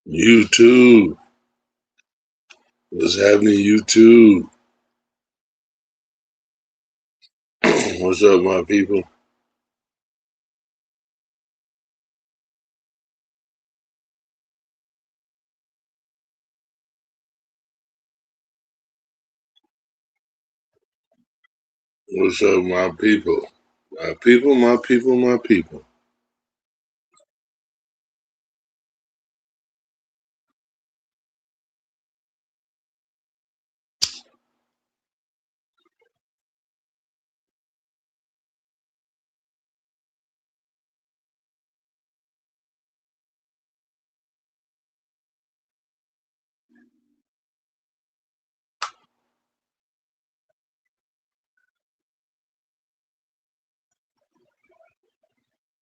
YouTube. What's happening, YouTube? What's up, my people? What's up, my people? My people, my people, my people.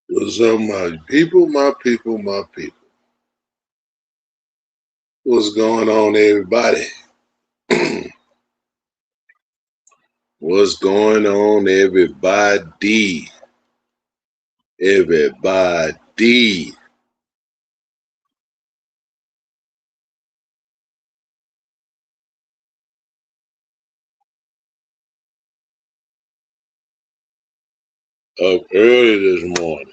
What's up, my people, my people, my people? What's going on, everybody? What's going on, everybody? Everybody. Up early this morning.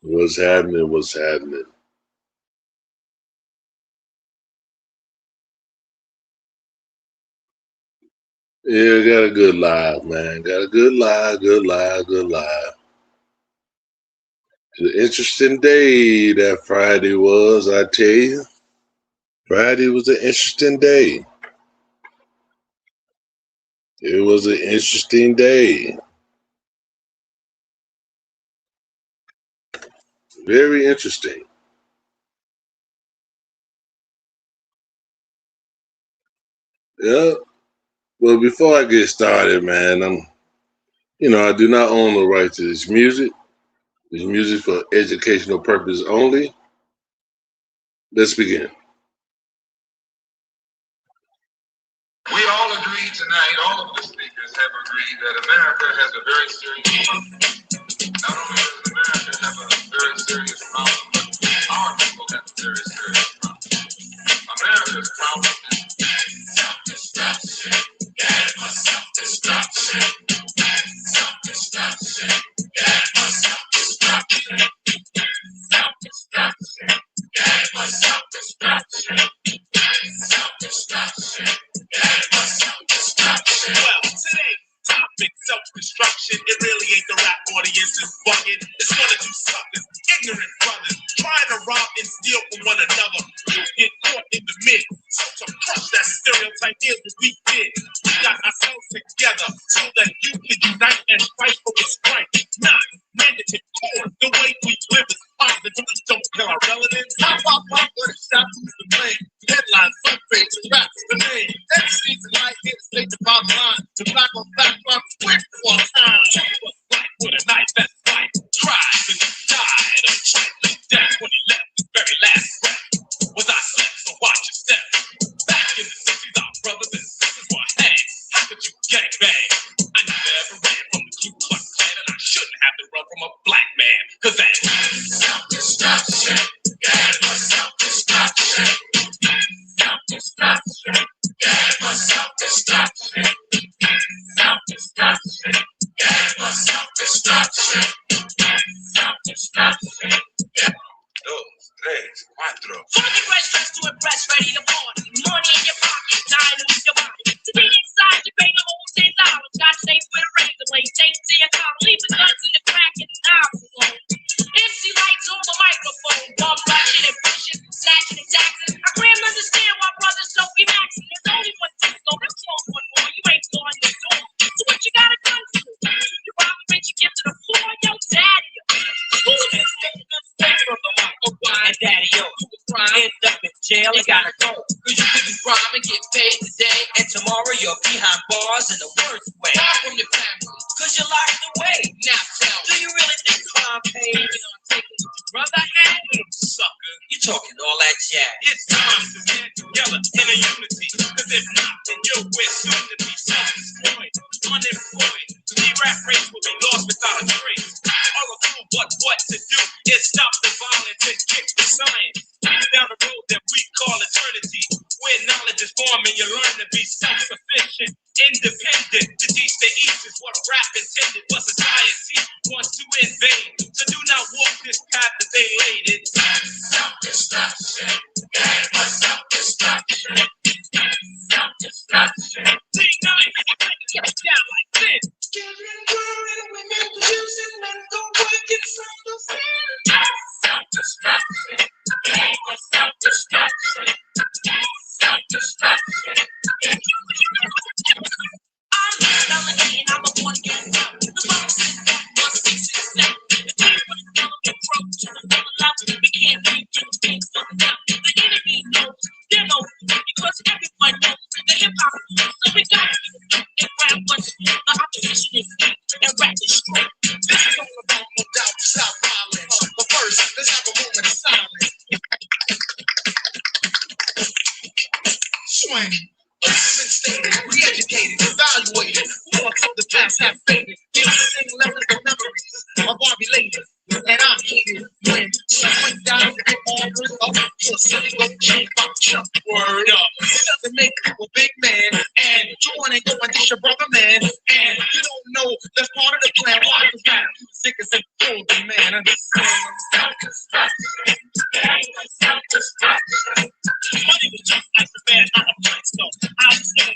What's happening? What's happening? Yeah, got a good live, man. Got a good live, good live, good live. It's an interesting day that Friday was, I tell you. Friday was an interesting day. It was an interesting day. Very interesting. Yeah. Well, before I get started, man, I do not own the right to this music. This music for educational purposes only. Let's begin. We all agree tonight, all of the speakers have agreed that America has a very serious problem. Not only does America have a very serious problem, but our people have a very serious problem. America's problem is self-destruction. Self-destruction. Self-destruction. Self-destruction. Self-destruction. Self-destruction. Self-destruction. Self-destruction. Well, today's topic, self-destruction, it really ain't the rap audience is bugging. It's one of you suckers, ignorant brothers, trying to rob and steal from one another. You get caught in the mid. So to crush that stereotype is what we did. We got ourselves together so that you can unite and fight for what's right. Not negative core. The way we live is positive. Don't kill our relatives. Pop, what is that? Who's the blame? Headlines, front page, raps, the name. Every season I hit, state the bottom line. The black on black, rock, quick for time. Black with a knife, that's right. Cried and he died of trifling death when he left his very last breath. Was I slept, so watch your step. Back in the 60s, our brothers and sisters were hanged. How could you gangbang? I never ran from the Ku Klux Klan, and I shouldn't have to run from a black man, cause that's self-destruction. Yeah, it was self-destruction. Self-destruction. Yeah, it was self-destruction. Self-destruction. Yeah, it was self-destruction. Self-destruction. Yeah. Dos, tres, cuatro. Funky fresh dressed to impress, ready to party. Money in your pocket, time to move your body. To be inside, you pay the whole $10. Got safe with a razor blade, take to your car, leave the guns in the crack and the house alone. MC lights on the microphone, bum rushing and pushing, snatching and taxing. I can't understand why brothers don't be maxing. There's only one disco, that's all one more. You ain't going the door. So what you got a gun for? You rob a bitch, you give to the floor, yo, daddy. Who is this nigga from the mic? Oh, why, daddy, yo, you was crime, end up in jail, you gotta go. Cause you could do crime and get paid today, and tomorrow you're behind bars in the worst way. Far from your family, cause you're locked away. Now tell, do you really think rat race will be lost without a trace. All a clue what to do is stop the violence and kick the science. Down the road that we call eternity, where knowledge is formed and you learn to be self-sufficient, independent. To teach the East is what rap intended, but society wants to invade. So do not walk this path that they laid. It's self-destruction. Yeah, but self-destruction. Self-destruction. See, now you get it down like this. Children growing, women producing, men go working, some go selling. Self-destruction. Yeah, but self-destruction. Self-destruction. I'm melanated, I'm a born again. The box is 167. The team was developed and broke to the level out. We can't leave you things coming out. The enemy knows, they know, because everyone knows the hip hop rules. So we gotta do it and grab what's the opposition is weak and rap is straight. This is all about no doubt to stop violence. But first, let's have a moment of silence. Swing. Stated, re-educated, evaluated. Thoughts of the past have faded. These same levels of memories of our related. And I hated when she went down and orders up to a silly go chain pop chump. Word up. It doesn't make you a big man, and you wanna go and dish your brother man, and you don't know that's part of the plan. Why? Because rap music is a golden man. Understand? Self-destruction. Self-destruction. Money was just as a man, not a blind stone. I was known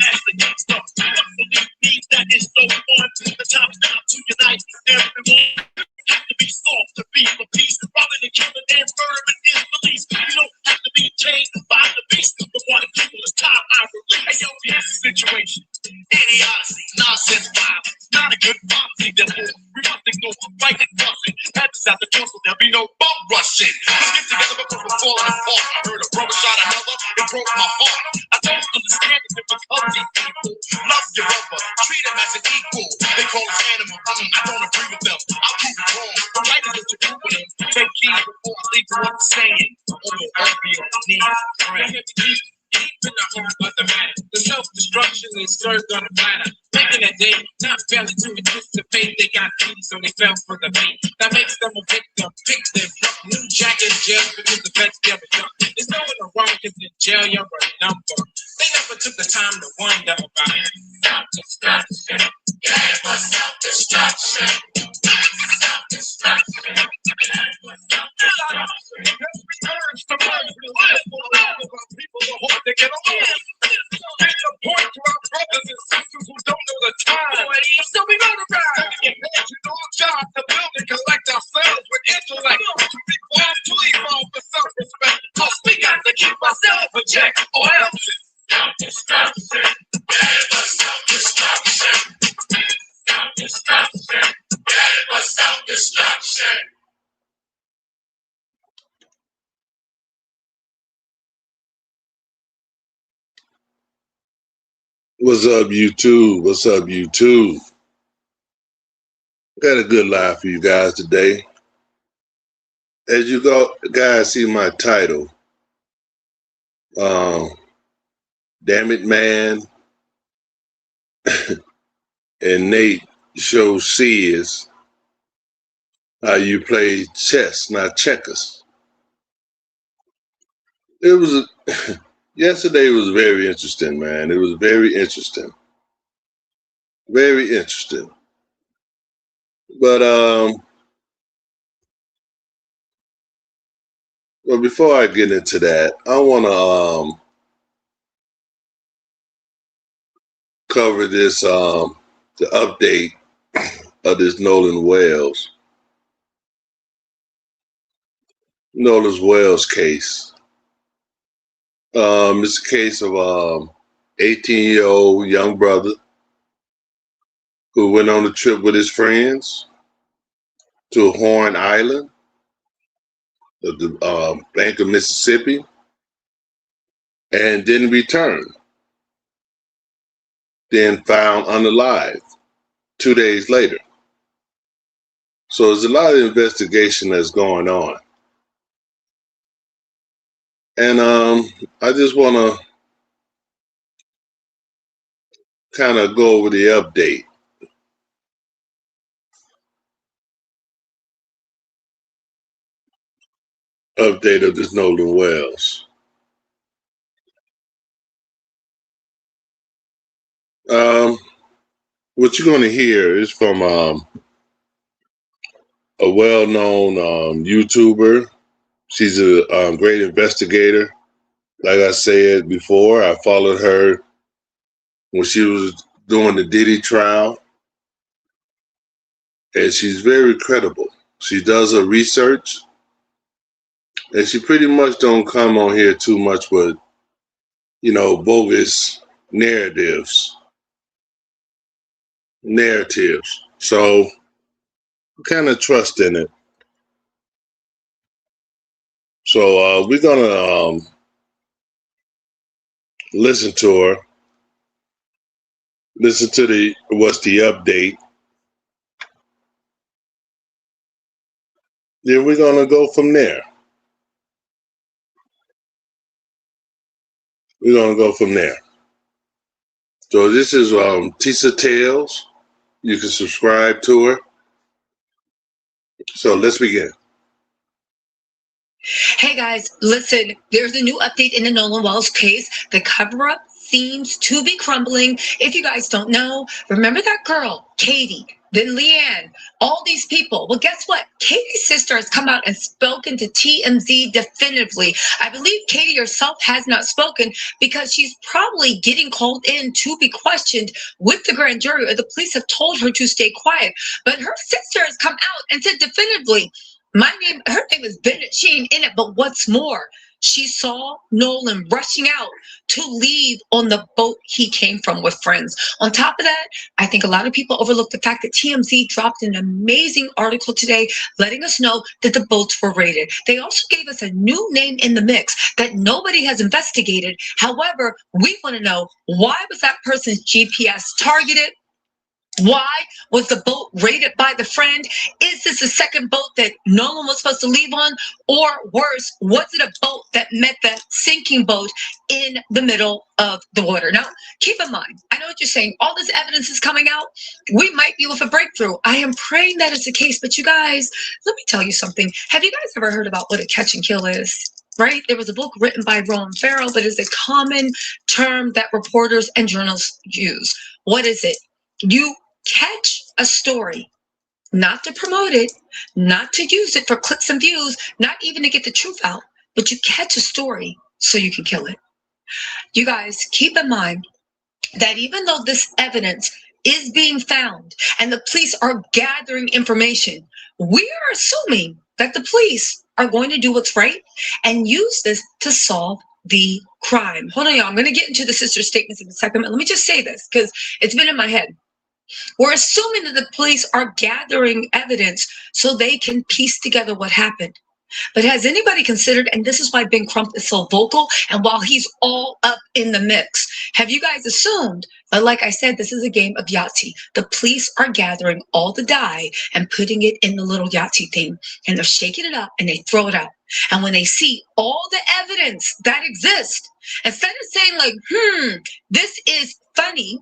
as the gangster. What belief means that it's so fun. The time's now to unite everyone. Have to be soft to be for peace. Robbing and killing and murdering is police. You don't have to be chained by the beast. But what the people is time I release. Hey yo, here's the situation. Idiocy, nonsense, violence. Not a good policy, therefore we must ignore fight and fussing. Panthers out the door, so there'll be no bum rushing. Let's get together because we're falling apart. I heard a brother shot another, it broke my heart. I don't understand the difficulty, people. Love your brother, treat him as an equal. They call us animal, I don't agree with them. I'll prove it wrong. The right is what you do with him. Take heed before I leave what I'm saying. Or you'll be on your knees. Deep in the heart of the matter, the self-destruction is served on the platter. Making a day, not failing to anticipate. They got keys, so they fell for the bait. That makes them a victim, pick them up. New jack in jail because the vets never done. There's no one wrong because in jail you're a number. They never took the time to wonder about it. Self-destruction, yeah, it was self-destruction. Self-destruction, yeah, it was self-destruction. Let's return to life for the love of our people who hope they get along. Make a point to our brothers and sisters who don't know the time. So we know the ride. Get paid to do our job to build and collect ourselves with intellect. To be quiet, to evolve for self-respect. Cause we got to keep ourselves in check, or else it's self-destruction. Yeah, it was self-destruction. Self-destruction. Yeah, it was self-destruction. What's up, YouTube? What's up, YouTube? Got a good live for you guys today. As you guys see my title, Dammit Man and Nate show Sizz how you play chess, not checkers. It was yesterday was very interesting, man. It was very interesting. Very interesting. But well, before I get into that, I want to cover this the update of this Nolan Wells case. It's a case of 18-year-old young brother who went on a trip with his friends to Horn Island, the Bank of Mississippi, and didn't return. Then found unalive 2 days later. So there's a lot of investigation that's going on. And I just want to kind of go over the update update of this Nolan Wells. What you're going to hear is from a well-known YouTuber. She's a great investigator. Like I said before, I followed her when she was doing the Diddy trial, and she's very credible. She does her research, and she pretty much don't come on here too much with, bogus narratives. So kind of trust in it. So we're gonna listen to her. Listen to what's the update. Then we're gonna go from there. So this is Tisa Tales. You can subscribe to her. So let's begin. Hey guys, listen, there's a new update in the Nolan Wells case. The cover-up seems to be crumbling. If you guys don't know, remember that girl, Katie, then Leanne, all these people. Well, guess what? Katie's sister has come out and spoken to TMZ definitively. I believe Katie herself has not spoken because she's probably getting called in to be questioned with the grand jury, or the police have told her to stay quiet. But her sister has come out and said definitively, her name is Bennett. She ain't in it, but what's more, she saw Nolan rushing out to leave on the boat he came from with friends. On top of that, I think a lot of people overlook the fact that TMZ dropped an amazing article today letting us know that the boats were raided. They also gave us a new name in the mix that nobody has investigated. However, we want to know, why was that person's GPS targeted? Why was the boat raided by the friend? Is this the second boat that Nolan was supposed to leave on? Or worse, was it a boat that met the sinking boat in the middle of the water? Now, keep in mind, I know what you're saying. All this evidence is coming out. We might be with a breakthrough. I am praying that is the case. But you guys, let me tell you something. Have you guys ever heard about what a catch and kill is? Right? There was a book written by Roland Farrell, but it's a common term that reporters and journalists use. What is it? You catch a story, not to promote it, not to use it for clicks and views, not even to get the truth out, but you catch a story so you can kill it. You guys, keep in mind that even though this evidence is being found and the police are gathering information, we are assuming that the police are going to do what's right and use this to solve the crime. Hold on, y'all. I'm going to get into the sister's statements in a second. Let me just say this because it's been in my head. We're assuming that the police are gathering evidence so they can piece together what happened. But has anybody considered, and this is why Ben Crump is so vocal, and while he's all up in the mix, have you guys assumed, but like I said, this is a game of Yahtzee. The police are gathering all the die and putting it in the little Yahtzee thing, and they're shaking it up and they throw it out. And when they see all the evidence that exists, instead of saying like, this is funny,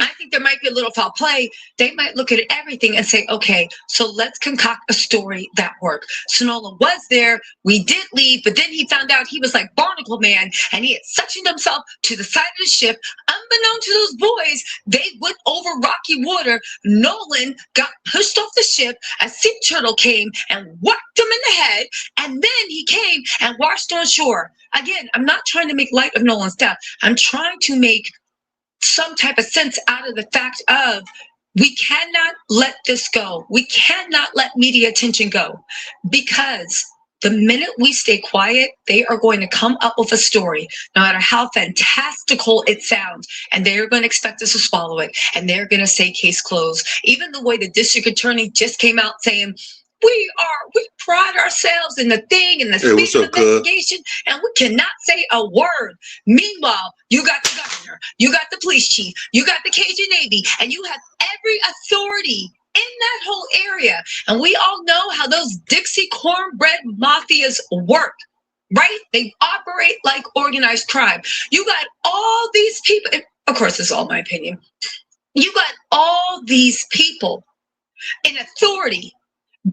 I think there might be a little foul play. They might look at everything and say, okay, so let's concoct a story that worked. So Nolan was there. We did leave, but then he found out he was like Barnacle Man, and he had suctioned himself to the side of the ship. Unbeknown to those boys, they went over rocky water. Nolan got pushed off the ship. A sea turtle came and whacked him in the head, and then he came and washed on shore. Again, I'm not trying to make light of Nolan's death. I'm trying to make some type of sense out of the fact of, we cannot let this go. We cannot let media attention go, because the minute we stay quiet, they are going to come up with a story, no matter how fantastical it sounds, and they're going to expect us to swallow it, and they're going to say case closed. Even the way the district attorney just came out saying, we pride ourselves in the thing and the speed of investigation, and we cannot say a word. Meanwhile, you got the governor, you got the police chief, you got the Cajun Navy, and you have every authority in that whole area. And we all know how those Dixie cornbread mafias work, right? They operate like organized crime. You got all these people, and of course, this is all my opinion. You got all these people in authority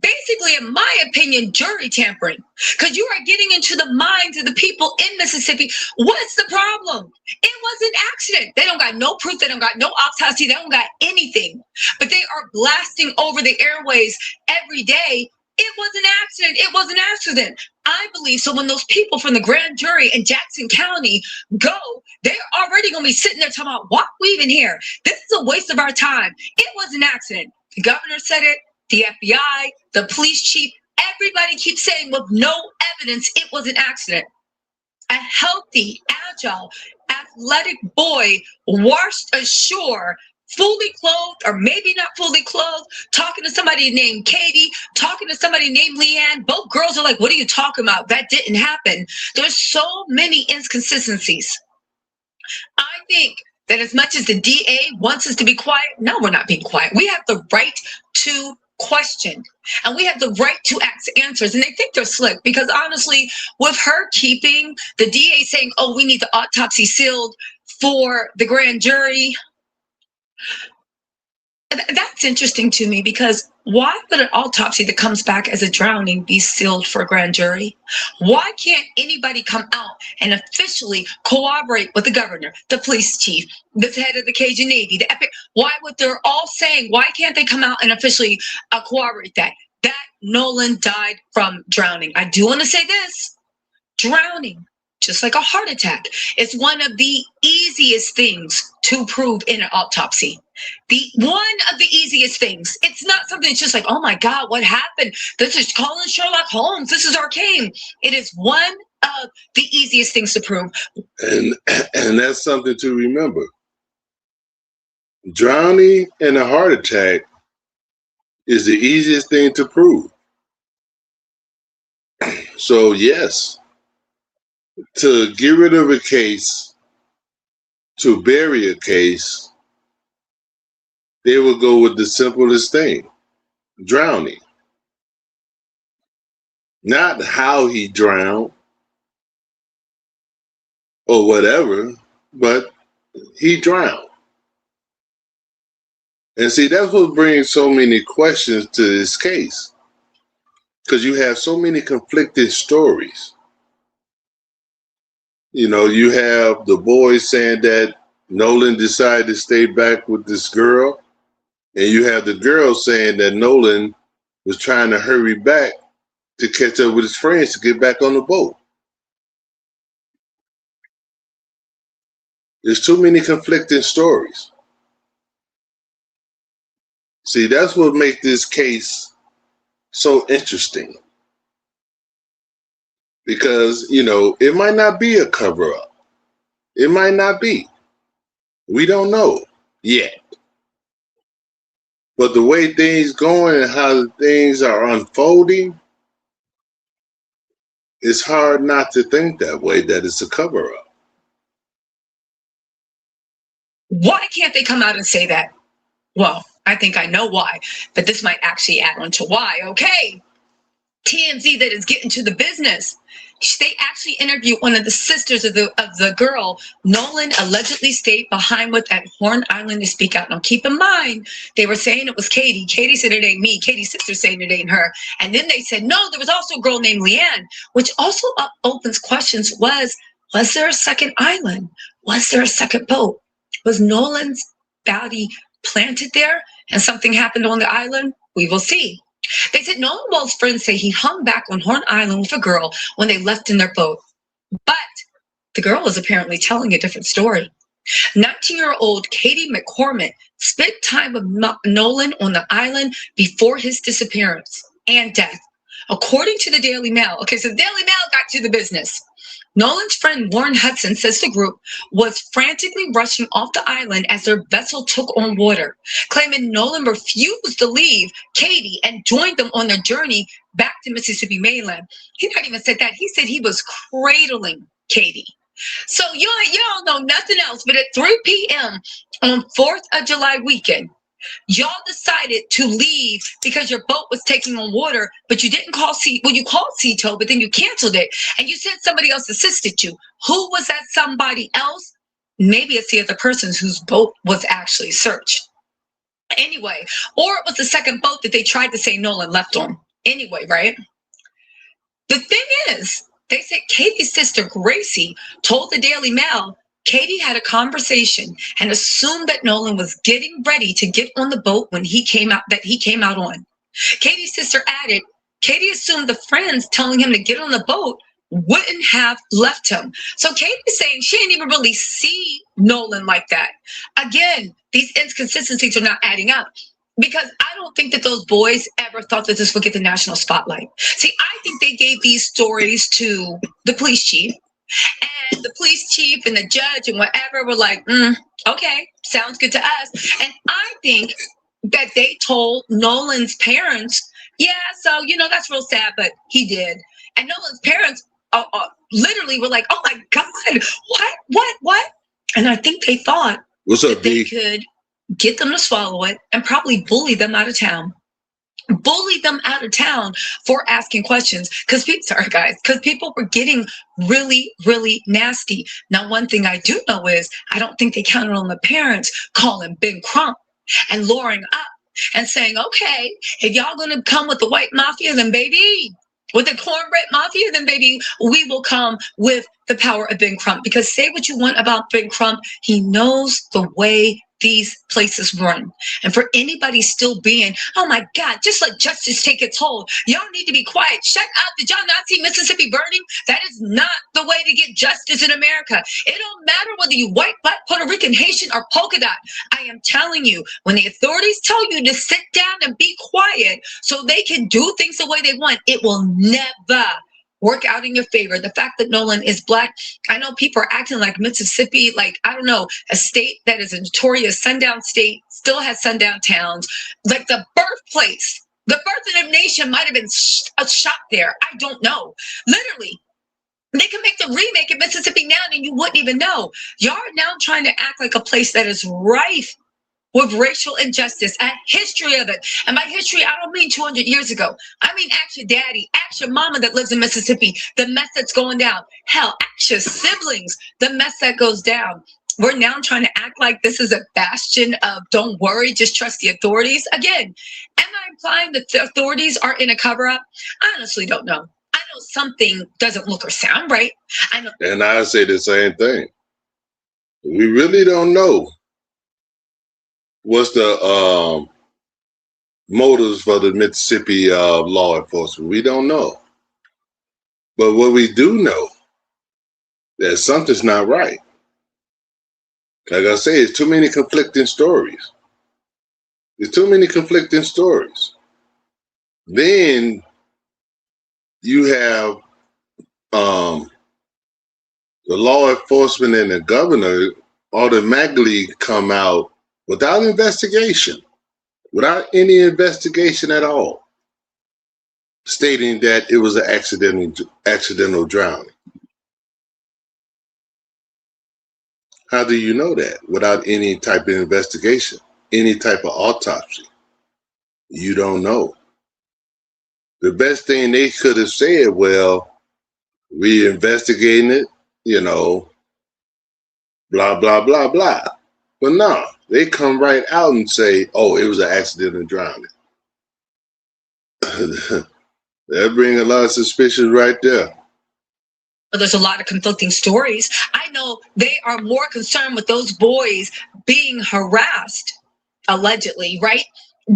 basically, in my opinion, jury tampering, because you are getting into the minds of the people in Mississippi. What's the problem? It was an accident. They don't got no proof. They don't got no autopsy. They don't got anything. But they are blasting over the airways every day. It was an accident. It was an accident. I believe so. When those people from the grand jury in Jackson County go, they're already going to be sitting there talking about, why are we even here? This is a waste of our time. It was an accident. The governor said it. The FBI, the police chief, everybody keeps saying with no evidence it was an accident. A healthy, agile, athletic boy washed ashore, fully clothed or maybe not fully clothed, talking to somebody named Katie, talking to somebody named Leanne. Both girls are like, what are you talking about? That didn't happen. There's so many inconsistencies. I think that as much as the DA wants us to be quiet, no, we're not being quiet. We have the right to question, and we have the right to ask answers. And they think they're slick because honestly, with her keeping the DA saying, oh, we need the autopsy sealed for the grand jury, that's interesting to me, because why would an autopsy that comes back as a drowning be sealed for a grand jury? Why can't anybody come out and officially cooperate with the governor, the police chief, the head of the Cajun Navy, the epic? Why would they're all saying, why can't they come out and officially corroborate that Nolan died from drowning? I do want to say this: drowning, just like a heart attack, is one of the easiest things to prove in an autopsy. One of the easiest things. It's not something that's just like, oh my God, what happened? This is calling Sherlock Holmes. This is arcane. It is one of the easiest things to prove. And that's something to remember. Drowning and a heart attack is the easiest thing to prove. So yes, to get rid of a case, to bury a case, they will go with the simplest thing: drowning. Not how he drowned or whatever, but he drowned. And see, that's what brings so many questions to this case, because you have so many conflicting stories. You know, you have the boys saying that Nolan decided to stay back with this girl, and you have the girl saying that Nolan was trying to hurry back to catch up with his friends to get back on the boat. There's too many conflicting stories. See, that's what makes this case so interesting. Because, you know, it might not be a cover-up. It might not be. We don't know yet. But the way things going and how things are unfolding, it's hard not to think that way, that it's a cover-up. Why can't they come out and say that? Well, I think I know why, but this might actually add on to why. Okay, TMZ that is getting to the business. They actually interviewed one of the sisters of the girl Nolan allegedly stayed behind with at Horn Island to speak out. Now, keep in mind, they were saying it was Katie. Katie said it ain't me. Katie's sister saying it ain't her. And then they said, no, there was also a girl named Leanne, which also opens questions. Was there a second island? Was there a second boat? Was Nolan's body planted there and something happened on the island? We will see. They said Nolan Wall's friends say he hung back on Horn Island with a girl when they left in their boat. But the girl was apparently telling a different story. 19-year-old Katie McCormick spent time with Nolan on the island before his disappearance and death, according to the Daily Mail. Okay, so the Daily Mail got to the business. Nolan's friend Warren Hudson says the group was frantically rushing off the island as their vessel took on water, claiming Nolan refused to leave Katie and joined them on their journey back to Mississippi mainland. He not even said that. He said he was cradling Katie. So y'all know nothing else, but at 3 p.m. on 4th of July weekend, y'all decided to leave because your boat was taking on water, but you didn't call you called Seatow, but then you canceled it, and you said somebody else assisted you. Who was that somebody else? Maybe it's the other person whose boat was actually searched. Anyway, or it was the second boat that they tried to say Nolan left on. Anyway, right? The thing is, they said Katie's sister Gracie told the Daily Mail Katie had a conversation and assumed that Nolan was getting ready to get on the boat when he came out on. Katie's sister added, Katie assumed the friends telling him to get on the boat wouldn't have left him. So Katie's saying she didn't even really see Nolan like that. Again, these inconsistencies are not adding up. Because I don't think that those boys ever thought that this would get the national spotlight. See, I think they gave these stories to the police chief, and the police chief and the judge and whatever were like, okay, sounds good to us. And I think that they told Nolan's parents, yeah, so, that's real sad, but he did. And Nolan's parents literally were like, oh my God, what? And I think they thought that they could get them to swallow it and probably bully them out of town. Bully them out of town for asking questions. Because people were getting really, really nasty. Now, one thing I do know is I don't think they counted on the parents calling Ben Crump and luring up and saying, okay, if y'all going to come with the white mafia, then baby, with the cornbread mafia, then baby, we will come with the power of Ben Crump. Because say what you want about Ben Crump, he knows the way these places run. And for anybody still being, oh my God, just let justice take its hold. Y'all need to be quiet. Shut up. Did y'all not see Mississippi burning? That is not the way to get justice in America. It don't matter whether you white, black, Puerto Rican, Haitian, or polka dot. I am telling you, when the authorities tell you to sit down and be quiet so they can do things the way they want, it will never work out in your favor. The fact that Nolan is black, I know people are acting like Mississippi, like, I don't know, a state that is a notorious sundown state, still has sundown towns, like the birthplace, the birth of the nation might have been shot there. I don't know. Literally, they can make the remake in Mississippi now and you wouldn't even know. Y'all are now trying to act like a place that is rife with racial injustice, a history of it. And by history, I don't mean 200 years ago. I mean, ask your daddy, ask your mama that lives in Mississippi, the mess that's going down. Hell, ask your siblings, the mess that goes down. We're now trying to act like this is a bastion of don't worry, just trust the authorities. Again, am I implying that the authorities are in a cover-up? I honestly don't know. I know something doesn't look or sound right. And I say the same thing. We really don't know what's the motives for the Mississippi law enforcement. We don't know. But what we do know, that something's not right. Like I say, it's too many conflicting stories. There's too many conflicting stories. Then you have the law enforcement and the governor automatically come out without investigation, without any investigation at all, stating that it was an accidental drowning. How do you know that without any type of investigation, any type of autopsy? You don't know. The best thing they could have said, well, we investigating it, blah, blah, blah, blah. But no, they come right out and say, oh, it was an accidental drowning. That brings a lot of suspicion right there. There's a lot of conflicting stories. I know they are more concerned with those boys being harassed, allegedly, right?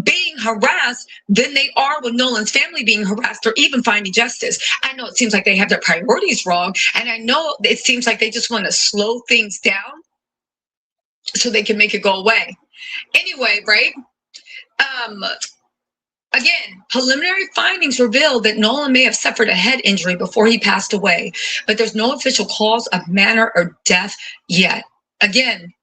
Being harassed than they are with Nolan's family being harassed or even finding justice. I know it seems like they have their priorities wrong. And I know it seems like they just want to slow things down so they can make it go away. Anyway, right? Again, preliminary findings revealed that Nolan may have suffered a head injury before he passed away, but there's no official cause of manner or death yet. Again,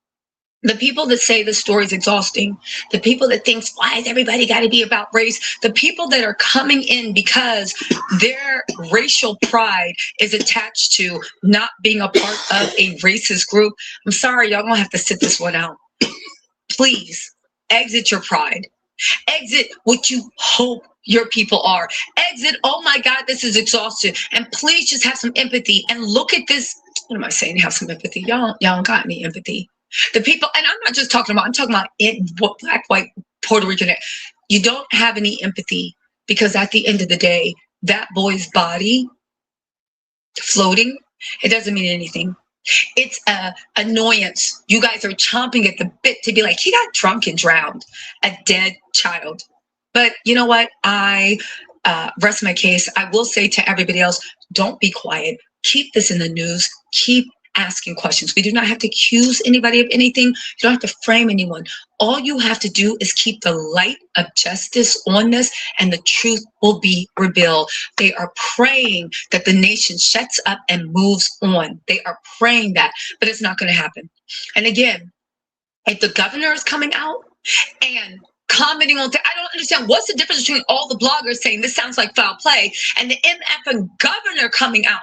the people that say the story's exhausting, the people that think, why is everybody got to be about race? The people that are coming in because their racial pride is attached to not being a part of a racist group. I'm sorry, y'all gonna have to sit this one out. Please exit your pride. Exit what you hope your people are. Exit, oh my God, this is exhausting. And please just have some empathy and look at this. What am I saying? Have some empathy. Y'all don't got any empathy. The people, and I'm not just talking about, I'm talking about black, white, Puerto Rican. You don't have any empathy because at the end of the day, that boy's body floating, it doesn't mean anything. It's a annoyance. You guys are chomping at the bit to be like, he got drunk and drowned, a dead child. But you know what? I rest my case. I will say to everybody else, don't be quiet. Keep this in the news. Keep asking questions. We do not have to accuse anybody of anything. You don't have to frame anyone. All you have to do is keep the light of justice on this, and the truth will be revealed. They are praying that the nation shuts up and moves on. They are praying that, but it's not going to happen. And again, if the governor is coming out and commenting on I don't understand what's the difference between all the bloggers saying this sounds like foul play and the MF governor coming out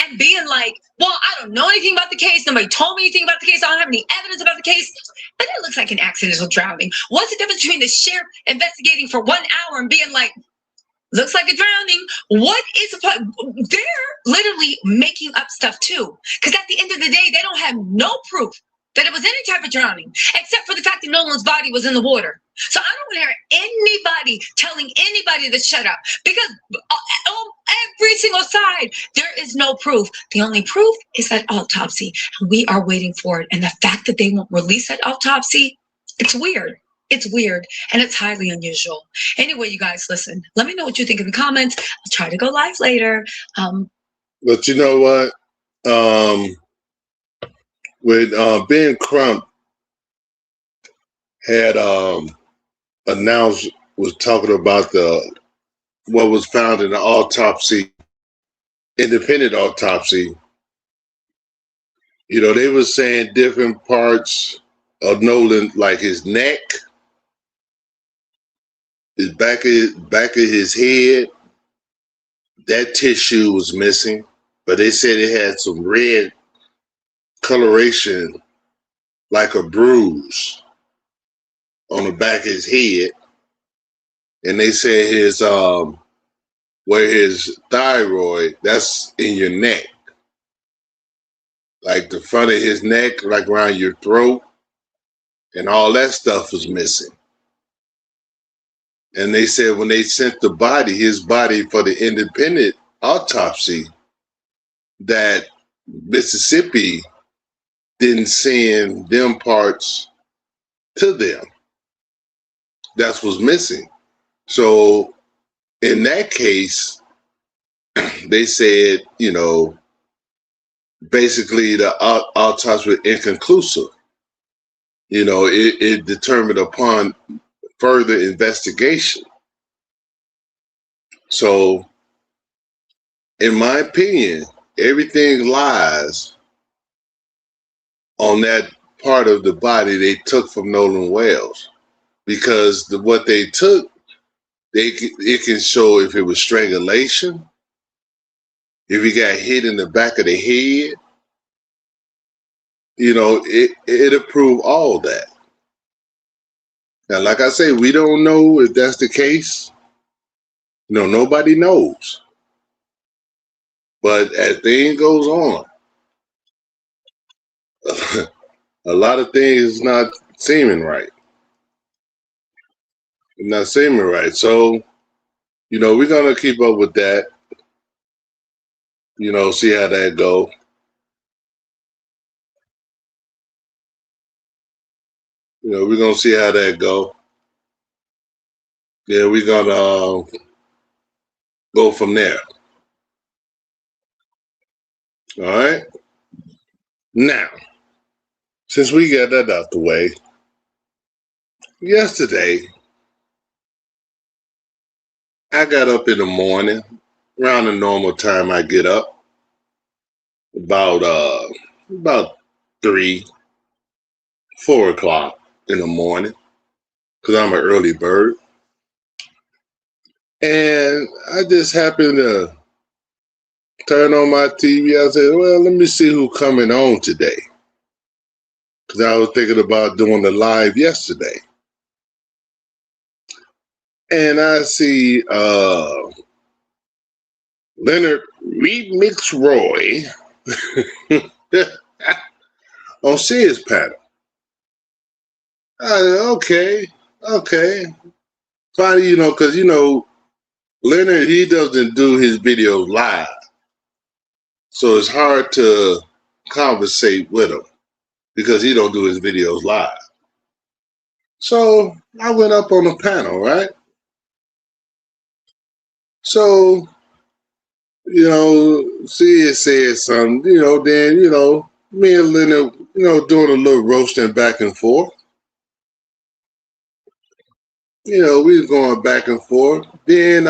and being like, well, I don't know anything about the case. Nobody told me anything about the case. I don't have any evidence about the case. But it looks like an accidental drowning. What's the difference between the sheriff investigating for 1 hour and being like, looks like a drowning? What is they're literally making up stuff too. Because at the end of the day, they don't have no proof that it was any type of drowning, except for the fact that Nolan's body was in the water. So I don't want to hear anybody telling anybody to shut up, because on every single side, there is no proof. The only proof is that autopsy, and we are waiting for it. And the fact that they won't release that autopsy, it's weird. It's weird, and it's highly unusual. Anyway, you guys, listen, let me know what you think in the comments. I'll try to go live later. But you know what? When Ben Crump had announced, was talking about what was found in the autopsy, independent autopsy, you know, they were saying different parts of Nolan, like his neck, his back of his head, that tissue was missing, but they said it had some red coloration, like a bruise on the back of his head. And they said his where his thyroid, that's in your neck, like the front of his neck, like around your throat, and all that stuff was missing. And they said when they sent his body for the independent autopsy, that Mississippi didn't send them parts to them. That's what's missing. So in that case, they said, you know, basically the autopsy was inconclusive. You know, it determined upon further investigation. So in my opinion, everything lies on that part of the body they took from Nolan Wells, because what they took, it can show if it was strangulation, if he got hit in the back of the head, you know, it'll prove all that. Now, like I say, we don't know if that's the case. No, nobody knows. But as things goes on, a lot of things not seeming right. Not seeming right. So, you know, we're gonna keep up with that. You know, see how that go. You know, we're gonna see how that go. Yeah, we're gonna go from there. All right. Now, since we got that out the way, yesterday I got up in the morning around the normal time I get up, about 3, 4 o'clock in the morning, because I'm an early bird. And I just happened to turn on my TV. I said, well, let me see who's coming on today, because I was thinking about doing the live yesterday. And I see Leonard Remix Roy on Sizz panel. I said, okay. Finally, you know, because, you know, Leonard, he doesn't do his videos live, so it's hard to conversate with him because he don't do his videos live. So I went up on the panel, right? So, Sid said something, then, me and Leonard, doing a little roasting back and forth. We was going back and forth. Then,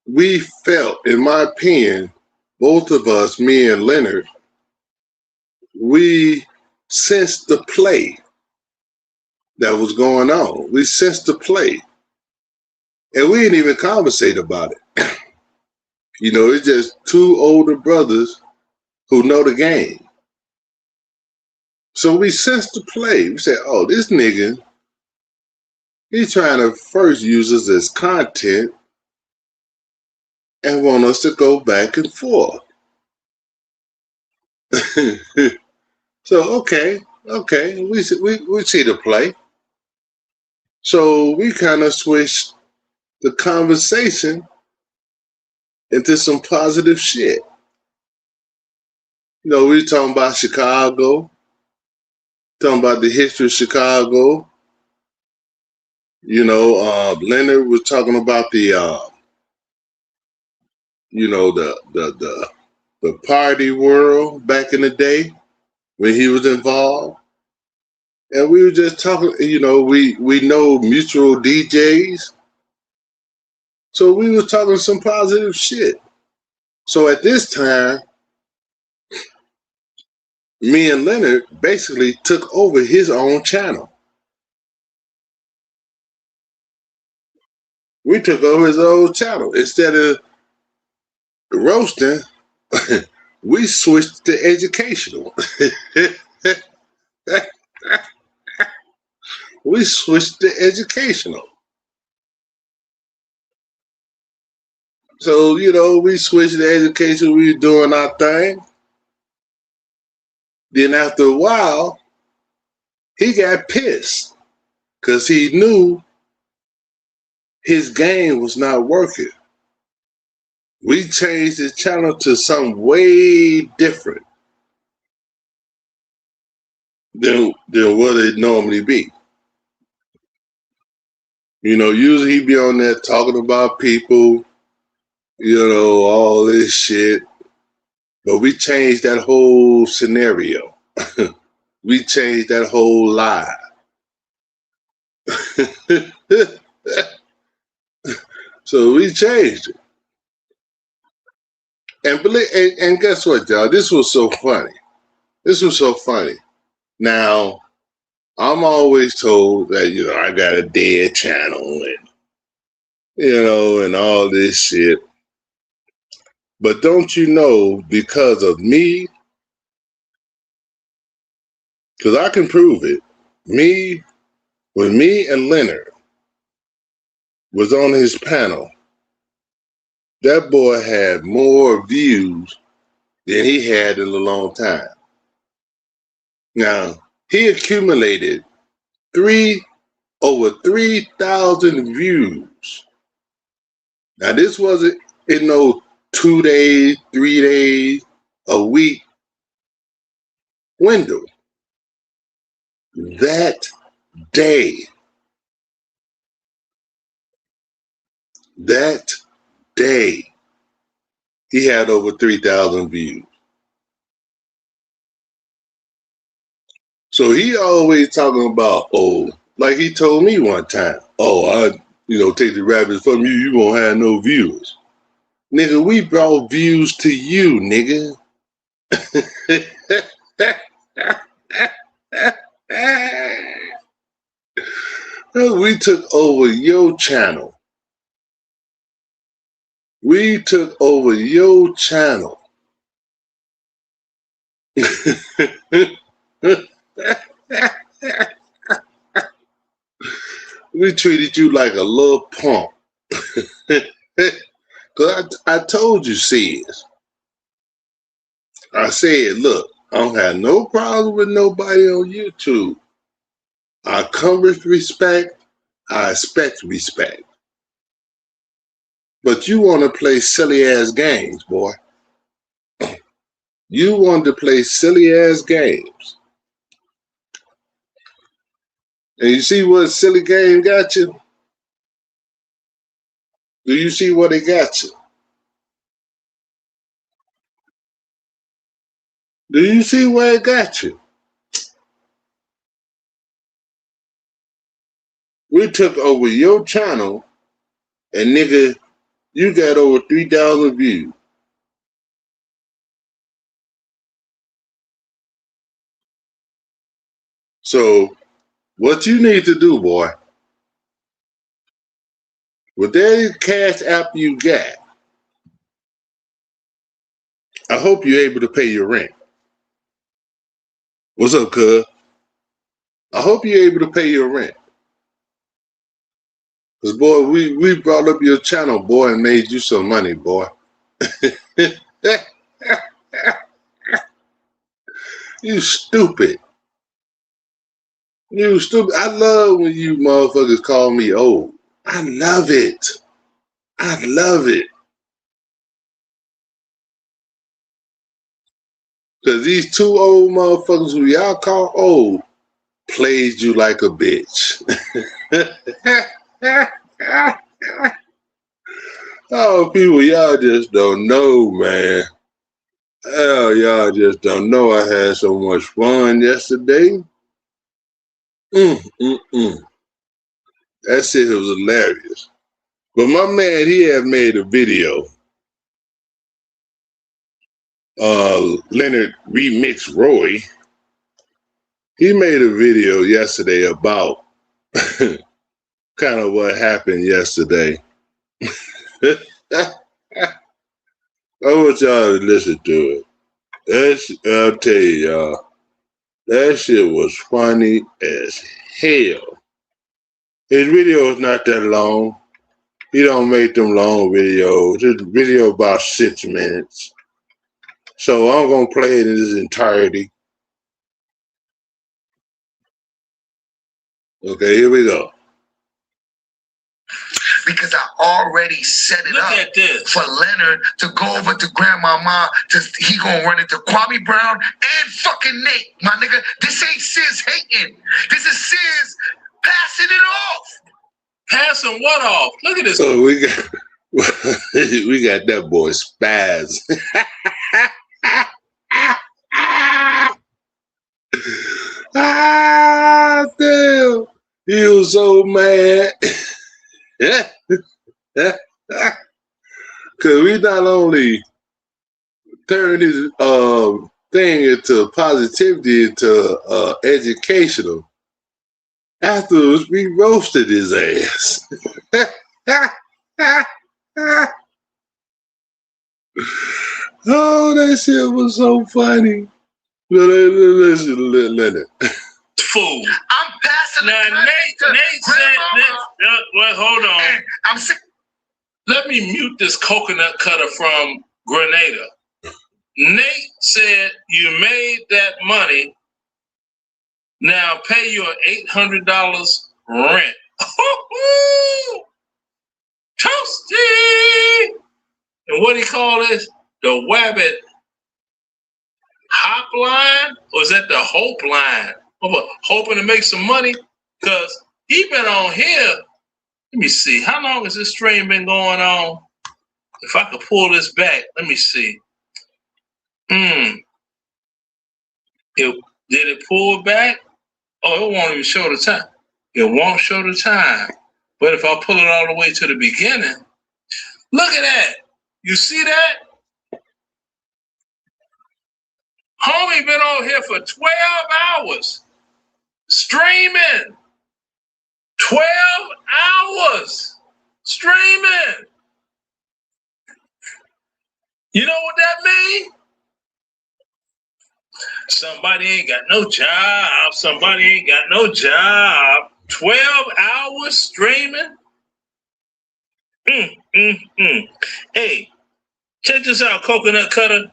we felt, in my opinion, both of us, me and Leonard, we sensed the play that was going on. We sensed the play. And we didn't even conversate about it. It's just two older brothers who know the game. So we sensed the play. We said, oh, this nigga, he's trying to first use us as content and want us to go back and forth. So, okay, we see the play. So we kind of switched the conversation into some positive shit. We were talking about Chicago, talking about the history of Chicago. Leonard was talking about the party world back in the day when he was involved. And we were just talking, we know mutual DJs. So we were talking some positive shit. So at this time, me and Leonard basically took over his own channel. We took over his own channel. Instead of roasting, we switched to educational. We switched to educational. So, we switched to education. We were doing our thing. Then after a while, he got pissed because he knew his game was not working. We changed his channel to something way different than what it normally be. Usually he be on there talking about people, all this shit. But we changed that whole scenario. We changed that whole lie. So we changed it. And guess what, y'all? This was so funny. Now, I'm always told that, I got a dead channel and all this shit. But don't you know, because of me, because I can prove it, when me and Leonard was on his panel, that boy had more views than he had in a long time. Now, he accumulated over 3,000 views. Now, this wasn't in no 2 days, 3 days, a week window. That day, he had over 3,000 views. So he always talking about, like he told me one time, I take the rabbits from you, you won't have no viewers. Nigga, we brought views to you, nigga. We took over your channel. We took over your channel. We treated you like a little punk. Because I told you, Sizz. I said, look, I don't have no problem with nobody on YouTube. I come with respect. I expect respect. But you want to play silly ass games, boy. You want to play silly ass games. And you see what silly game got you? Do you see what it got you? Do you see where it got you? We took over your channel and nigga, you got over 3,000 views. So what you need to do, boy, with that cash app you got, I hope you're able to pay your rent. What's up, cuz? I hope you're able to pay your rent. Because, boy, we brought up your channel, boy, and made you some money, boy. You stupid. You stupid. I love when you motherfuckers call me old. I love it. I love it. Because these two old motherfuckers who y'all call old played you like a bitch. Oh, people, y'all just don't know, man. Oh, y'all just don't know. I had so much fun yesterday. That shit was hilarious. But my man, he had made a video. Leonard Remix Roy. He made a video yesterday about kind of what happened yesterday. I want y'all to listen to it. I'll tell you, y'all, that shit was funny as hell. His video is not that long. He don't make them long videos. It's a video about 6 minutes. So I'm gonna play it in its entirety. Okay, here we go. Because I already set it up for Leonard to go over to Grandmama. He gonna run into Kwame Brown and fucking Nate, my nigga. This ain't Sizz hating. This is Sizz passing it off. Passing what off? Look at this. So we got that boy Spaz. Ah, damn. He was so mad. Because we not only turned his thing into positivity, into educational, afterwards we roasted his ass. Oh, that shit was so funny. Listen, Leonard. Fool. I'm passing now, Nate said, well, hold on. I'm sick. Let me mute this coconut cutter from Grenada. Nate said you made that money. Now pay your $800 rent. Toasty! And what do you call this? The Wabbit hotline? Or is that the Hope line? Hoping to make some money? Because he been on here. Let me see. How long has this stream been going on? If I could pull this back, let me see. Did it pull back? Oh, it won't even show the time. It won't show the time. But if I pull it all the way to the beginning, look at that. You see that? Homie been on here for 12 hours. Streaming. 12 hours. Streaming. You know what that means? Somebody ain't got no job. Somebody ain't got no job. 12 hours streaming? Hey, check this out, coconut cutter.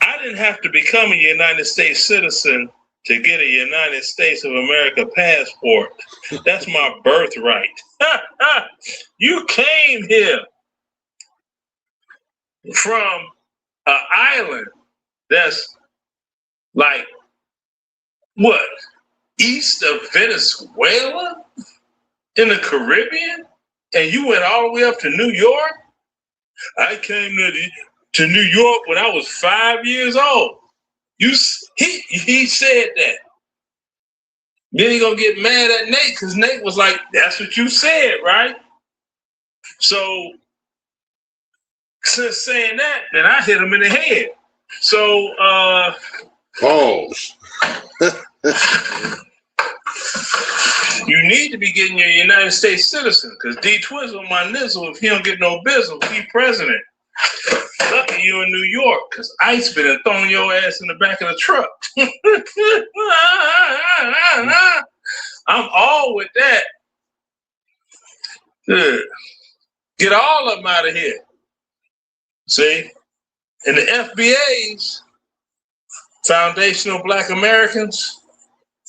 I didn't have to become a United States citizen to get a United States of America passport. That's my birthright. You came here from an island that's like, what, east of Venezuela in the Caribbean? And you went all the way up to New York? I came to New York when I was 5 years old. He said that. Then he gonna get mad at Nate because Nate was like, that's what you said, right? So since saying that, then I hit him in the head. So Pause. You need to be getting your United States citizen because D Twizzle my nizzle if he don't get no bizzle, he president. Lucky you in New York because ICE been throwing your ass in the back of the truck. I'm all with that. Good. Get all of them out of here. See? And the FBA's, Foundational Black Americans,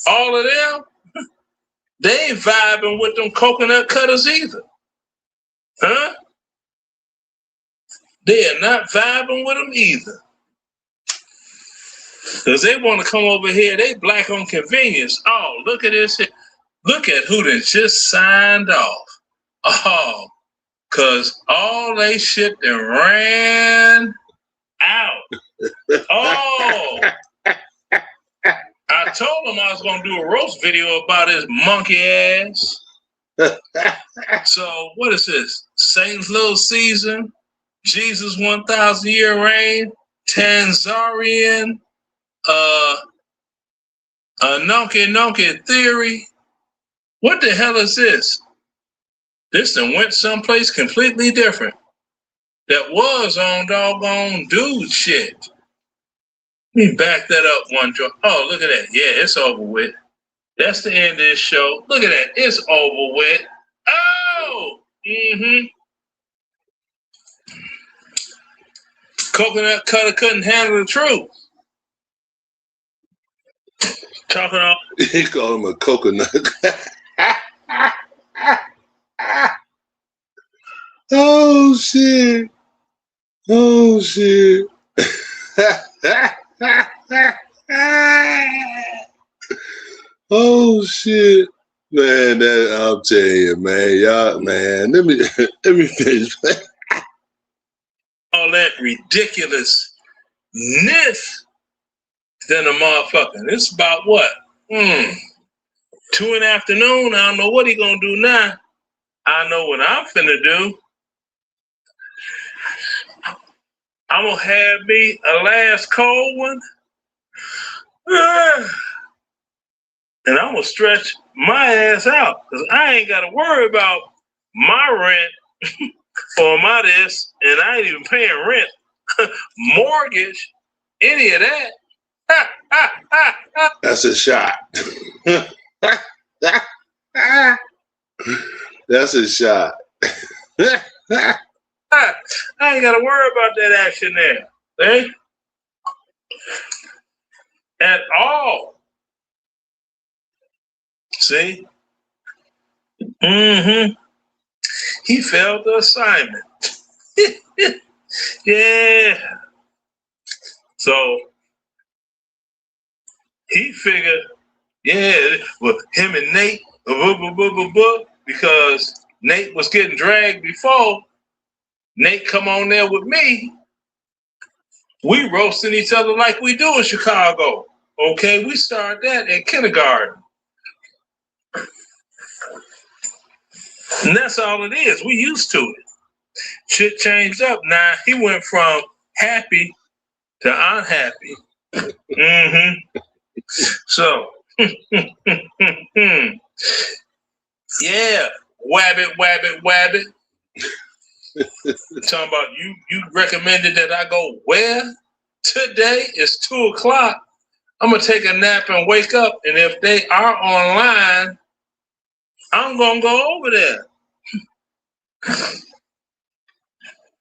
all of them, they ain't vibing with them coconut cutters either. Huh? They are not vibing with them either. Because they want to come over here, they black on convenience. Oh, look at this. Look at who done just signed off. Oh, because all they shit that ran out. Oh, I told him I was going to do a roast video about his monkey ass. So, what is this? Satan's Little Season, Jesus 1,000 Year Reign, Tanzarian, Nonke Theory. What the hell is this? This done went someplace completely different. That was on doggone dude shit. Let me back that up one joint. Oh, look at that. Yeah, it's over with. That's the end of this show. Look at that. It's over with. Oh! Coconut cutter couldn't handle the truth. Talking about. He called him a coconut. Oh shit. Oh shit. Oh shit. Man, that I'm telling you, man, y'all, man. Let me finish. All that ridiculousness than a motherfucker. It's about what? 2 in the afternoon. I don't know what he gonna do now. I know what I'm finna do. I'm gonna have me a last cold one. And I'm gonna stretch my ass out because I ain't gotta worry about my rent or my this, and I ain't even paying rent, mortgage, any of that. That's a shot. That's a shot. I ain't got to worry about that action there. See? At all. See? He failed the assignment. Yeah. So he figured, yeah, well, him and Nate, because Nate was getting dragged before. Nate come on there with me. We roasting each other like we do in Chicago. Okay, we started that in kindergarten. And that's all it is. We used to it. Shit changed up. Now he went from happy to unhappy. So, yeah, wabbit. Talking about you recommended that I go where? Today is 2:00. I'm gonna take a nap and wake up, and if they are online, I'm gonna go over there.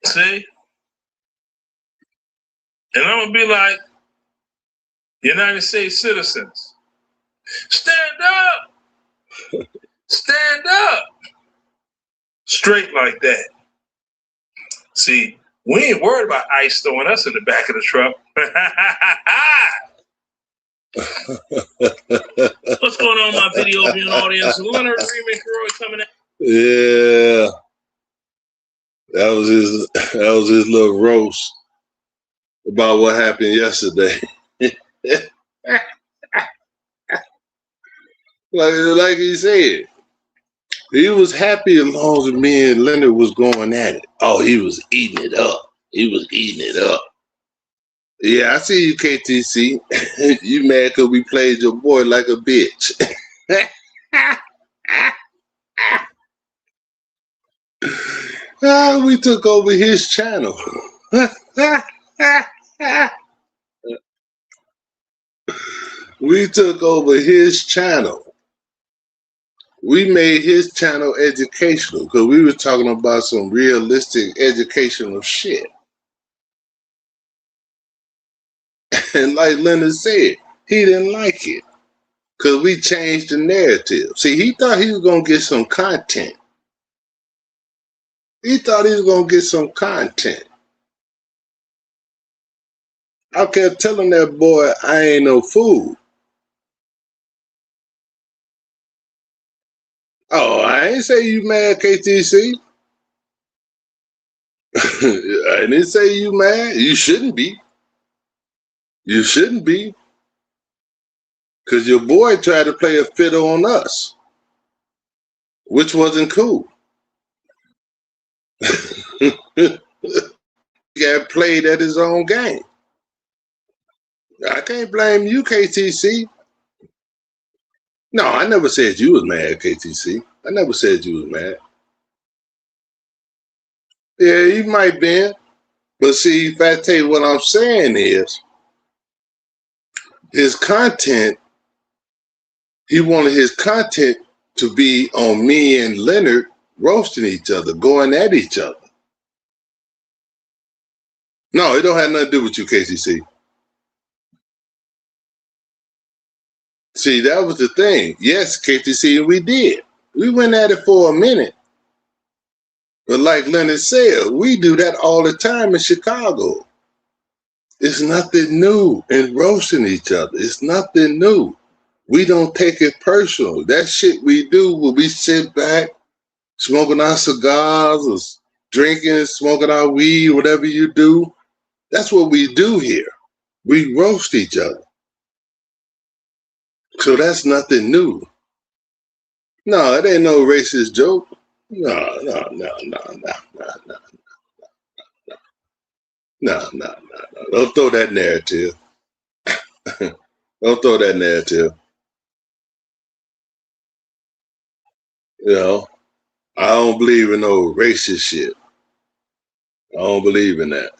See? And I'm gonna be like, United States citizens, stand up. stand up. Straight like that. See, we ain't worried about ICE throwing us in the back of the truck. What's going on, my video viewing audience? Leonard Freeman Roy coming out. Yeah. That was his little roast about what happened yesterday. like he said, he was happy as long as me and Leonard was going at it. Oh, he was eating it up. He was eating it up. Yeah, I see you, KTC. You mad because we played your boy like a bitch. We took over his channel. We took over his channel. We made his channel educational because we were talking about some realistic educational shit. And like Leonard said, he didn't like it because we changed the narrative. See, he thought he was going to get some content. He thought he was going to get some content. I kept telling that boy, I ain't no fool. Oh, I ain't say you mad, KTC. I didn't say you mad. You shouldn't be. You shouldn't be. Because your boy tried to play a fiddle on us, which wasn't cool. He got played at his own game. I can't blame you, KTC. No, I never said you was mad, KTC. I never said you was mad. Yeah, you might be. But see, if I tell you what I'm saying is, his content, he wanted his content to be on me and Leonard roasting each other, going at each other. No, it don't have nothing to do with you, KTC. See, that was the thing. Yes, KTC, we did. We went at it for a minute. But like Leonard said, we do that all the time in Chicago. It's nothing new in roasting each other. It's nothing new. We don't take it personal. That shit we do when we sit back, smoking our cigars or drinking, smoking our weed, whatever you do, that's what we do here. We roast each other. So that's nothing new. No, it ain't no racist joke. No. Don't throw that narrative. Don't throw that narrative. You know, I don't believe in no racist shit. I don't believe in that.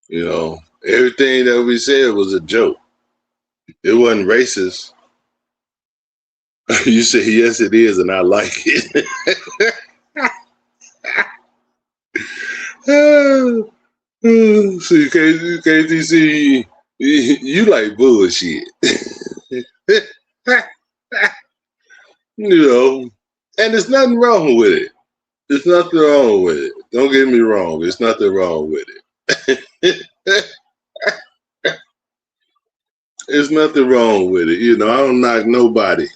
You know, everything that we said was a joke. It wasn't racist. You say, yes, it is, and I like it. See, KTC, you like bullshit. You know, and there's nothing wrong with it. There's nothing wrong with it. Don't get me wrong. There's nothing wrong with it. There's nothing wrong with it. You know, I don't knock nobody.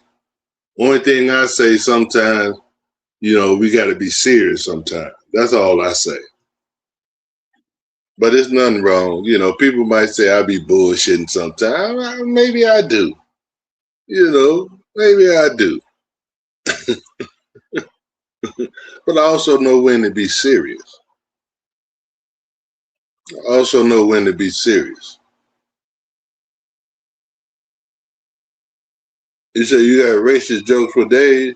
Only thing I say sometimes, you know, we got to be serious sometimes. That's all I say. But there's nothing wrong. You know, people might say I be bullshitting sometimes. Maybe I do. You know, maybe I do. But I also know when to be serious. I also know when to be serious. You say you got racist jokes for days?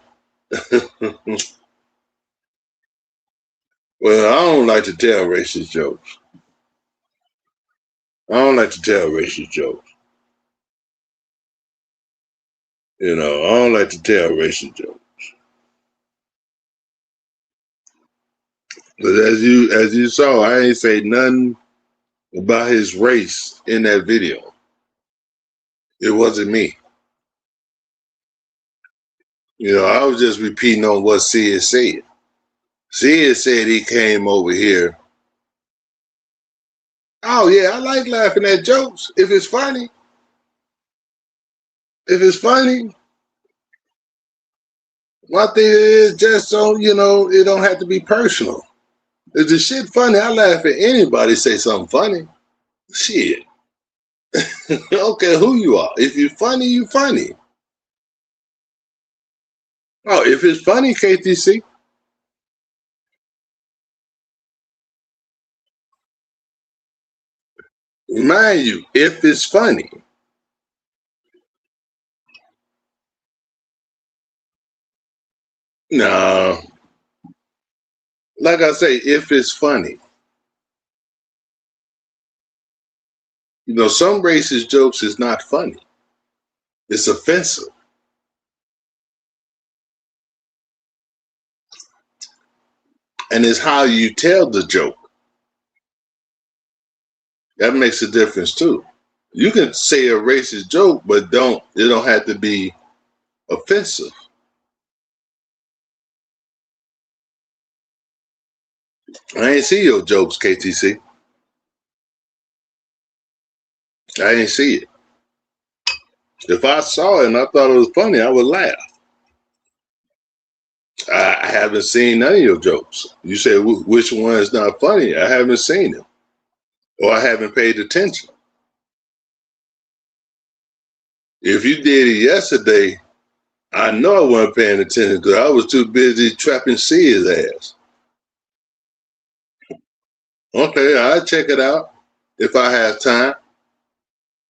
Well, I don't like to tell racist jokes. I don't like to tell racist jokes. You know, I don't like to tell racist jokes. But as you saw, I ain't say nothing about his race in that video. It wasn't me. You know, I was just repeating on what Sizz said. Sizz said he came over here. Oh yeah, I like laughing at jokes if it's funny. If it's funny, my thing is just so you know, it don't have to be personal. If the shit funny, I laugh at anybody say something funny. Shit. I don't care who you are. If you're funny, you funny. Oh, if it's funny, KTC. Mind you, if it's funny. No. Like I say, if it's funny. You know, some racist jokes is not funny. It's offensive. And it's how you tell the joke. That makes a difference too. You can say a racist joke, but it don't have to be offensive. I ain't see your jokes, KTC. I ain't see it. If I saw it and I thought it was funny, I would laugh. I haven't seen none of your jokes. You said which one is not funny. I haven't seen them, or I haven't paid attention. If you did it yesterday, I know I wasn't paying attention because I was too busy trapping Sizz ass. Okay, I'll check it out if I have time.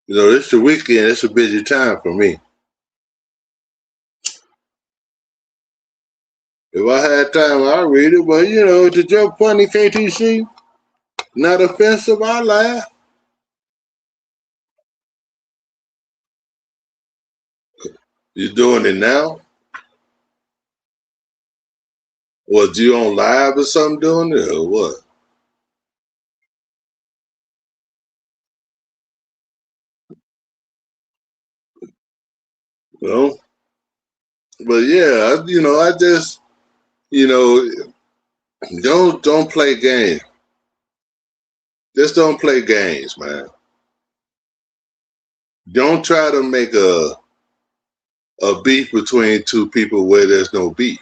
You know, it's the weekend. It's a busy time for me. If I had time, I'd read it. But, you know, the joke funny, KTC, not offensive, I laugh. You doing it now? Was you on live or something doing it or what? You know? But yeah, you know, I just, you know, don't play games. Just don't play games, man. Don't try to make a beef between two people where there's no beef.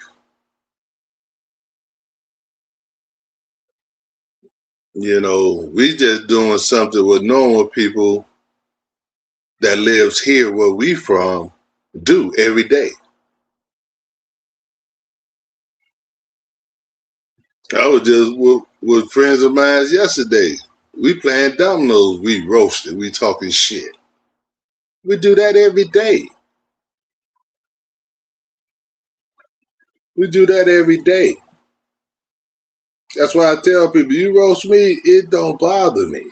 You know, we just doing something with normal people that lives here where we from do every day. I was just with friends of mine yesterday. We playing dominoes, we roasted, we talking shit. We do that every day. We do that every day. That's why I tell people, you roast me, it don't bother me.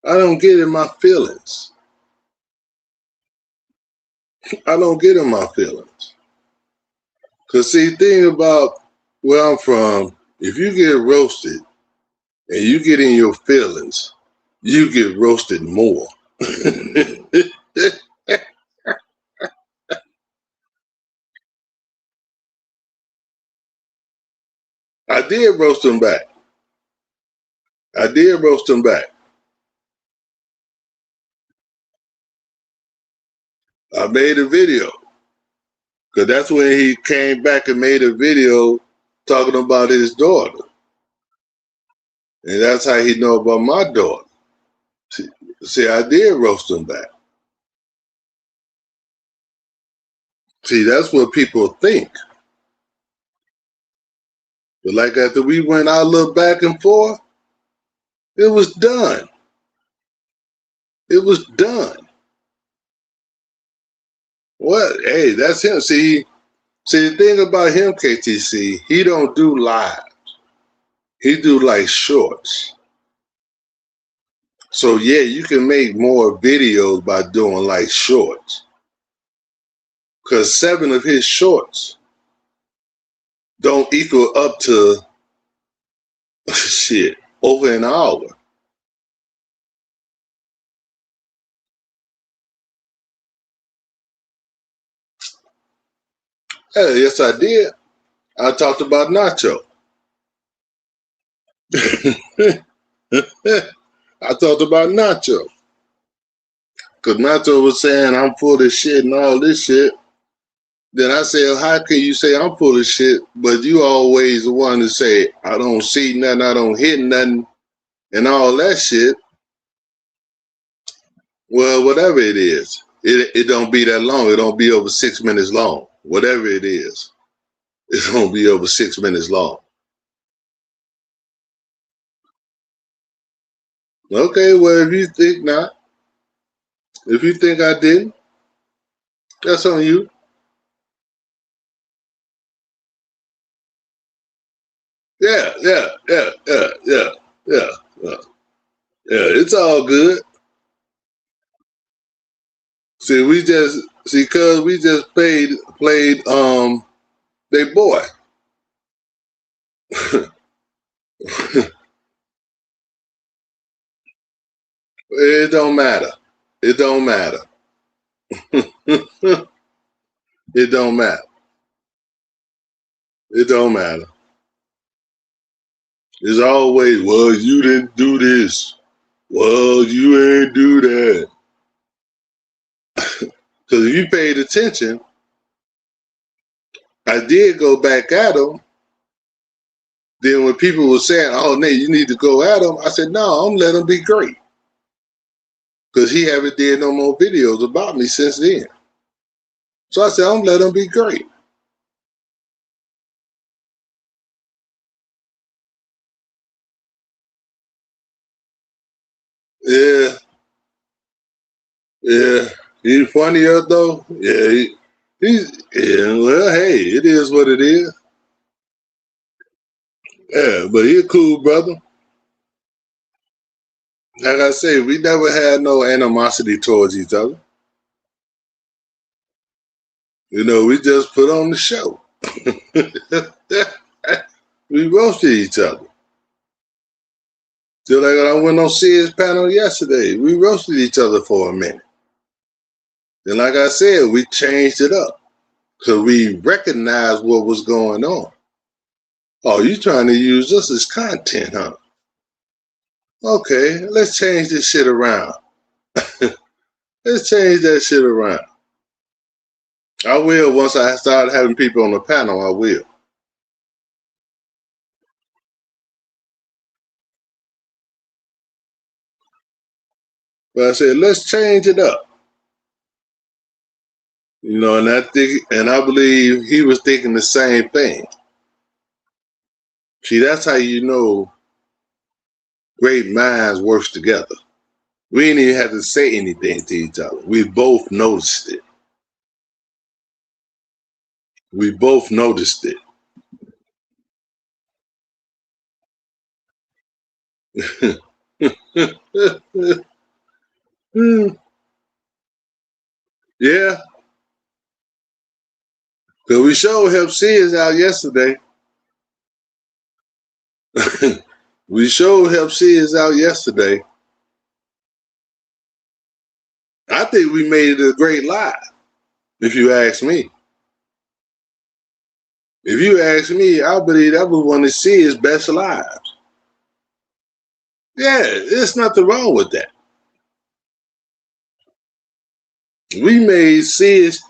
I don't get in my feelings. I don't get in my feelings. Cause see, thing about where I'm from, if you get roasted and you get in your feelings, you get roasted more. I did roast them back. I did roast him back. I made a video because that's when he came back and made a video talking about his daughter, and that's how he know about my daughter. See, I did roast him back. See, that's what people think. But like after we went our little back and forth, it was done. It was done. What? Hey, that's him. See, the thing about him, KTC, he don't do live. He do like shorts. So yeah, you can make more videos by doing like shorts. Cause 7 of his shorts don't equal up to shit over an hour. Hey, yes, I did. I talked about Nacho. I talked about Nacho. Because Nacho was saying I'm full of shit and all this shit. Then I said, how can you say I'm full of shit, but you always the one to say, I don't see nothing, I don't hear nothing, and all that shit. Well, whatever it is, it don't be that long. It don't be over 6 minutes long. Whatever it is, it don't be over 6 minutes long. Okay, well, if you think not, if you think I didn't, that's on you. Yeah, yeah, yeah, yeah, yeah, yeah, yeah. Yeah, it's all good. See, cause we just played they boy. It don't matter. It don't matter. It don't matter. It don't matter. It's always, well, you didn't do this. Well, you ain't do that. Because if you paid attention, I did go back at him. Then when people were saying, oh, Nate, you need to go at him, I said, no, I'm letting him be great. Because he haven't did no more videos about me since then. So I said, I'm letting him be great. Yeah. Yeah. He's funnier though. Yeah. Well, hey, it is what it is. Yeah, but he's a cool brother. Like I say, we never had no animosity towards each other. You know, we just put on the show. We roasted each other. Just like I went on Sizz panel yesterday. We roasted each other for a minute. And like I said, we changed it up. Because we recognized what was going on. Oh, you trying to use us as content, huh? Okay, let's change this shit around. Let's change that shit around. I will once I start having people on the panel, I will. But I said, let's change it up. You know, and I believe he was thinking the same thing. See, that's how you know great minds work together. We didn't even have to say anything to each other. We both noticed it. We both noticed it. Yeah. Because we sure helped Sizz out yesterday. We sure helped Sizz out yesterday. I think we made it a great live, if you ask me. If you ask me, I believe that was one of Sizz's best lives. Yeah, there's nothing wrong with that. We made Sizz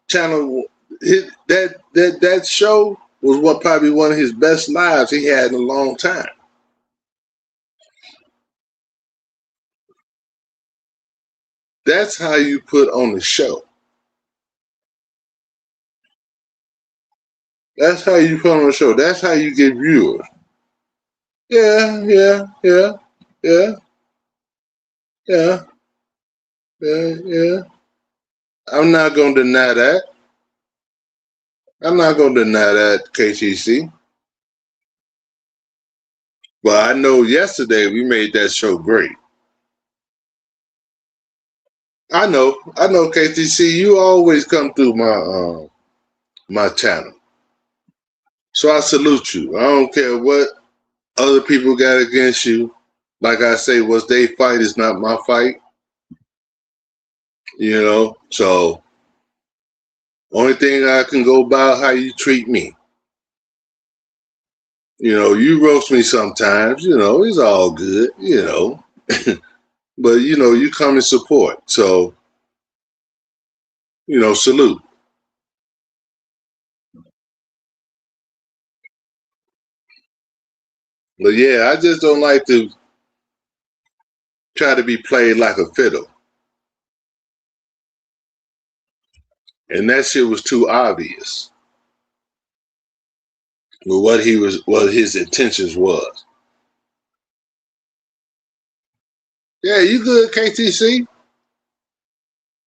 channel, that show was what probably one of his best lives he had in a long time. That's how you put on the show. That's how you put on the show. That's how you get viewers. Yeah, yeah, yeah, yeah, yeah, yeah, yeah. I'm not going to deny that. I'm not going to deny that, KTC. But I know yesterday we made that show great. I know, KTC. You always come through my channel, so I salute you. I don't care what other people got against you. Like I say, what's they fight is not my fight. You know, so Only thing I can go by how you treat me. You know, you roast me sometimes, you know, it's all good, you know. But, you know, you come and support. So, you know, salute. But yeah, I just don't like to try to be played like a fiddle. And that shit was too obvious with what his intentions was. Yeah, you good, KTC?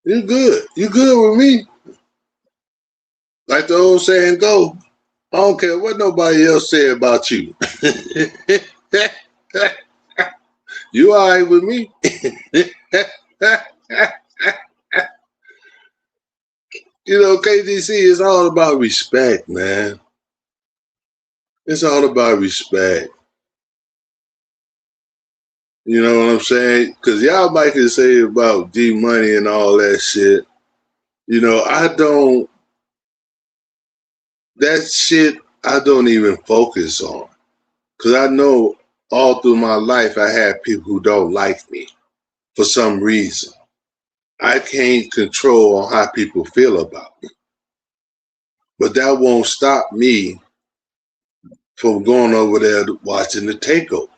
You good. You good with me. Like the old saying go, I don't care what nobody else say about you. You all right with me? You know, KTC is all about respect, man. It's all about respect. You know what I'm saying? Because y'all might can say about G Money and all that shit. You know, that shit I don't even focus on. Because I know all through my life I have people who don't like me for some reason. I can't control how people feel about me. But that won't stop me from going over there watching the takeover.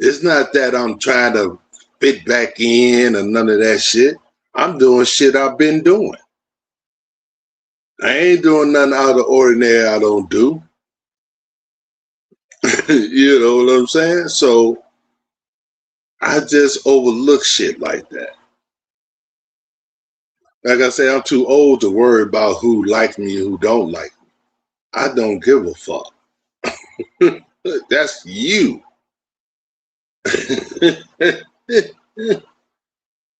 It's not that I'm trying to fit back in or none of that shit. I'm doing shit I've been doing. I ain't doing nothing out of the ordinary I don't do. You know what I'm saying? So I just overlook shit like that. Like I say, I'm too old to worry about who like me and who don't like me. I don't give a fuck. That's you.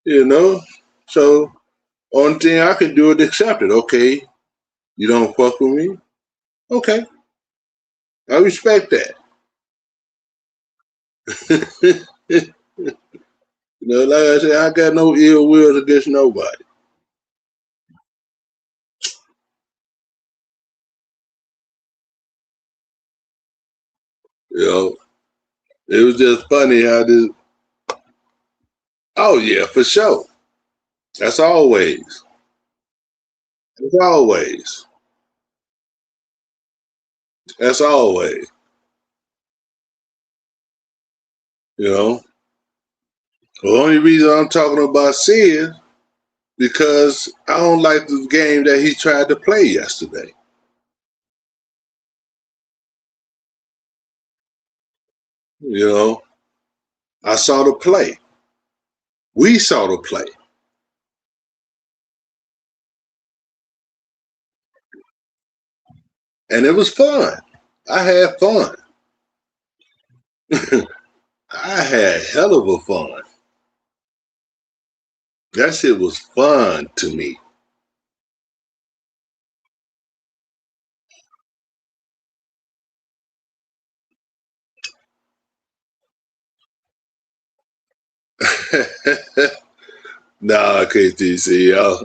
You know? So only thing I can do is accept it. Okay, you don't fuck with me? Okay. I respect that. You know, like I said, I got no ill will against nobody. You know, it was just funny how this. Oh yeah, for sure. That's always. That's always. That's always. You know, the only reason I'm talking about Sizz because I don't like the game that he tried to play yesterday. You know, I saw the play. We saw the play. And it was fun. I had fun. I had hell of a fun. That shit was fun to me. Nah, KTC. I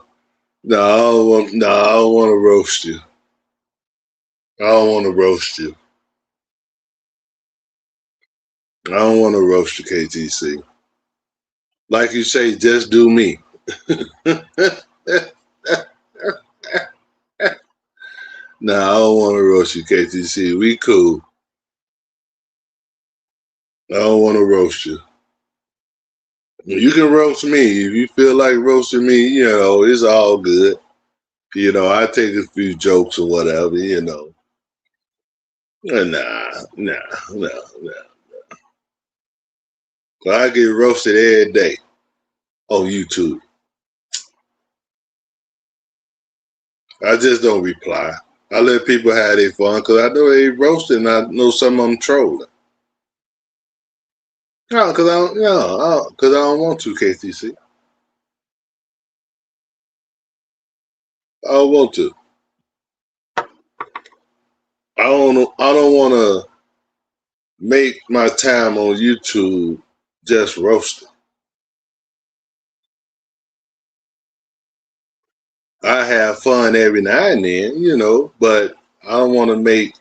don't want to roast you. I don't want to roast you. I don't want to roast you, KTC. Like you say, just do me. Nah, I don't want to roast you, KTC. We cool. I don't want to roast you. You can roast me. If you feel like roasting me, you know, it's all good. You know, I take a few jokes or whatever, you know. Nah. So I get roasted every day on YouTube. I just don't reply. I let people have their fun because I know they roasting. I know some of them trolling. No, because I don't want to, KTC. I don't want to. I don't want to make my time on YouTube just roasting. I have fun every now and then, you know, but I don't want to make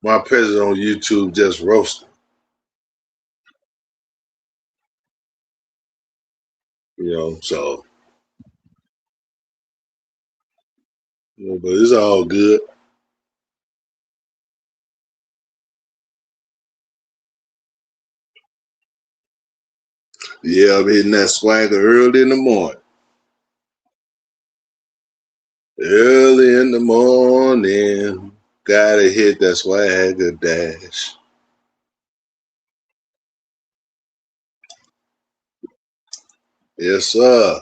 my presence on YouTube just roasting. You know, so you know, but it's all good. Yeah, I'm hitting that swagger early in the morning. Early in the morning, gotta hit that swagger dash. Yes, sir.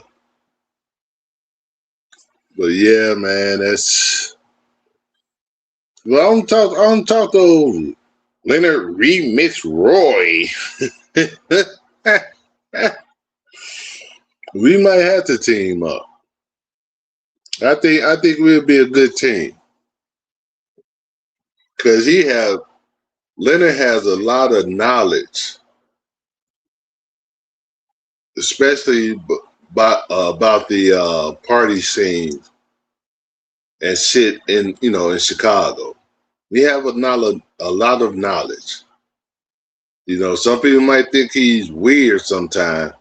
But yeah, man, that's well. I don't talk to Leonard Remix Roy. We might have to team up. I think we'll be a good team because Leonard has a lot of knowledge, especially about the party scene and shit in in Chicago. We have a lot of knowledge. You know, some people might think he's weird sometimes,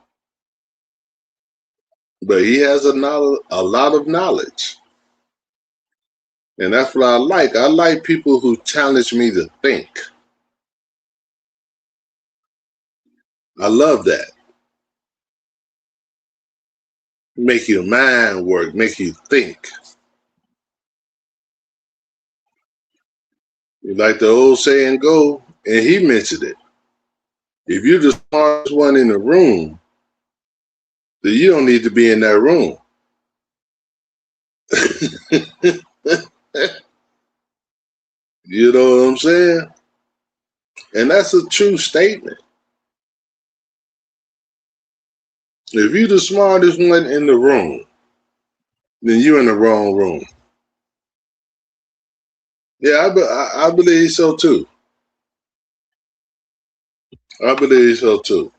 but he has a lot of knowledge. And that's what I like. I like people who challenge me to think. I love that. Make your mind work, make you think. Like the old saying go, and he mentioned it. If you're the smartest one in the room, then you don't need to be in that room. You know what I'm saying? And that's a true statement. If you're the smartest one in the room, then you're in the wrong room. Yeah, I believe so too. I believe so too.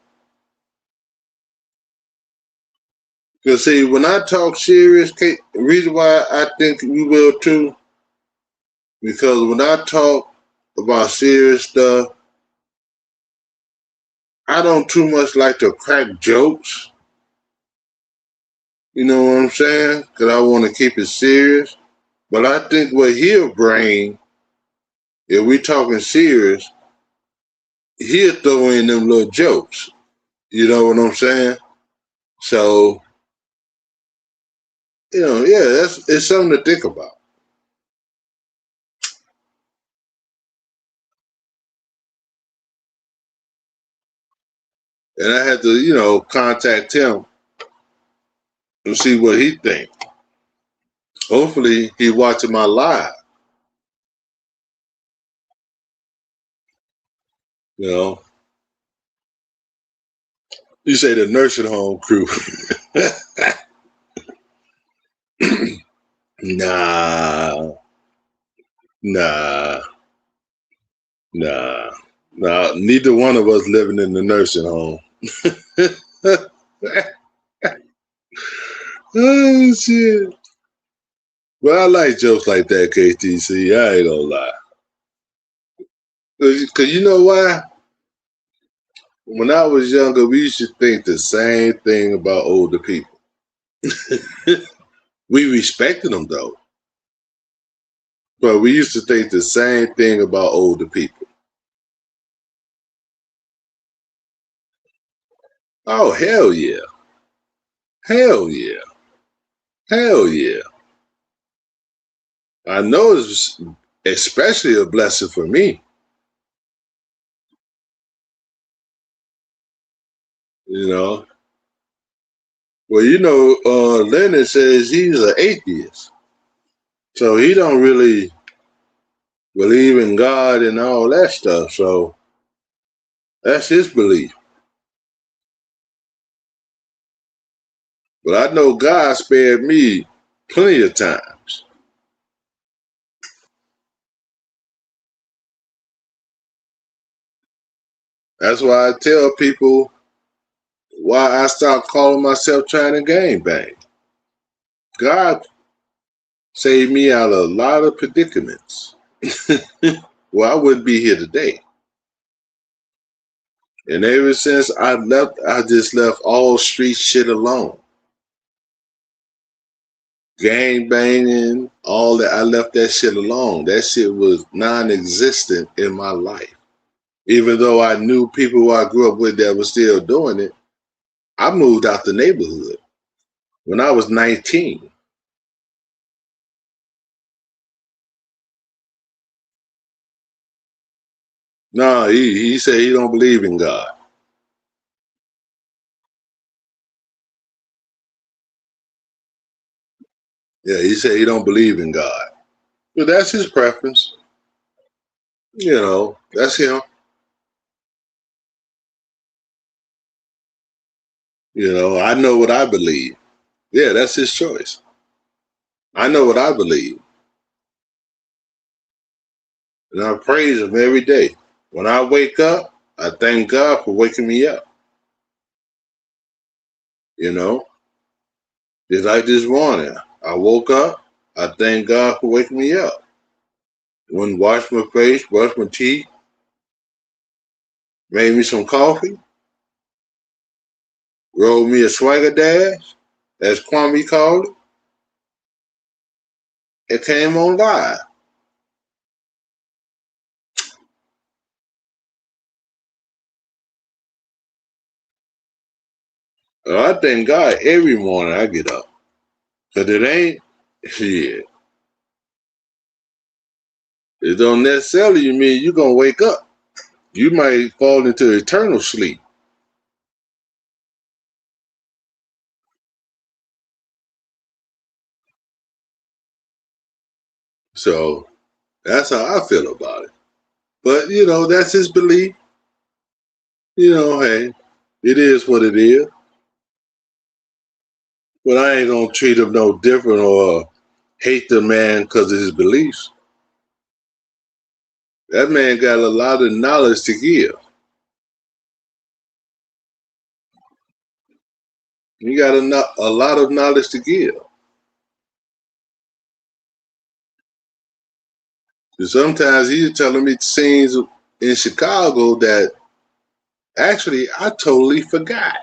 Because see, when I talk serious, the reason why I think we will too, because when I talk about serious stuff, I don't too much like to crack jokes. You know what I'm saying? Because I want to keep it serious. But I think what he'll bring, if we talking serious, he'll throw in them little jokes. You know what I'm saying? So, you know, yeah, it's something to think about. And I had to, you know, contact him and see what he think. Hopefully he watching my live. You know, you say the nursing home crew. Nah, nah, nah, nah. Neither one of us living in the nursing home. Oh shit. Well, I like jokes like that, KTC. I ain't gonna lie. Cause you know why? When I was younger, we used to think the same thing about older people. We respected them though, but we used to think the same thing about older people. Oh hell yeah, hell yeah, hell yeah. I know it's especially a blessing for me. You know. Well, you know, Leonard says he's an atheist, so he don't really believe in God and all that stuff. So that's his belief. But I know God spared me plenty of times. That's why I tell people why I stopped calling myself trying to gang bang. God Saved me out of a lot of predicaments. Well, I wouldn't be here today. And ever since I left, I just left all street shit alone. Gang banging, all that. I left that shit alone. That shit was non-existent in my life. Even though I knew people who I grew up with that were still doing it, I moved out the neighborhood when I was 19. No, he said he don't believe in God. Yeah, he said he don't believe in God. But that's his preference. You know, that's him. You know, I know what I believe. Yeah, that's his choice. I know what I believe. And I praise him every day. When I wake up, I thank God for waking me up. You know, just like this morning, I woke up, I thank God for waking me up. Went and washed my face, brushed my teeth, made me some coffee, rolled me a swagger dash, as Kwame called it. It came on live. I thank God every morning I get up. Because it ain't, shit. It don't necessarily mean you're going to wake up. You might fall into eternal sleep. So that's how I feel about it. But, you know, that's his belief. You know, hey, it is what it is. But I ain't going to treat him no different or hate the man because of his beliefs. That man got a lot of knowledge to give. He got a lot of knowledge to give. So sometimes he's telling me scenes in Chicago that actually I totally forgot.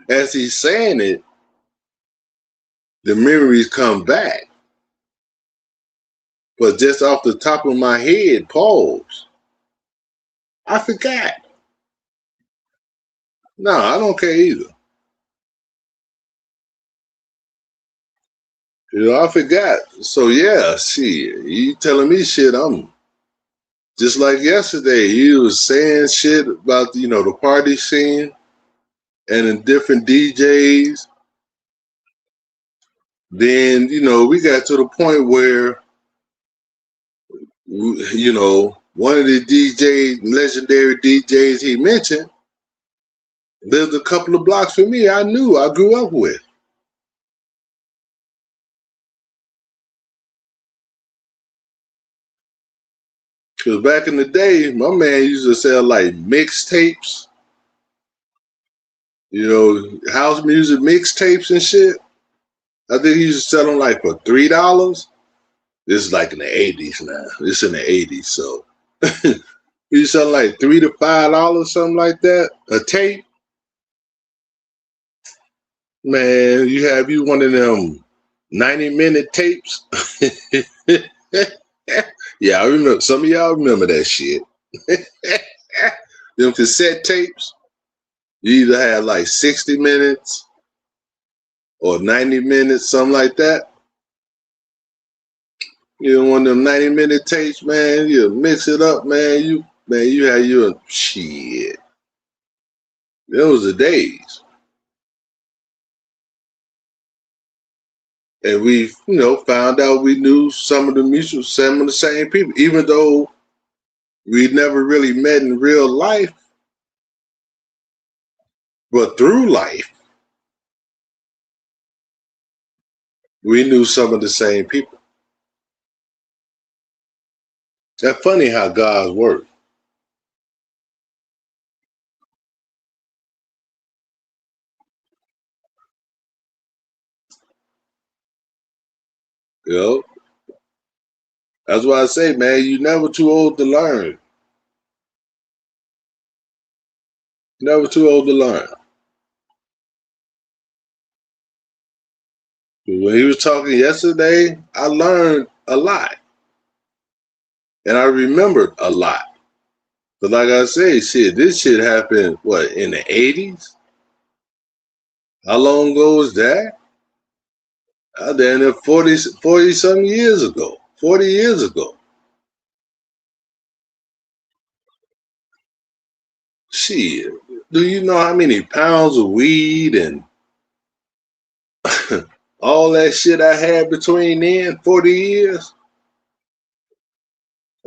As he's saying it, the memories come back. But just off the top of my head, pause. I forgot. No, I don't care either. You know, I forgot. So yeah, shit. You telling me shit, I'm just like yesterday. You was saying shit about, you know, the party scene and the different DJs. Then, you know, we got to the point where, you know, one of the DJs, legendary DJs he mentioned, lived a couple of blocks from me. I grew up with. Because back in the day, my man used to sell like mixtapes, you know, house music mixtapes and shit. I think he used to sell them like for $3. This is like in the 80s now. This in the 80s, so he used to sell like $3 to $5, something like that, a tape. Man, you have you one of them 90-minute tapes. Yeah, I remember. Some of y'all remember that shit. Them cassette tapes. You either had like 60 minutes or 90 minutes, something like that. You know, one of them 90-minute tapes, man. You mix it up, man. You had your shit. Those are the days. And we, you know, found out we knew some of the same people, even though we never really met in real life, but through life, we knew some of the same people. That's funny how God's work. You know, that's why I say, man, you never too old to learn. Never too old to learn. When he was talking yesterday, I learned a lot. And I remembered a lot. But like I say, shit, this shit happened, what, in the 80s? How long ago was that? I damn near 40 some years ago. 40 years ago. Shit. Do you know how many pounds of weed and all that shit I had between then? 40 years?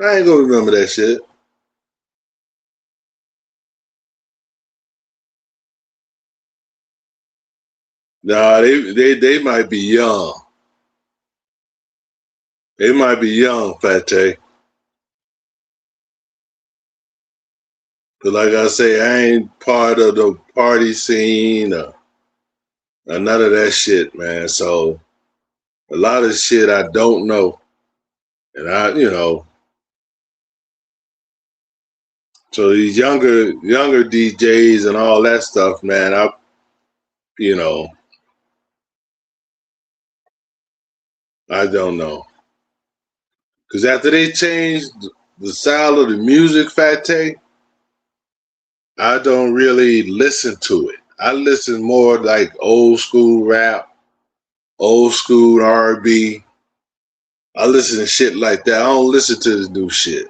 I ain't gonna remember that shit. Nah, they might be young. They might be young, Fat Tay. Cause like I say, I ain't part of the party scene or none of that shit, man. So a lot of shit I don't know. And so these younger DJs and all that stuff, man, I don't know. Cause after they changed the style of the music, Fat Tay, I don't really listen to it. I listen more like old school rap, old school R&B. I listen to shit like that. I don't listen to this new shit.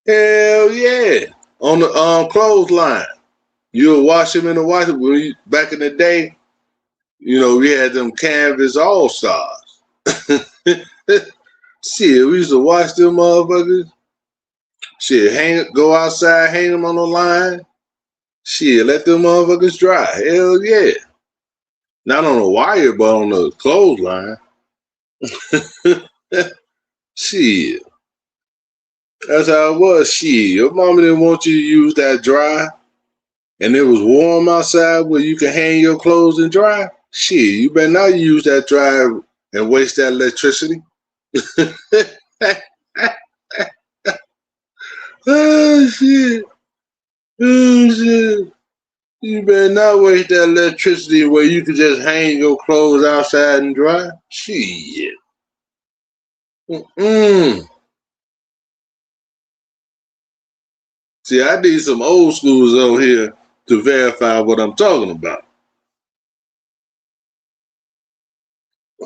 Hell yeah. On the clothesline. You'll wash them in the wash. Back in the day, we had them Canvas All-Stars. Shit, we used to wash them motherfuckers. Shit, go outside, hang them on the line. Shit, let them motherfuckers dry. Hell yeah. Not on a wire, but on the clothesline. Shit. That's how it was. Shit. Your mama didn't want you to use that dry, and it was warm outside where you can hang your clothes and dry. Shit, you better not use that dry and waste that electricity. Oh shit. Oh shit. You better not waste that electricity where you can just hang your clothes outside and dry. Shit. See, I need some old schools over here to verify what I'm talking about.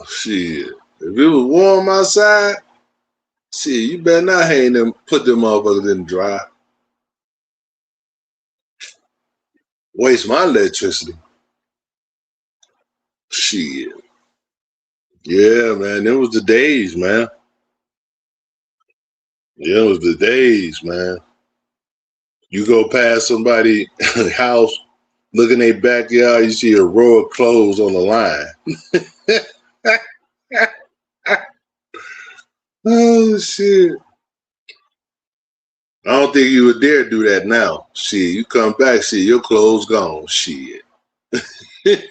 Shit. If it was warm outside, shit, you better not put them motherfuckers in dry. Waste my electricity. Shit. Yeah, man, them was the days, man. Yeah, it was the days, man. You go past somebody's house, look in their backyard, you see a row of clothes on the line. Oh, shit. I don't think you would dare do that now. Shit, you come back, see your clothes gone. Shit. Yeah,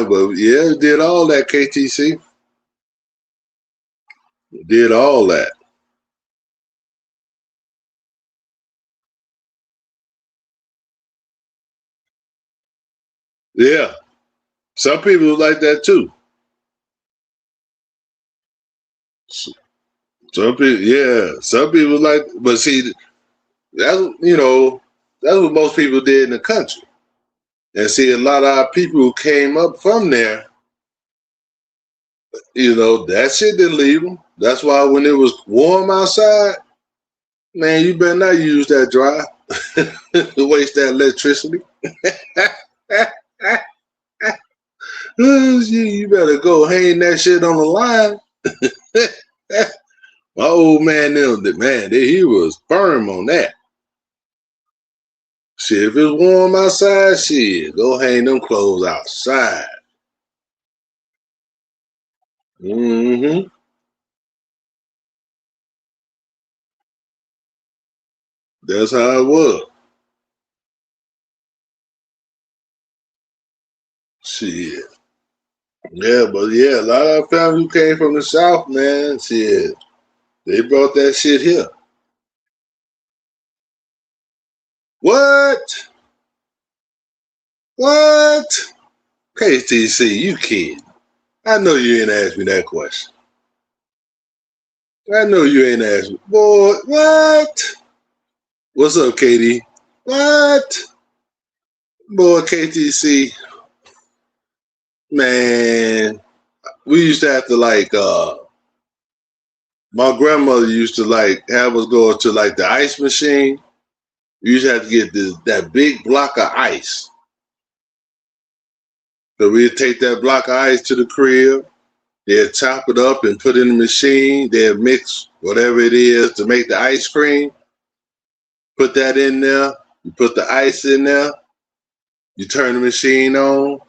but yeah, it did all that, KTC. It did all that. Yeah. Some people like that too. Some people, yeah. Some people like, but see, that's that's what most people did in the country. And see, a lot of our people who came up from there, that shit didn't leave them. That's why when it was warm outside, man, you better not use that dry to waste that electricity. Oh, shit, you better go hang that shit on the line. My old man, he was firm on that. Shit, if it's warm outside, shit, go hang them clothes outside. Mm-hmm. That's how it was. Shit. Yeah, but yeah, a lot of family who came from the South, man, shit, they brought that shit here. What? What? KTC, you kidding. I know you ain't asked me that question. I know you ain't asked me. Boy, what? What's up, Katie? What? Boy, KTC, man, we used to have to like, my grandmother used to like have us go to like the ice machine. You used to have to get that big block of ice. So we'd take that block of ice to the crib. They'd chop it up and put it in the machine. They'd mix whatever it is to make the ice cream. Put that in there. You put the ice in there. You turn the machine on.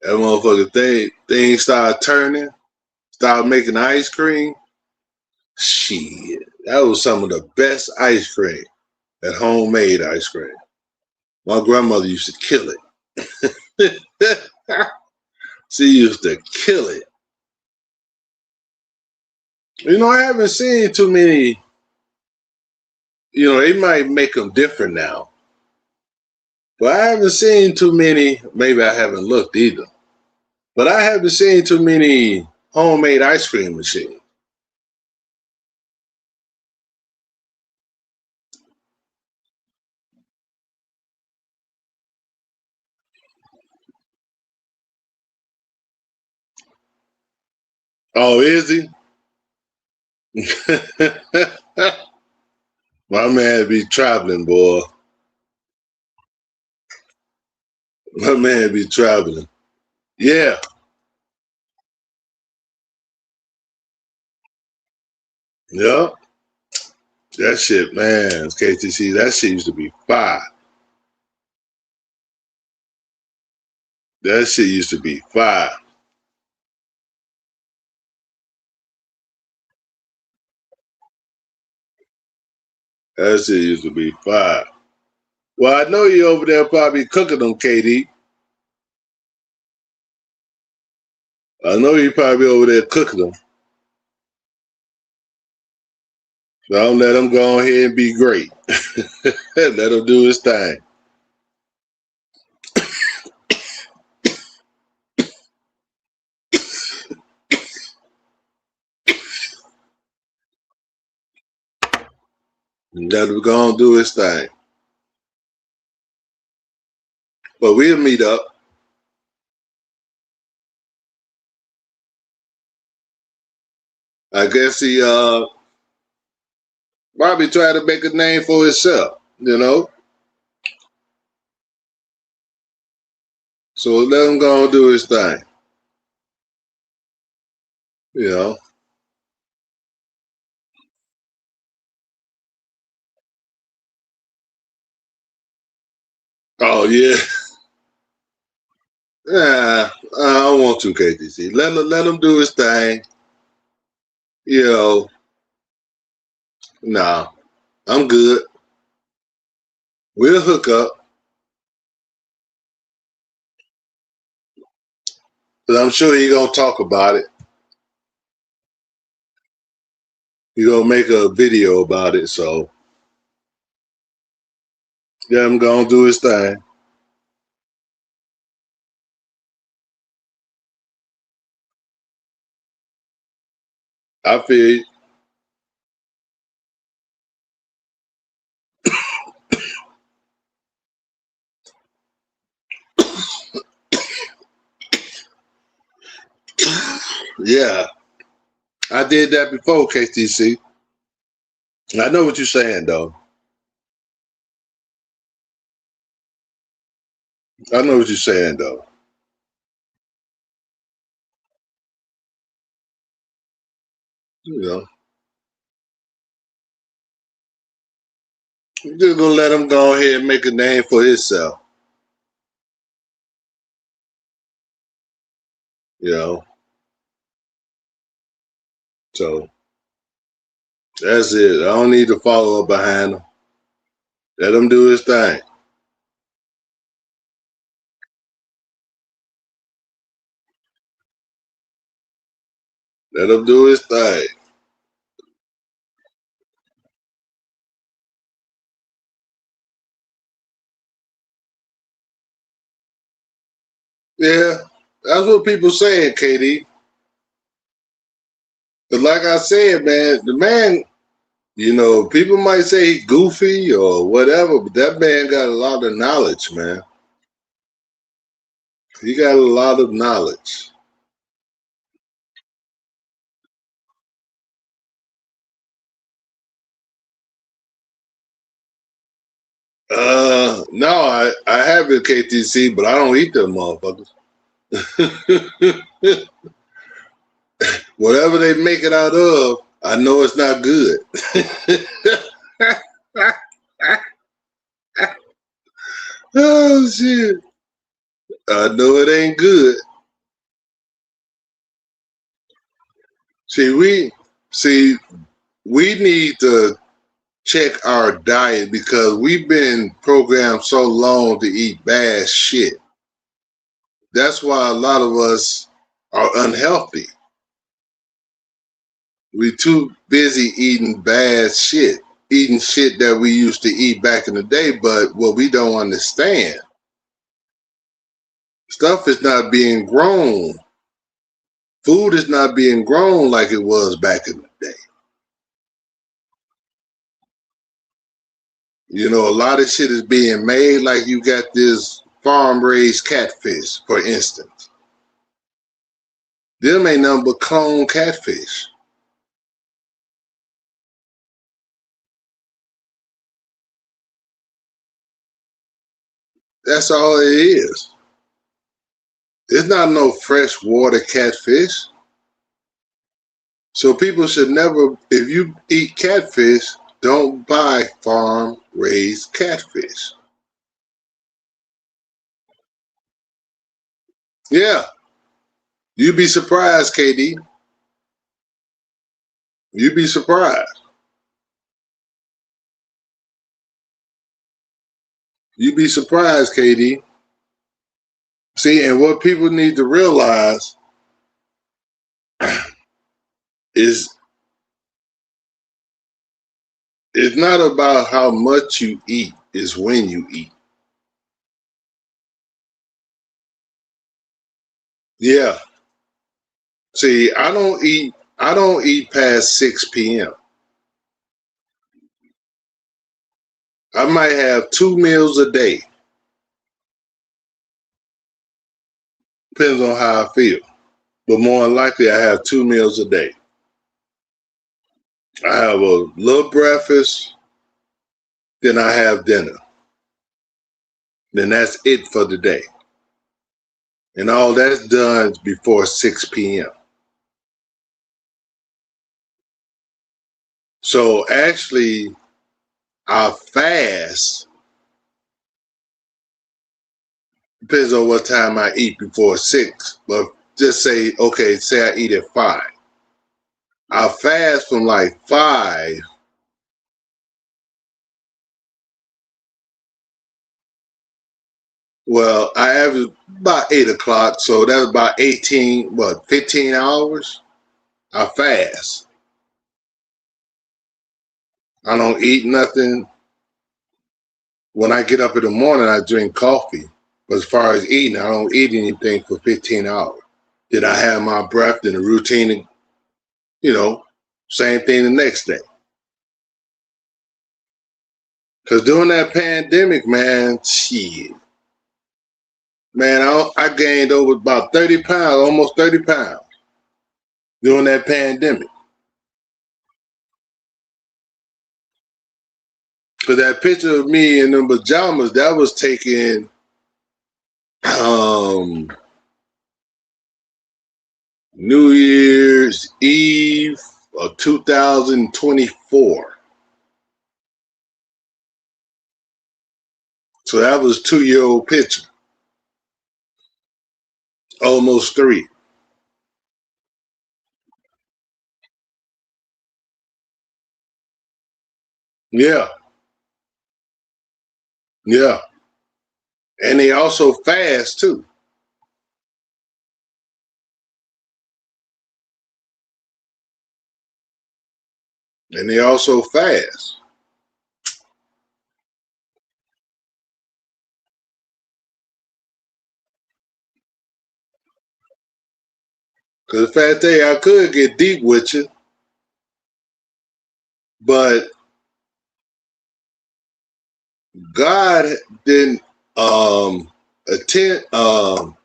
That motherfucking thing started turning. Started making ice cream. Shit. That was some of the best ice cream. That homemade ice cream. My grandmother used to kill it. She used to kill it. You know, I haven't seen too many. You know, they might make them different now. But I haven't seen too many. Maybe I haven't looked either. But I haven't seen too many homemade ice cream machines. Oh, is he? My man be traveling, boy. My man be traveling. Yeah. Yeah. That shit, man, KTC, that shit used to be fire. That shit used to be fire. That shit used to be fire. Well, I know you over there probably cooking them, KD. I know you probably over there cooking them. So don't let him go ahead and be great. Let him do his thing. Let him go and do his thing. But we'll meet up. I guess he probably tried to make a name for himself, you know? So let him go and do his thing. You know? Oh, yeah. Yeah, I don't want to, KTC. Let him do his thing. You know, nah, I'm good. We'll hook up. But I'm sure he's going to talk about it. He's going to make a video about it, so yeah, I'm going to do his thing. I feel you. Yeah, I did that before, KTC. I know what you're saying, though. I know what you're saying, though. You know, you're just going to let him go ahead and make a name for himself. You know, so that's it. I don't need to follow up behind him. Let him do his thing. Let him do his thing. Yeah, that's what people saying, KD. But like I said, man, the man, you know, people might say he goofy or whatever, but that man got a lot of knowledge, man. He got a lot of knowledge. No, I have it KTC, but I don't eat them motherfuckers. Whatever they make it out of, I know it's not good. Oh shit. I know it ain't good. See, we need to check our diet because we've been programmed so long to eat bad shit. That's why a lot of us are unhealthy. We too busy eating bad shit, eating shit that we used to eat back in the day, but what we don't understand, stuff is not being grown. Food is not being grown like it was back in the day. You know, a lot of shit is being made like you got this farm-raised catfish, for instance. Them ain't nothing but clone catfish. That's all it is. It's not no freshwater catfish. So people should never, if you eat catfish, don't buy farm-raised catfish. Yeah, you'd be surprised, KD. You'd be surprised. You'd be surprised, KD. See, and what people need to realize is it's not about how much you eat, it's when you eat. Yeah. See, I don't eat past 6 p.m. I might have 2 meals a day. Depends on how I feel. But more than likely I have 2 meals a day. I have a little breakfast, then I have dinner. Then that's it for the day. And all that's done before 6 p.m. So actually, I fast, depends on what time I eat before 6. But just say, okay, say I eat at 5. I fast from like 5 . Well, I average about 8 o'clock, so that's about 15 hours. I fast. I don't eat nothing. When I get up in the morning, I drink coffee. But as far as eating, I don't eat anything for 15 hours. Then I have my breath and the routine, you know, same thing the next day. Because during that pandemic, man, shit. Man, I gained over about 30 pounds, almost 30 pounds during that pandemic. Because that picture of me in them pajamas, that was taken New Year's Eve of 2024. So that was 2-year-old picture. Almost 3. Yeah. Yeah. And they also fast too. And they also fast. Because the fact that I could get deep with you, but God didn't attend. Let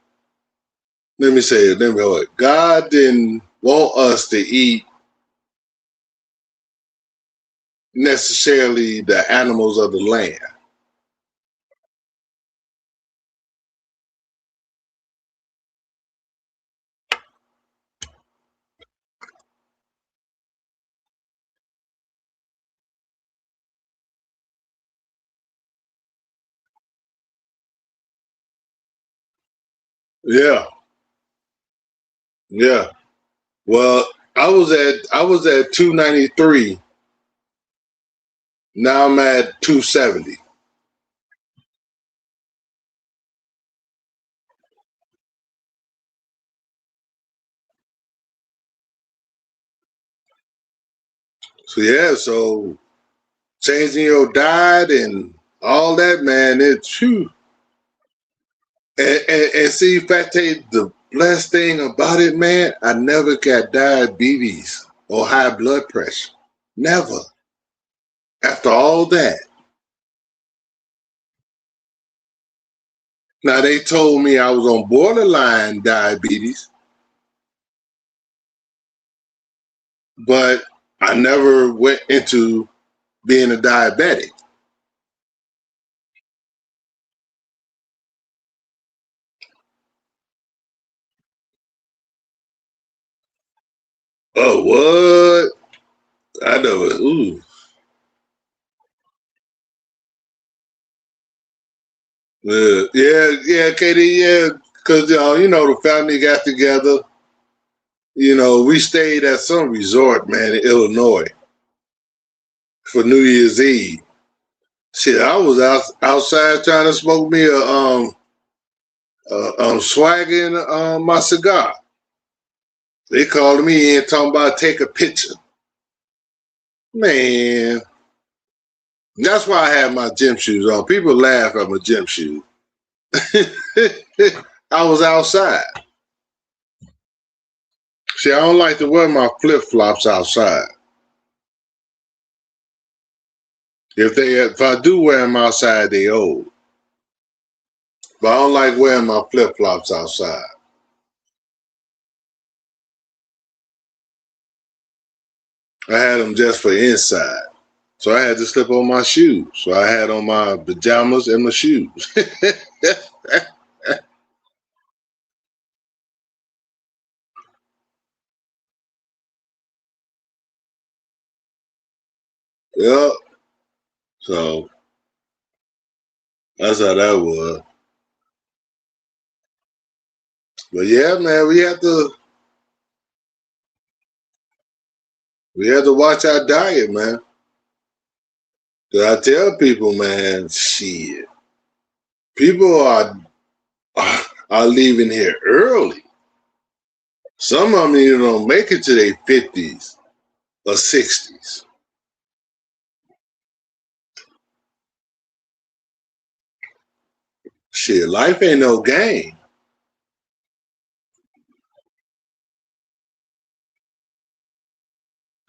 me say it. Let me hold it. God didn't want us to eat necessarily the animals of the land. Yeah, yeah. Well, I was at 293. Now I'm at 270. So yeah, so changing your diet and all that, man, it's true. And see, Fate, the blessed thing about it, man, I never got diabetes or high blood pressure. Never. After all that. Now they told me I was on borderline diabetes, but I never went into being a diabetic. Oh, what? I know it. Ooh. Yeah, Katie, yeah. Because, the family got together. We stayed at some resort, man, in Illinois for New Year's Eve. Shit, I was outside trying to smoke me a swag in my cigar. They called me in talking about take a picture. Man, that's why I have my gym shoes on. People laugh at my gym shoes. I was outside. See, I don't like to wear my flip-flops outside. If I do wear them outside, they old. But I don't like wearing my flip-flops outside. I had them just for inside. So I had to slip on my shoes. So I had on my pajamas and my shoes. Yep. So that's how that was. But yeah, man, we have to watch our diet, man. Cause I tell people, man, shit, people are leaving here early. Some of them even don't make it to their 50s or 60s. Shit, life ain't no game.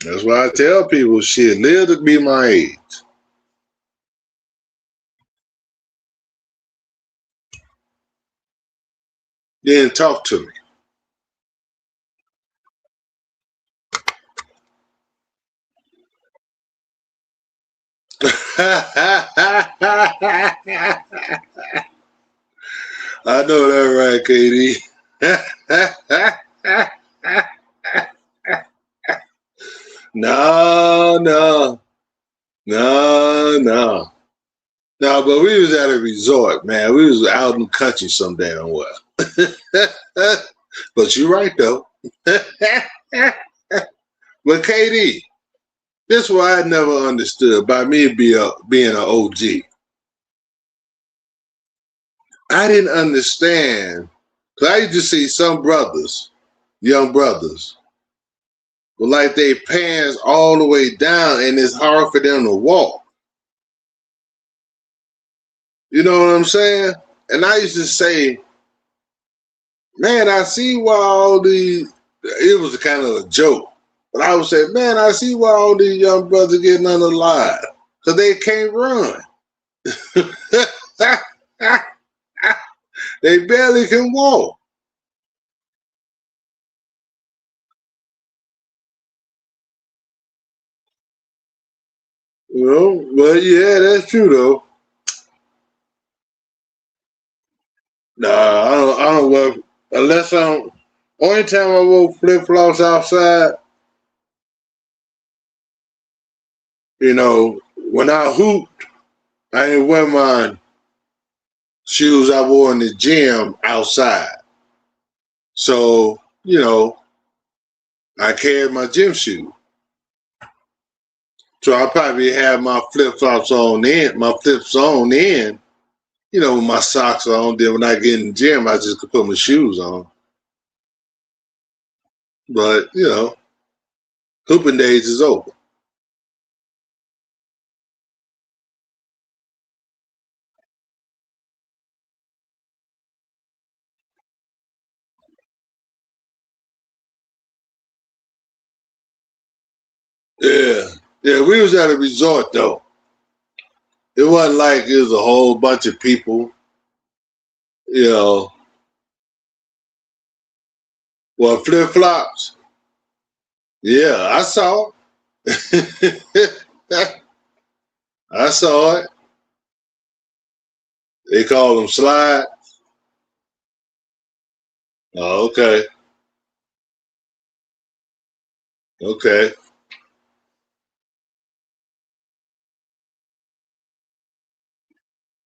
That's why I tell people, shit, live to be my age. Then talk to me. I know that right, Katie. No. No, but we was at a resort, man. We was out in the country some damn well. But you're right, though. But KD, this is what I never understood by me being an OG. I didn't understand, because I used to see some brothers, young brothers, but like they pants all the way down and it's hard for them to walk. You know what I'm saying? And I used to say, man, I see why all these, it was kind of a joke, but I would say, man, I see why all these young brothers getting unalive, because they can't run. They barely can walk. You know, well, yeah, that's true though. Nah, I don't wear, unless only time I wore flip flops outside, you know, when I hooped, I didn't wear my shoes I wore in the gym outside. So, you know, I carried my gym shoe. So I probably have my flip flops on in, my flips on in, you know, with my socks on. Then when I get in the gym, I just could put my shoes on. But, you know, hooping days is over. Yeah. Yeah, we was at a resort though. It wasn't like it was a whole bunch of people, you know. Well, flip flops. Yeah, I saw it. I saw it. They call them slide. Oh, okay. Okay.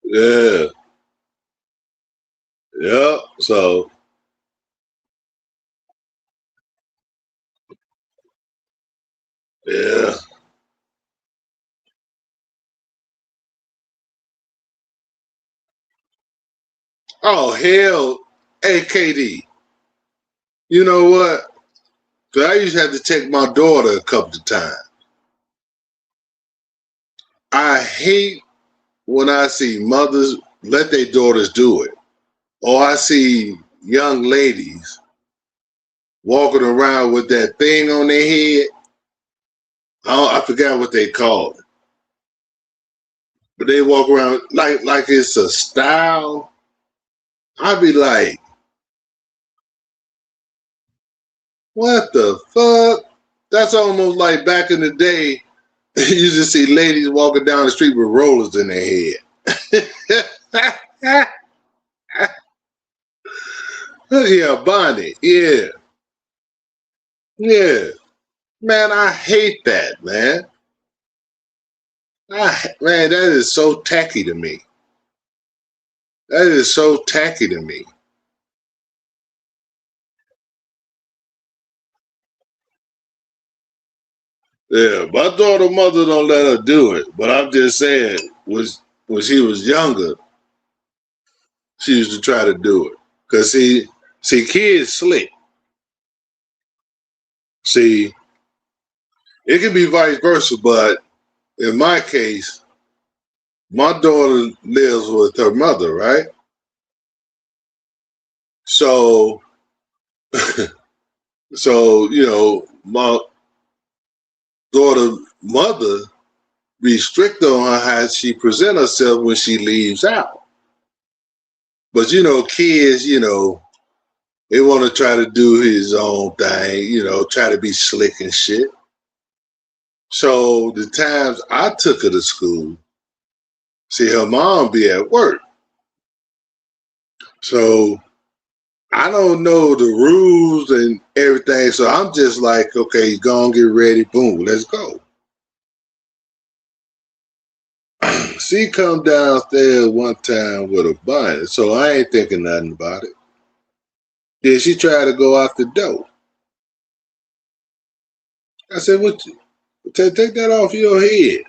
Yeah. Yeah. So, yeah. Oh, hell. Hey, KD, you know what? 'Cause I used to have to take my daughter a couple of times. I hate when I see mothers let their daughters do it. Or I see young ladies walking around with that thing on their head. I forgot what they call it. But they walk around like it's a style. I'd be like, what the fuck? That's almost like back in the day, you used to see ladies walking down the street with rollers in their head. Yeah, Bonnie. Yeah. Yeah. Man, I hate that, man. Man, that is so tacky to me. That is so tacky to me. Yeah, my daughter mother don't let her do it, but I'm just saying, when she was younger, she used to try to do it. Cause see, kids slick. See, it can be vice versa, but in my case, my daughter lives with her mother, right? So, so you know, my daughter mother be strict on her how she present herself when she leaves out. But you know, kids, you know, they want to try to do his own thing, you know, try to be slick and shit. So the times I took her to school, see her mom be at work. So I don't know the rules and everything. So I'm just like, okay, go and get ready, boom, let's go. She come downstairs one time with a bunny, so I ain't thinking nothing about it. Then she tried to go out the door. I said, "What? Take that off your head.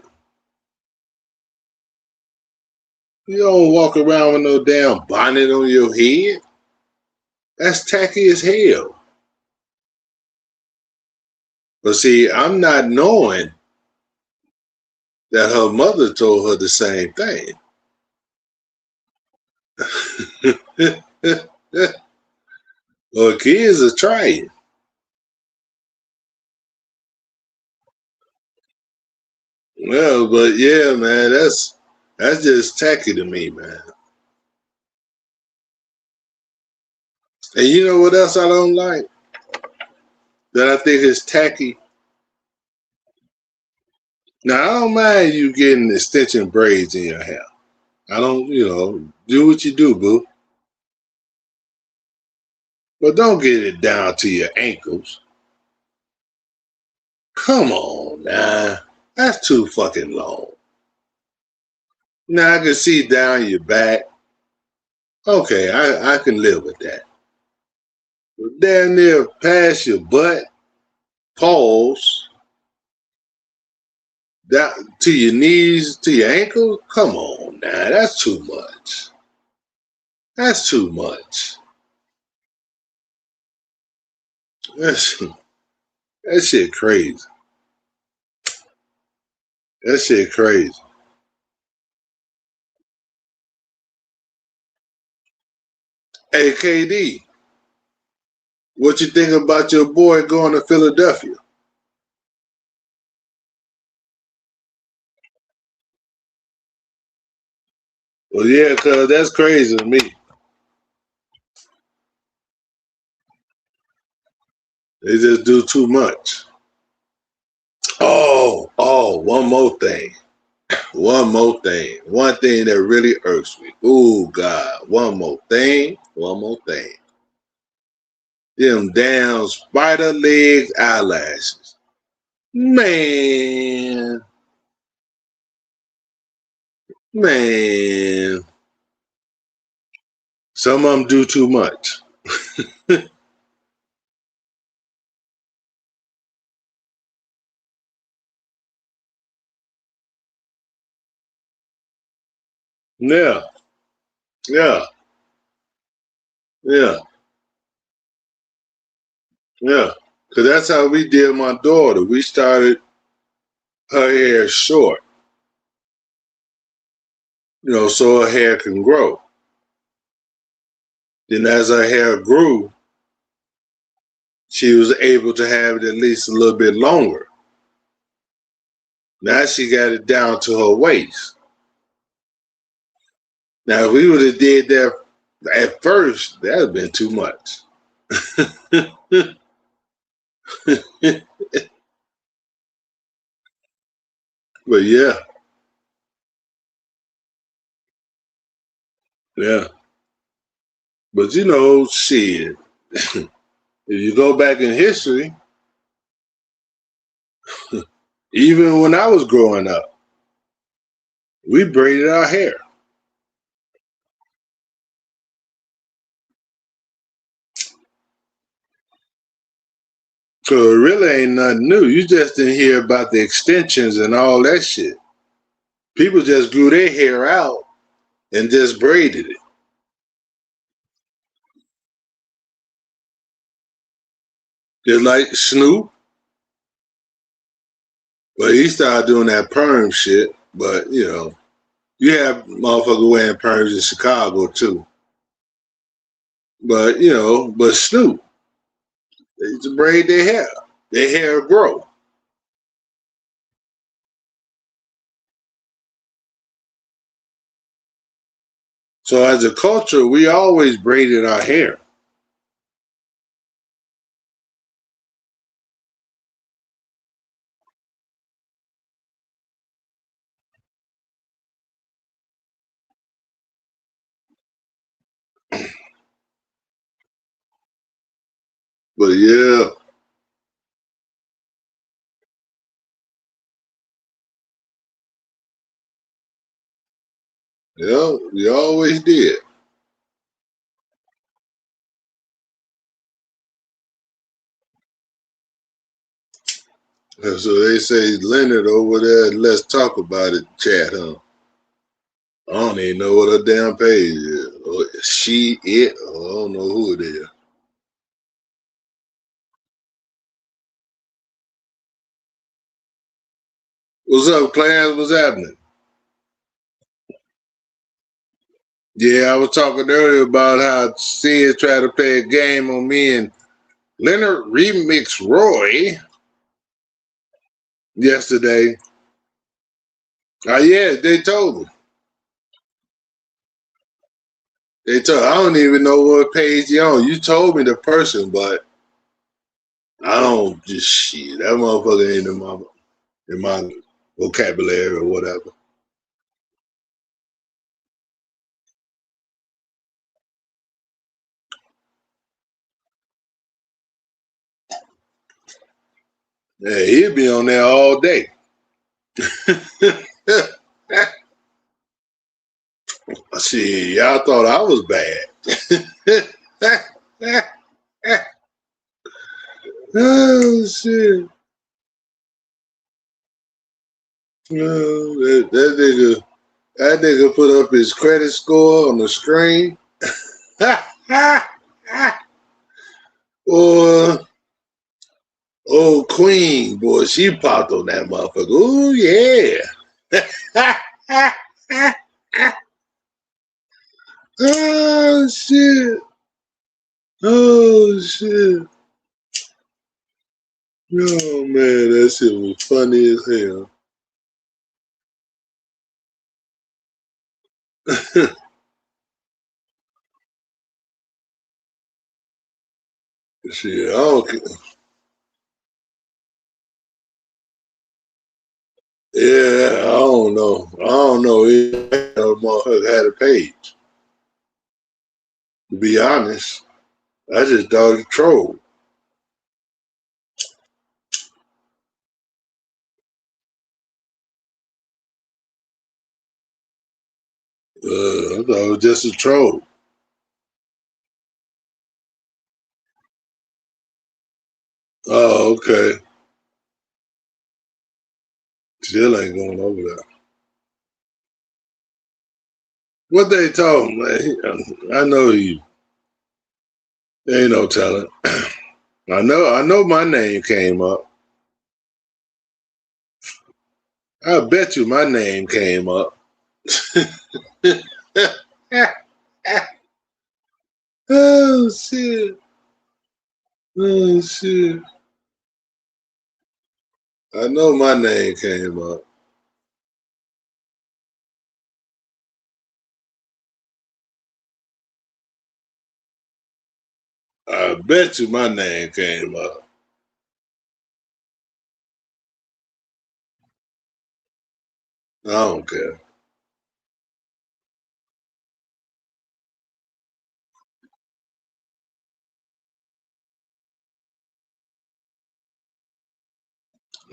You don't walk around with no damn bonnet on your head. That's tacky as hell." But see, I'm not knowing that her mother told her the same thing. Well, kids are trying. Well, but yeah, man, that's just tacky to me, man. And you know what else I don't like? That I think is tacky? Now, I don't mind you getting extension braids in your hair. I don't, do what you do, boo. But don't get it down to your ankles. Come on, nah. That's too fucking long. Now I can see down your back. Okay, I can live with that. But damn near past your butt, paws, down to your knees, to your ankles. Come on, now that's too much. That's too much. That shit crazy. That shit crazy. Hey, KD, what you think about your boy going to Philadelphia? Well, yeah, cuz that's crazy to me. They just do too much. Oh, one more thing. One more thing. One thing that really irks me. Oh, God. One more thing. One more thing. Them damn spider legs eyelashes. Man. Some of them do too much. Yeah. Yeah. Yeah. Yeah. Because that's how we did my daughter. We started her hair short, so her hair can grow. Then as her hair grew, she was able to have it at least a little bit longer. Now she got it down to her waist. Now if we would have did that at first, that would have been too much. But yeah. Yeah. But shit. If you go back in history, even when I was growing up, we braided our hair. So it really ain't nothing new. You just didn't hear about the extensions and all that shit. People just grew their hair out and just braided it. Just like Snoop. But he started doing that perm shit. But, you have motherfuckers wearing perms in Chicago too. But, but Snoop, they used to braid their hair. Their hair grow. So as a culture, we always braided our hair. But yeah. Yeah, we always did. And so they say Leonard over there, let's talk about it, chat, huh? I don't even know what her damn page is. Or she, it, or I don't know who it is. What's up, Clarence? What's happening? Yeah, I was talking earlier about how Sizz tried to play a game on me and Leonard Remix Roy yesterday. Yeah, they told me. I don't even know what page you on. You told me the person, but I don't just shit. That motherfucker ain't in my vocabulary or whatever. Yeah, he'll be on there all day. See, y'all thought I was bad. Oh shit! No, that nigga put up his credit score on the screen. Or old Queen, boy, she popped on that motherfucker. Ooh yeah. Oh shit. Oh shit. Oh man, that shit was funny as hell. Shit, I don't care. Yeah, I don't know. That motherfucker had a page. To be honest, I just thought he trolled. I thought it was just a troll. Oh, okay. Still ain't going over there. What they told him, man? I know he ain't no telling. I know my name came up. I bet you my name came up. Oh shit. Oh shit. I know my name came up. I bet you my name came up. I don't care.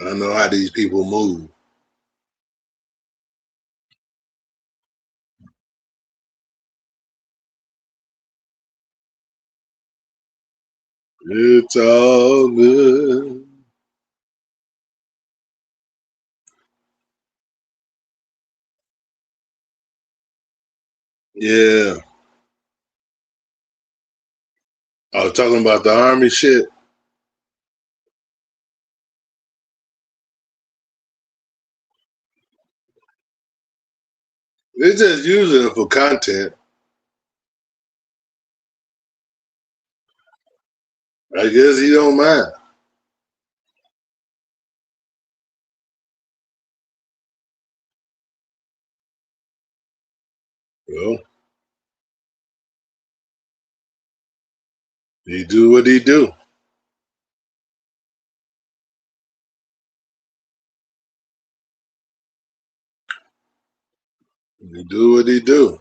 I know how these people move. It's all good. Yeah. I was talking about the army shit. They're just using it for content. I guess he don't mind. Well, he do what he do. He do what he do.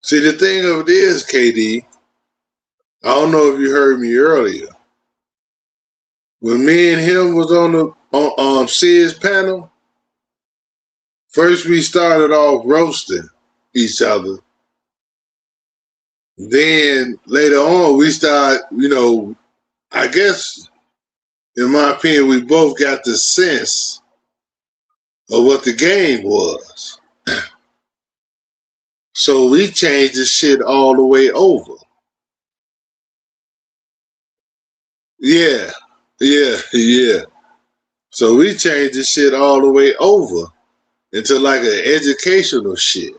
See, the thing of it is, KD, I don't know if you heard me earlier. When me and him was on the Sizz panel, first we started off roasting each other. Then later on, we start, I guess, in my opinion, we both got the sense of what the game was. So we changed the shit all the way over. Yeah. So we changed this shit all the way over into like an educational shit.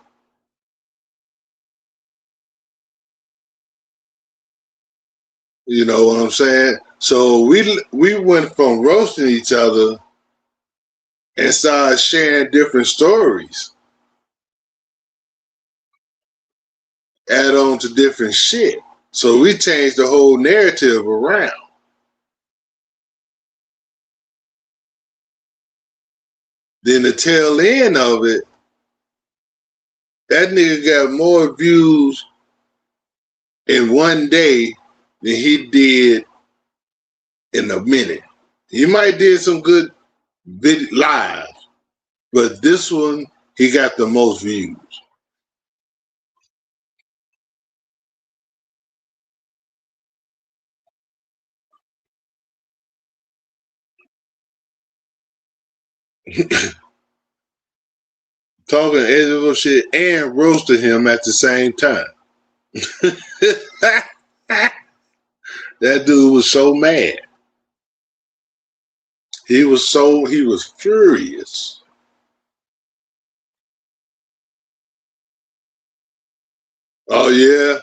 You know what I'm saying? So we went from roasting each other and started sharing different stories, add on to different shit. So we changed the whole narrative around. Then the tail end of it, that nigga got more views in one day than he did in a minute. He might did some good live, but this one, he got the most views. Talking edible shit and roasted him at the same time. That dude was so mad. He was furious. Oh yeah.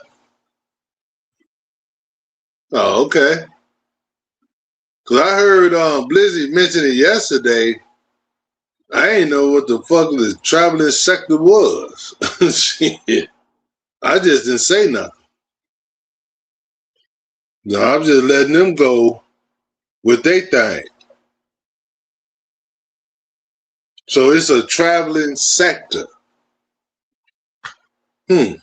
Oh, okay. Cause I heard Blizzy mention it yesterday. I ain't know what the fuck the traveling sector was. Shit. I just didn't say nothing. No, I'm just letting them go with their thing. So it's a traveling sector. That's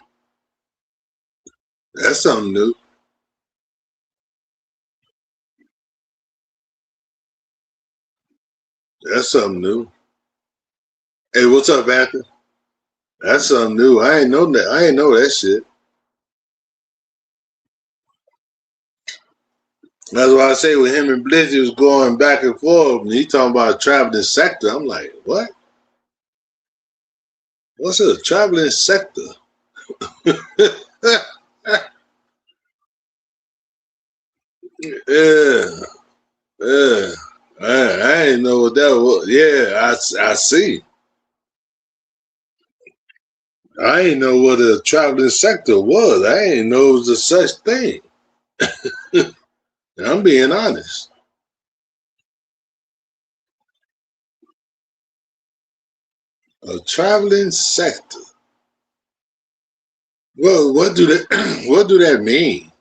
something new. That's something new. Hey, what's up, Anthony? That's something new. I ain't know that. I ain't know that shit. That's why I say when him and Blizzy was going back and forth, and he talking about a traveling sector. I'm like, what? What's a traveling sector? Yeah. I didn't know what that was. Yeah, I see. I didn't know what a traveling sector was. I didn't know it was a such thing. I'm being honest. A traveling sector. Well, what do that mean?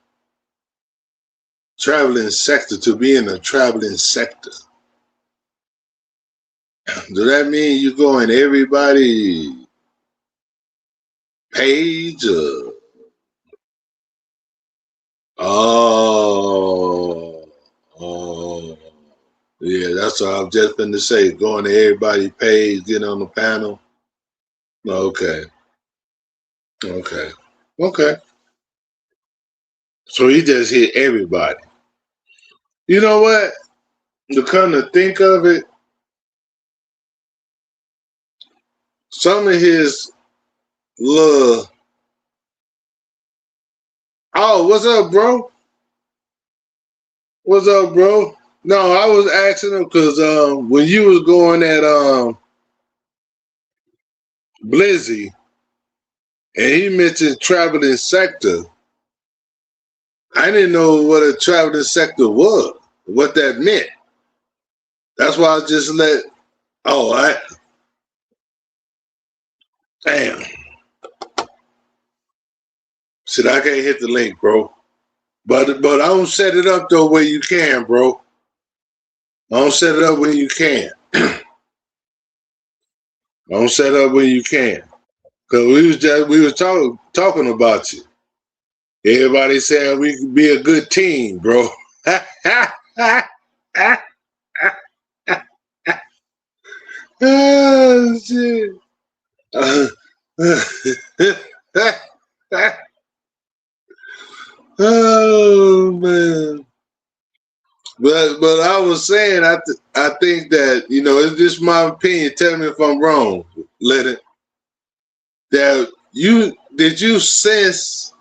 Traveling sector, to be in a traveling sector. Do that mean you go in everybody page? Oh, yeah, that's what I've just been to say. Going to everybody page, get on the panel. Okay. So he just hit everybody. You know what? To come to think of it, some of his little. Oh, what's up, bro? What's up, bro? No, I was asking him because when you was going at Blizzy, and he mentioned traveling sector, I didn't know what a traveling sector was, what that meant. That's why I just let. Oh, damn. Shit, I can't hit the link, bro. But I don't set it up though where you can, bro. I don't set it up where you can. I don't set it up where you can. Cause we was talking about you. Everybody said we could be a good team, bro. Oh shit. Oh man. But I was saying I think that, you know, it's just my opinion. Tell me if I'm wrong. Let it. That did you sense?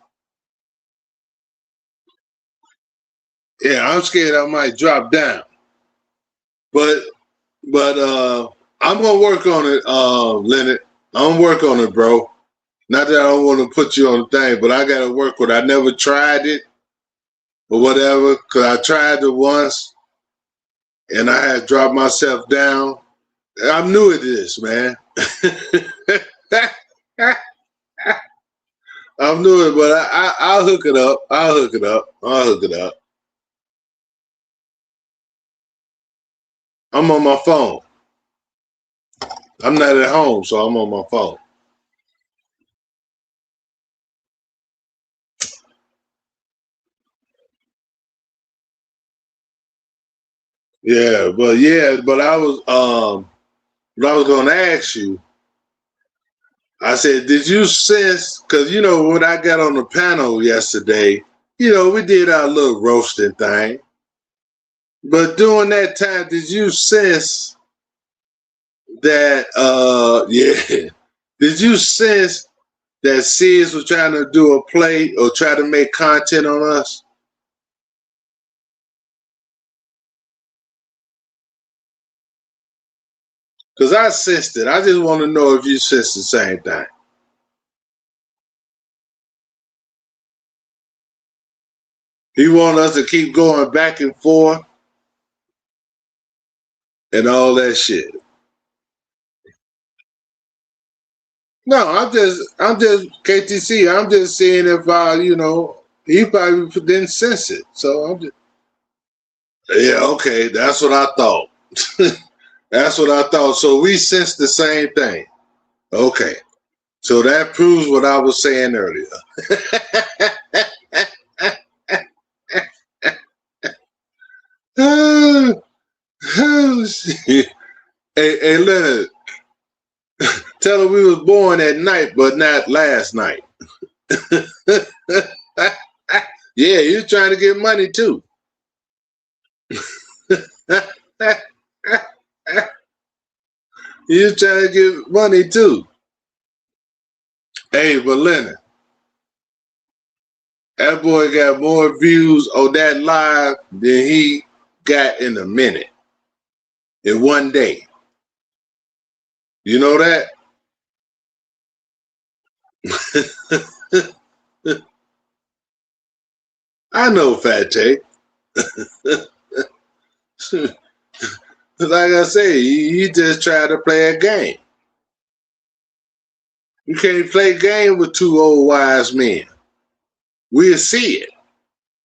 Yeah, I'm scared I might drop down. But But I'm gonna work on it, Leonard. I'm gonna work on it, bro. Not that I don't want to put you on the thing, but I gotta work with it. I never tried it or whatever, cause I tried it once and I had dropped myself down. I'm new at this, man. I'm new at it, but I'll hook it up. I'll hook it up. I'll hook it up. I'm on my phone. I'm not at home, so I'm on my phone. But what I was gonna ask you, I said, did you sense, because you know when I got on the panel yesterday, you know, we did our little roasting thing. But during that time, did you sense that did you sense that Sizz was trying to do a play or try to make content on us? Because I sensed it. I just want to know if you sensed the same thing. He wanted us to keep going back and forth and all that shit. No, I'm just KTC. I'm just seeing if you know, he probably didn't sense it. So I'm just, yeah, okay, that's what I thought. That's what I thought. So we sensed the same thing. Okay, so that proves what I was saying earlier. Oh, shit. Hey, Leonard, tell her we was born at night, but not last night. Yeah, you're trying to get money too. You're trying to get money too. Hey, but Leonard, that boy got more views on that live than he got in a minute, in one day. You know that? I know, Fat Tay. Like I say, he just tried to play a game. You can't play a game with two old wise men. We'll see it.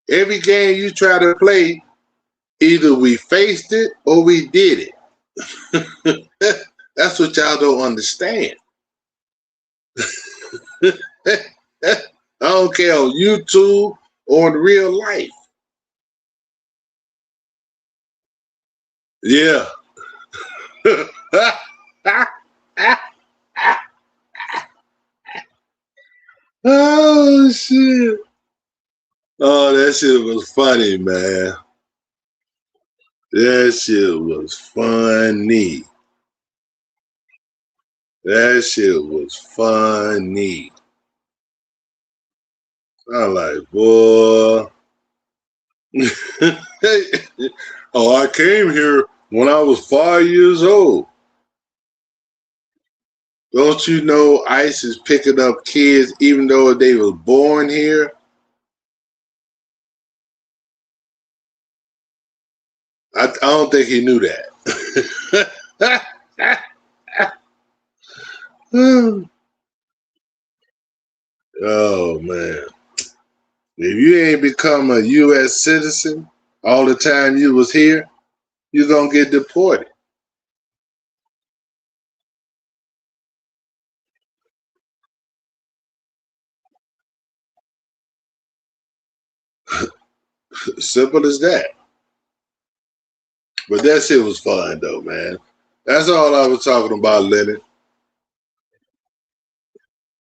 Every game you try to play, either we faced it or we did it. That's what y'all don't understand. I don't care on YouTube or in real life. Yeah. Oh shit. Oh, that shit was funny, man. That shit was funny. That shit was funny. I'm like, boy. Oh, I came here when I was 5 years old. Don't you know ICE is picking up kids even though they were born here? I don't think he knew that. Oh man. If you ain't become a US citizen all the time you was here, you're gonna get deported. Simple as that. But that shit was fun though, man. That's all I was talking about, Leonard.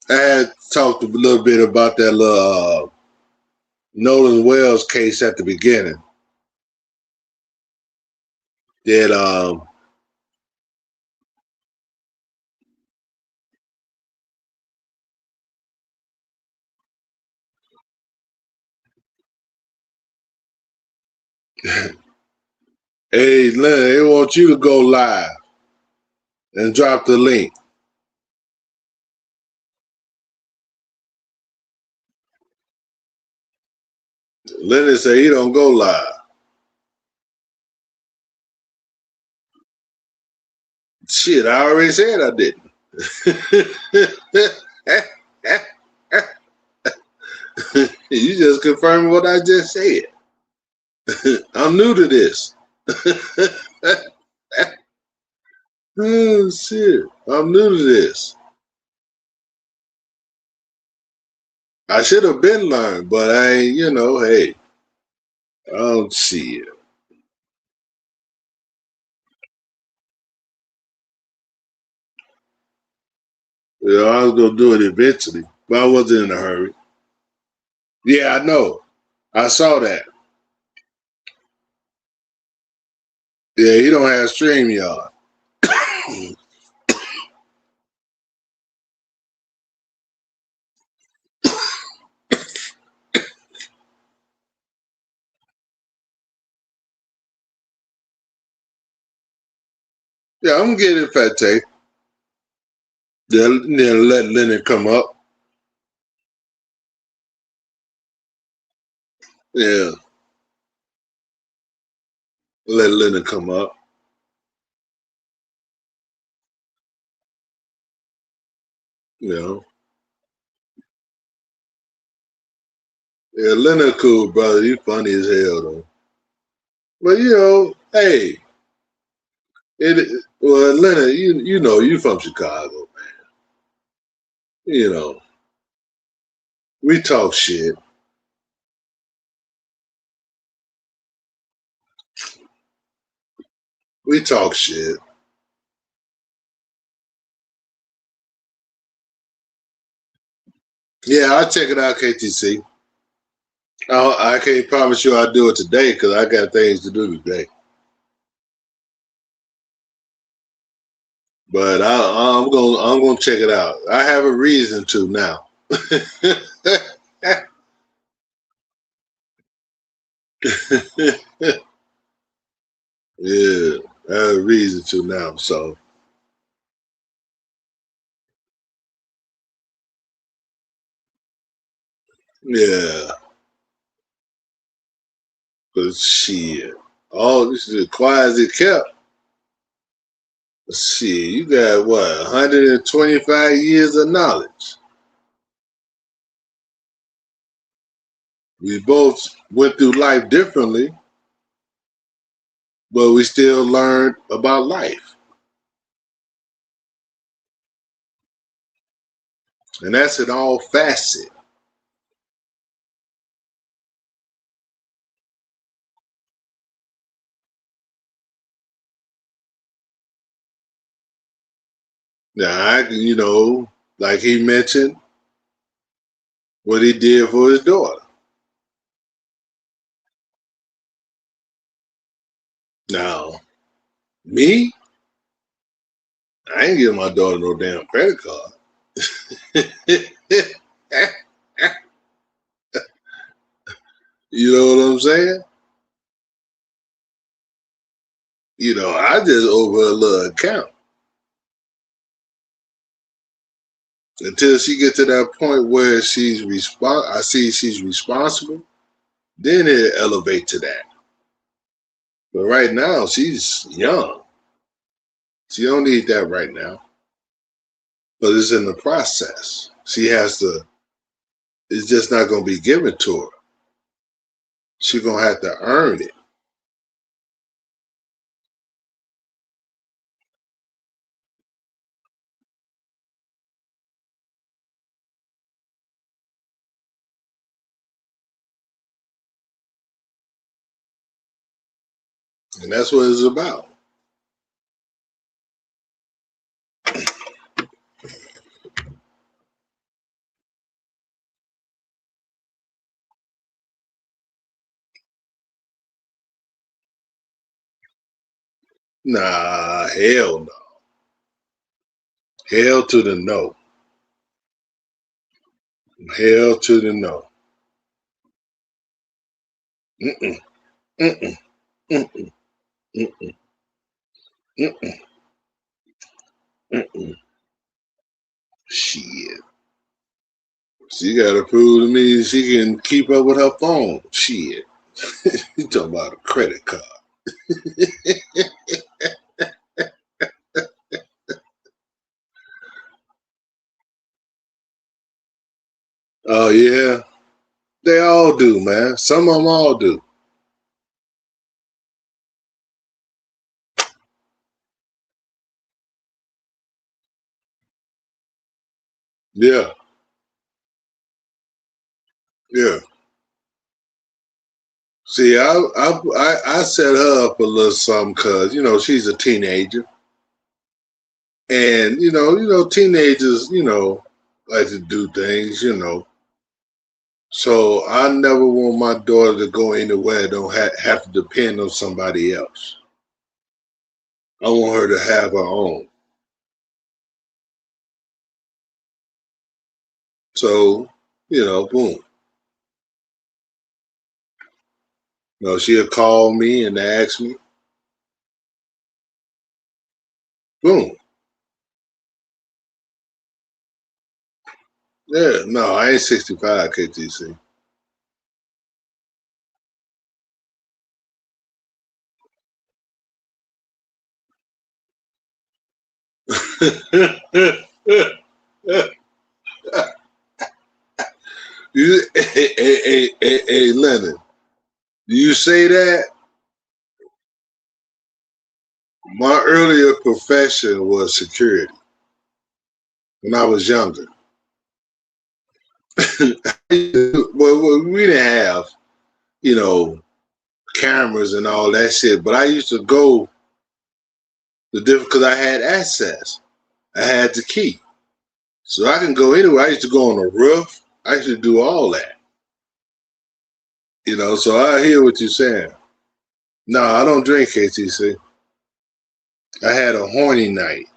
I had talked a little bit about that little Nolan Wells case at the beginning. That Hey, Leonard, they want you to go live and drop the link. Leonard say he don't go live. Shit, I already said I didn't. You just confirmed what I just said. I'm new to this. Oh shit, I'm new to this. I should have been learned, but I ain't, you know, hey, I don't see it. You know, I was gonna do it eventually, but I wasn't in a hurry. Yeah, I know. I saw that. Yeah, he don't have StreamYard. Yeah, I'm gonna get it, Fat Tay. Then let Leonard come up. Yeah, let Leonard come up. You know. Yeah, Leonard cool, brother. You funny as hell though. But you know, hey, well, Leonard, you know, you from Chicago, man. You know, we talk shit. We talk shit. Yeah, I'll check it out, KTC. I can't promise you I'll do it today because I got things to do today. But I'm gonna check it out. I have a reason to now. Yeah, I have a reason to now. So yeah, but shit, all this is as quiet as it kept. Shit, you got what 125 years of knowledge. We both went through life differently, but we still learned about life. And that's in all facets. Now, you know, like he mentioned, what he did for his daughter. Now, me, I ain't giving my daughter no damn credit card. You know what I'm saying? You know, I just over a little account until she get to that point where I see she's responsible. Then it elevate to that. But right now, she's young. She don't need that right now. But it's in the process. She has to. It's just not going to be given to her. She's going to have to earn it. And that's what it's about. Nah, hell no. Hell to the no. Hell to the no. Mm-mm. Mm-mm. Mm-mm. Mm-mm. Mm-mm. Mm-mm. Shit. She got to prove to me she can keep up with her phone. Shit. You talking about a credit card. Oh, yeah. They all do, man. Some of them all do. Yeah. Yeah. See, I set her up a little something because, you know, she's a teenager. And, teenagers, like to do things, So I never want my daughter to go anywhere and don't have to depend on somebody else. I want her to have her own. So, boom. She'll call me and ask me. Boom. Yeah, no, I ain't 65, KTC. Hey, Lennon, you say that? My earlier profession was security when I was younger. Well, we didn't have, cameras and all that shit, but I used to go because I had access. I had the key. So I can go anywhere. I used to go on the roof. I used to do all that. So I hear what you're saying. No, I don't drink, KTC. I had a horny night.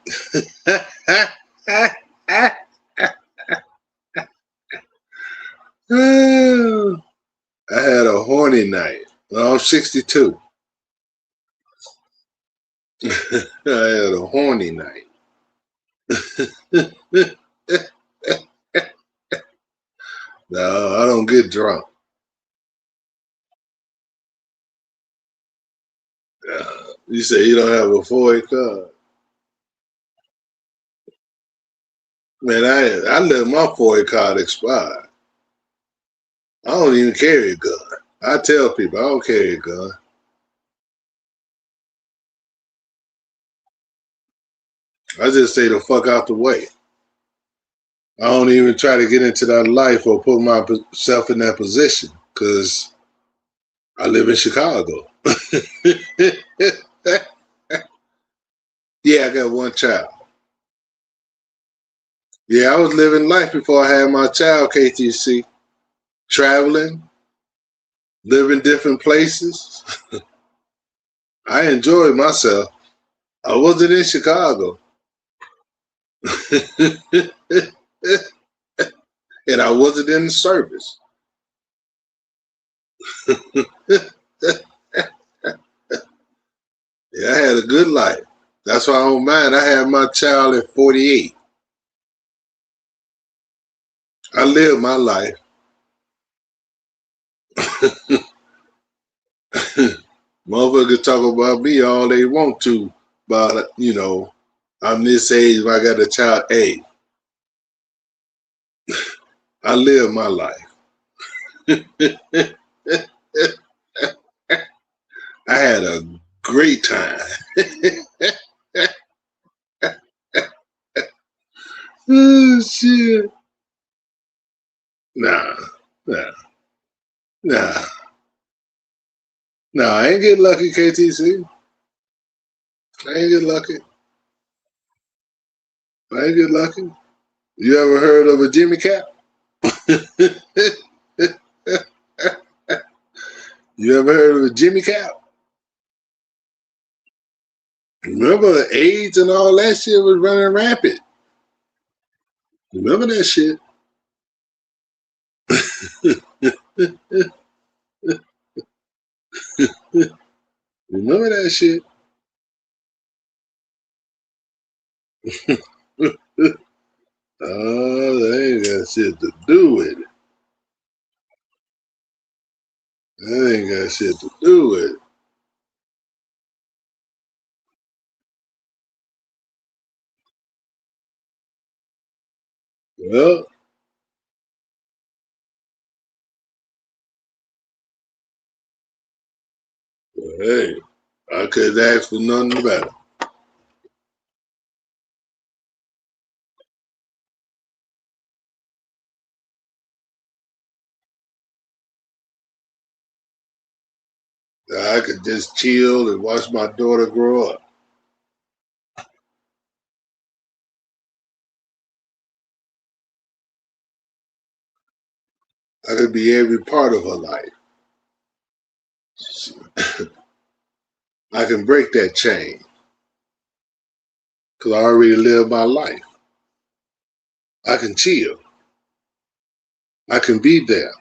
I had a horny night. I'm 62. I had a horny night. No, I don't get drunk. You say you don't have a FOIA card? Man, I let my FOIA card expire. I don't even carry a gun. I tell people I don't carry a gun. I just stay the fuck out the way. I don't even try to get into that life or put myself in that position because I live in Chicago. Yeah, I got one child. Yeah, I was living life before I had my child, KTC. Traveling, living different places. I enjoyed myself. I wasn't in Chicago. And I wasn't in the service. Yeah, I had a good life. That's why I don't mind. I had my child at 48. I lived my life. Motherfuckers talk about me all they want to, but I'm this age when I got a child. Hey, I lived my life. I had a great time. Oh, shit. Nah. I ain't get lucky, KTC. I ain't get lucky. You ever heard of a Jimmy Cap? You ever heard of a Jimmy Cap? Remember AIDS and all that shit was running rampant. Remember that shit? Remember that shit? Oh, they ain't got shit to do with it. That ain't got shit to do with it. Well, hey, I couldn't ask for nothing better. I could just chill and watch my daughter grow up. I could be every part of her life. I can break that chain because I already lived my life. I can chill. I can be there.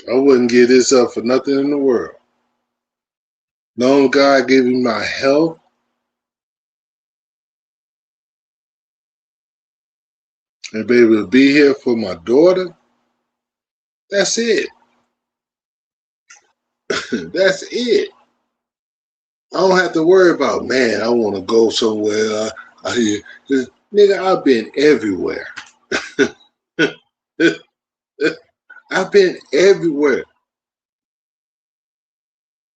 I wouldn't give this up for nothing in the world. Knowing God gave me my health and be able to be here for my daughter, that's it. That's it. I don't have to worry about, man, I want to go somewhere. Nigga, I've been everywhere. I've been everywhere.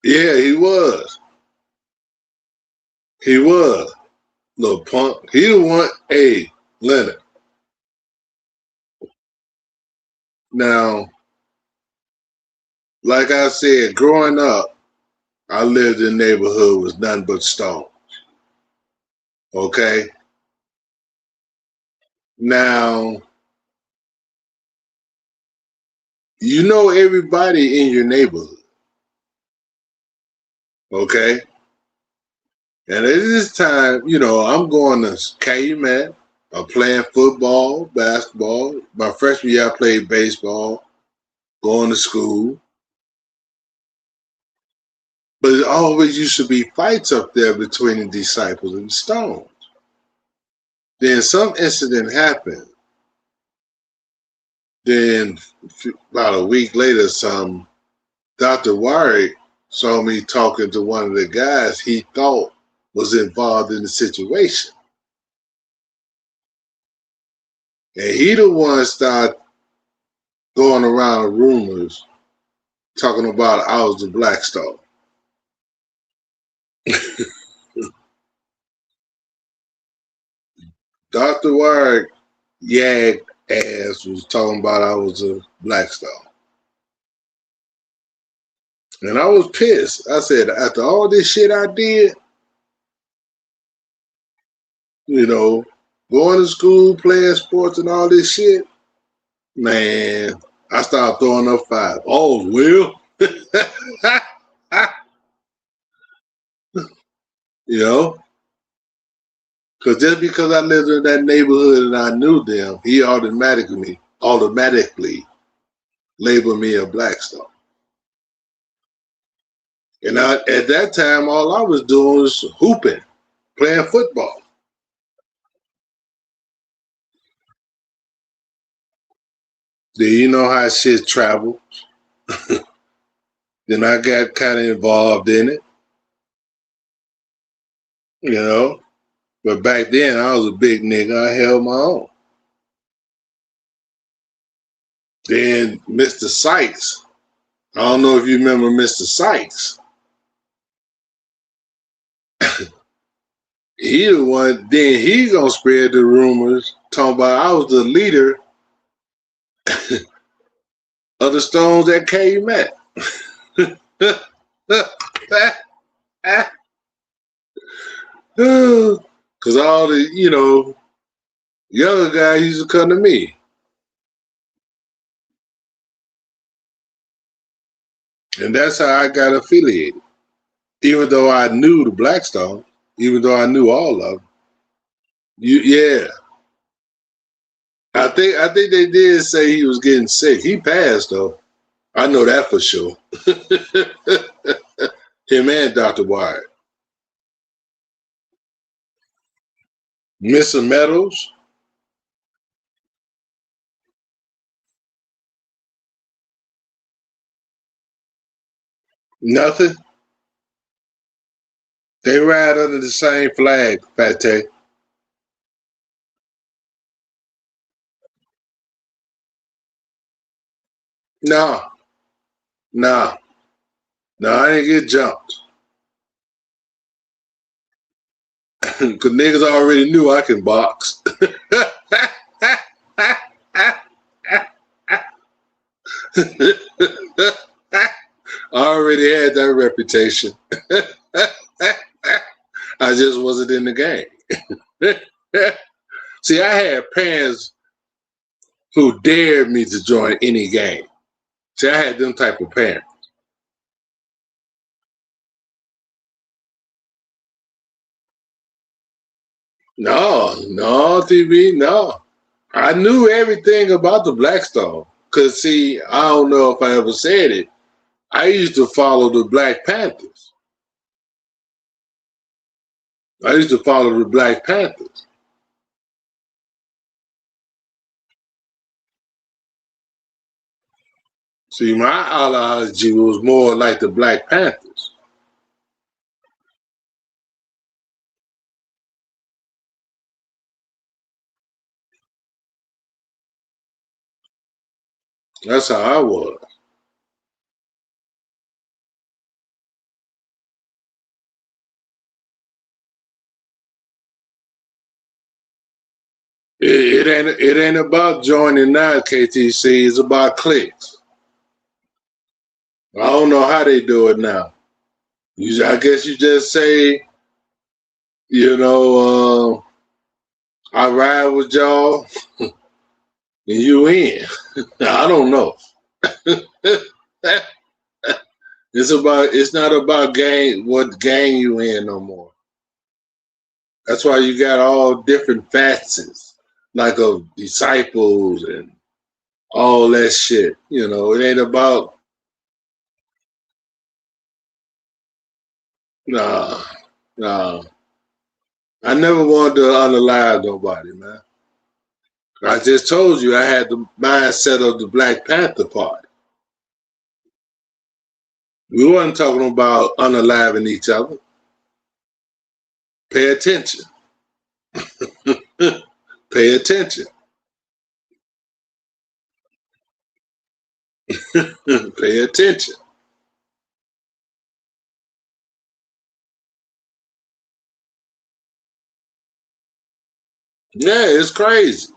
Yeah, he was. He was. Little punk. He the one, hey, Leonard. Now, like I said, growing up, I lived in a neighborhood with nothing but stones. Okay? Now, you know everybody in your neighborhood. Okay? And at this time, you know, I'm going to Calumet. I'm playing football, basketball. My freshman year, I played baseball, going to school. But it always used to be fights up there between the disciples and the stones. Then some incident happened. Then about a week later, Dr. Warwick saw me talking to one of the guys he thought was involved in the situation. And he the one started going around the rumors talking about I was the Black Star. Dr. Warwick Yag ass was talking about I was a Black Star. And I was pissed. I said, after all this shit I did, you know, going to school, playing sports and all this shit, man, I started throwing up five. Oh, Will. You know? Because just because I lived in that neighborhood and I knew them, he automatically labeled me a Black Star. And at that time, all I was doing was hooping, playing football. Do you know how shit travels? Then I got kind of involved in it, you know. But back then, I was a big nigga. I held my own. Then Mr. Sykes, I don't know if you remember Mr. Sykes. He the one, then he gonna spread the rumors, talking about I was the leader of the Stones that came at. Because all the, you know, younger guys used to come to me. And that's how I got affiliated. Even though I knew the Black Stone, even though I knew all of them. Yeah. I think they did say he was getting sick. He passed though. I know that for sure. Him and Dr. Wyatt. Mr. Meadows. Nothing. They ride under the same flag, Pate. No. No. No, I didn't get jumped. Because niggas already knew I can box. I already had that reputation. I just wasn't in the game. See, I had parents who dared me to join any game. See, I had them type of parents. No, TV, no. I knew everything about the Blackstone. Because, see, I don't know if I ever said it. I used to follow the Black Panthers. See, my ideology was more like the Black Panthers. That's how I was. It ain't about joining now, KTC. It's about clicks. I don't know how they do it now. I guess you just say, I ride with y'all and you in. I don't know. It's not about what gang you in no more. That's why you got all different facets, like of disciples and all that shit. It ain't about nah. I never wanted to unalive nobody, man. I just told you I had the mindset of the Black Panther Party. We wasn't talking about unaliving each other. Pay attention. Pay attention. Pay attention. Yeah, it's crazy.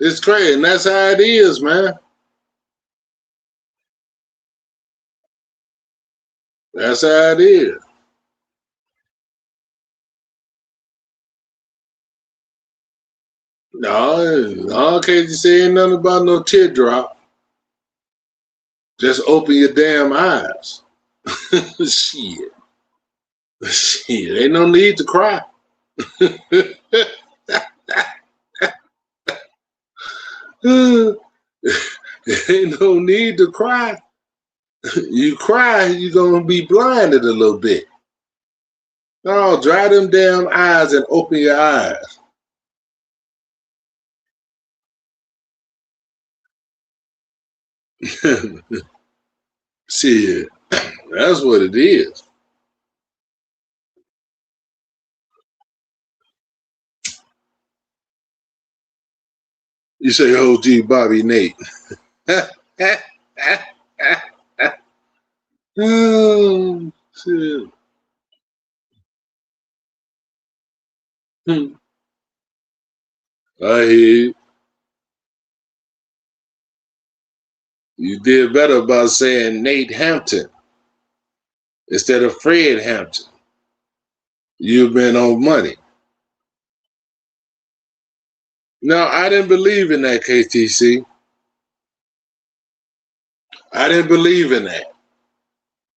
It's crazy, and that's how it is, man. That's how it is. No, can't you say nothing about no teardrop? Just open your damn eyes. Shit. Ain't no need to cry. Ain't no need to cry. You cry, you're gonna be blinded a little bit. No, dry them damn eyes and open your eyes. See, that's what it is. You say, OG Bobby Nate. Oh, shit. I hear you. You did better about saying Nate Hampton instead of Fred Hampton. You've been on money. No, I didn't believe in that, KTC. I didn't believe in that.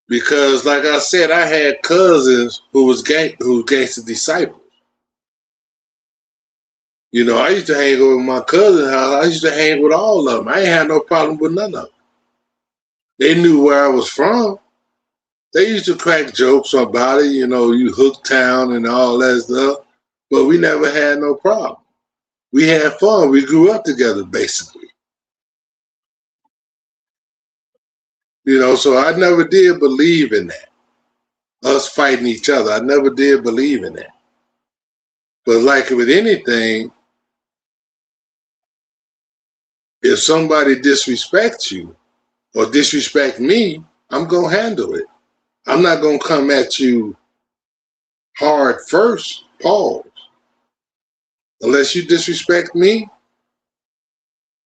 Because, like I said, I had cousins who was gangster disciples. I used to hang over my cousin's house. I used to hang with all of them. I ain't had no problem with none of them. They knew where I was from. They used to crack jokes about it, you know, you Hooktown and all that stuff, but we never had no problem. We had fun. We grew up together, basically. You know, so I never did believe in that. Us fighting each other. I never did believe in that. But like with anything, if somebody disrespects you or disrespect me, I'm going to handle it. I'm not going to come at you hard first, pause. Unless you disrespect me,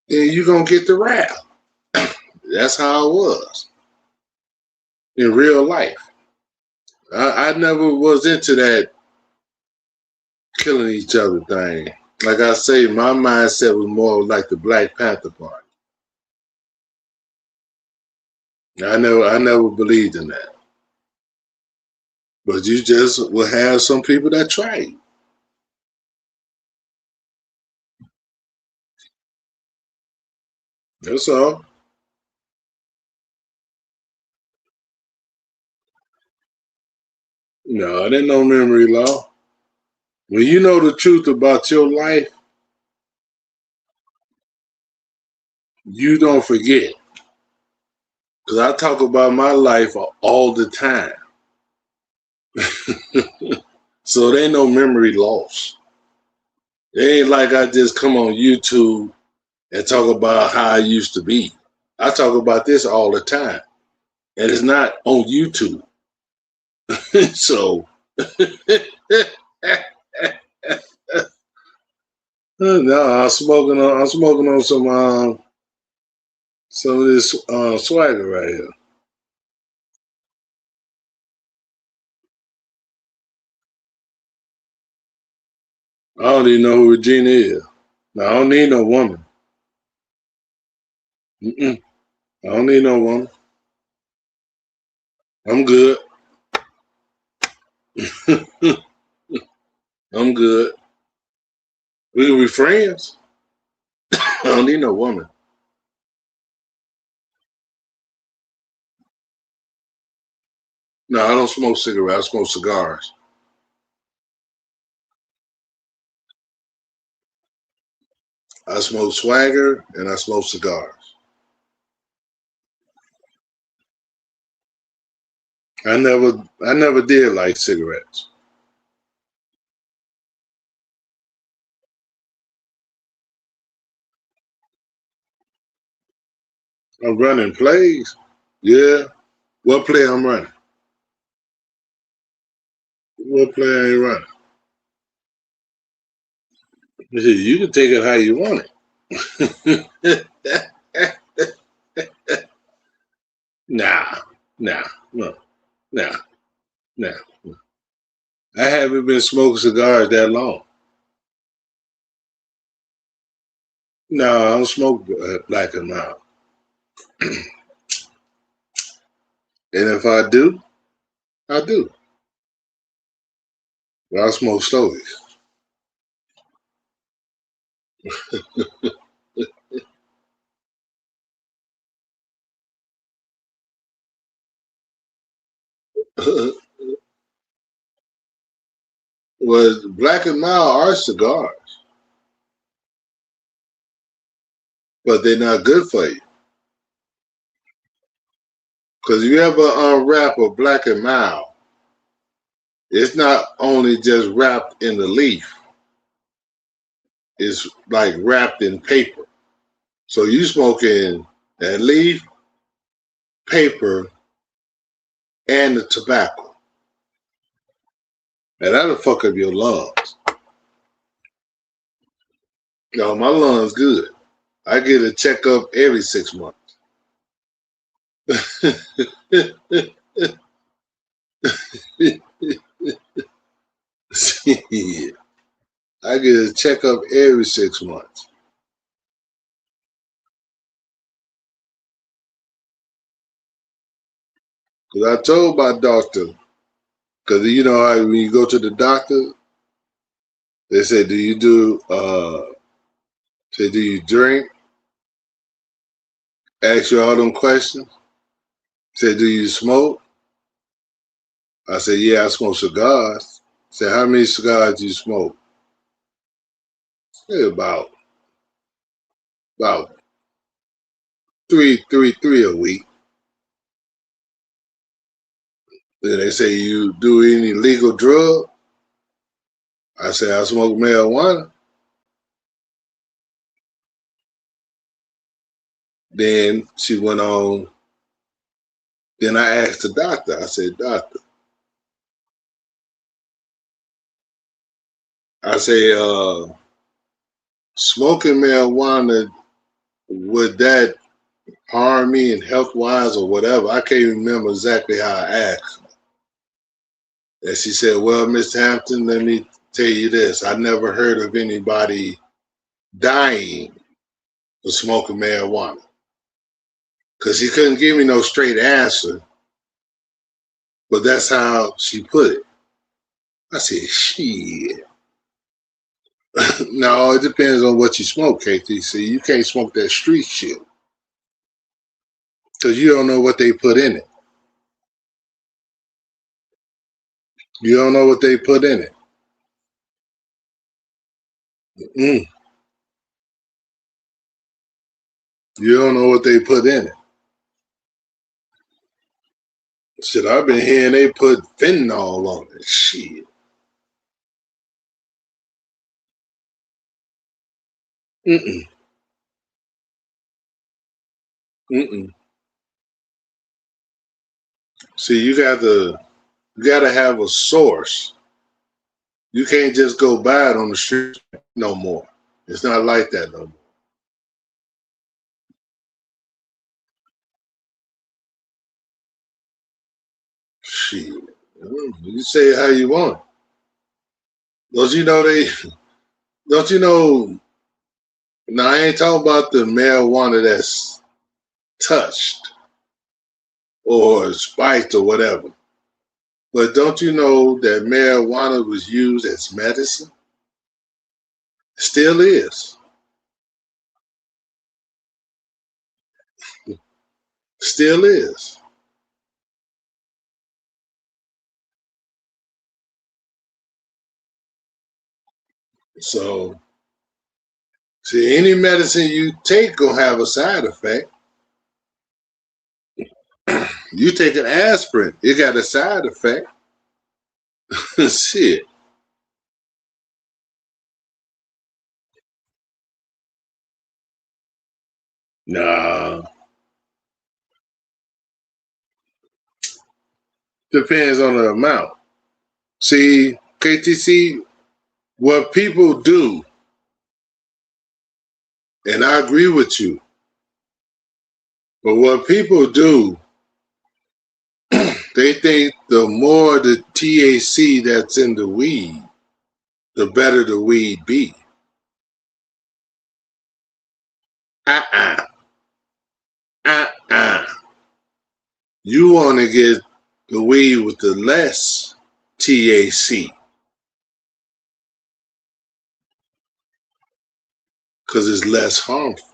then you're going to get the wrath. That's how it was in real life. I never was into that killing each other thing. Like I say, my mindset was more like the Black Panther Party. I never believed in that. But you just will have some people that try it. That's all. No, I didn't know memory law. When you know the truth about your life, you don't forget. Because I talk about my life all the time. So there ain't no memory loss. It ain't like I just come on YouTube and talk about how I used to be. I talk about this all the time. And it's not on YouTube. So no, I'm smoking on some of this swagger right here. I don't even know who Regina is. No, I don't need no woman. I don't need no woman. I'm good. I'm good. We can be friends. I don't need no woman. No, I don't smoke cigarettes. I smoke cigars. I smoke swagger and I smoke cigars. I never did like cigarettes. I'm running plays. Yeah. What play I'm running? What play I ain't running? You can take it how you want it. Nah. No. I haven't been smoking cigars that long. No, I don't smoke Black and Mild. And if I do, I do. But I smoke slowly. Well, Black and Mild are cigars, but they're not good for you. Because if you ever unwrap a Black and Mild, it's not only just wrapped in the leaf, it's like wrapped in paper. So you smoking that leaf, paper, and the tobacco. And that'll fuck up your lungs. No, my lungs good. I get a checkup every 6 months. Yeah. I get a checkup every 6 months. Because I told my doctor, because you know how when you go to the doctor, they say, do you drink? Ask you all them questions. Said, do you smoke? I said, yeah, I smoke cigars. Said, how many cigars do you smoke? Said, about three a week. Then they say, you do any legal drug? I said, I smoke marijuana. Then she went on. Then I asked the doctor, I said, doctor, I say, smoking marijuana, would that harm me in health-wise or whatever? I can't remember exactly how I asked. And she said, well, Mr. Hampton, let me tell you this. I never heard of anybody dying for smoking marijuana. Because she couldn't give me no straight answer. But that's how she put it. I said, shit. No, it depends on what you smoke, KTC. You can't smoke that street shit. Because you don't know what they put in it. You don't know what they put in it. Mm. You don't know what they put in it. Shit, I've been hearing they put fentanyl on it. Shit. Mm-mm. Mm-mm. See, you gotta have a source. You can't just go buy it on the street no more. It's not like that no more. Shit. You say it how you want. Don't you know, now I ain't talking about the marijuana that's touched or spiked or whatever. But don't you know that marijuana was used as medicine? Still is. Still is. So, see, any medicine you take gonna have a side effect. You take an aspirin, it got a side effect. Shit. Nah. Depends on the amount. See, KTC, what people do, and I agree with you, but what people do, they think the more the THC that's in the weed, the better the weed be. Uh-uh. You want to get the weed with the less THC because it's less harmful.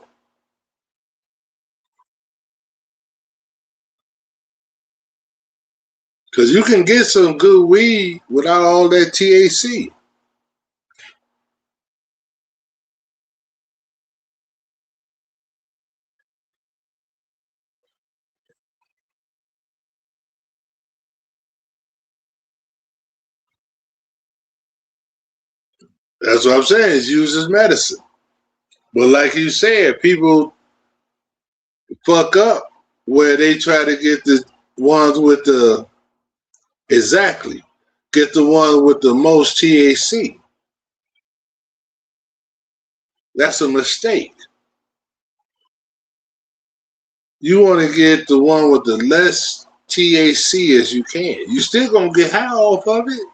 Because you can get some good weed without all that THC. That's what I'm saying. It's used as medicine. But like you said, people fuck up where they try to get the ones with the, exactly, get the one with the most THC. That's a mistake. You want to get the one with the less THC as you can. You still gonna get high off of it.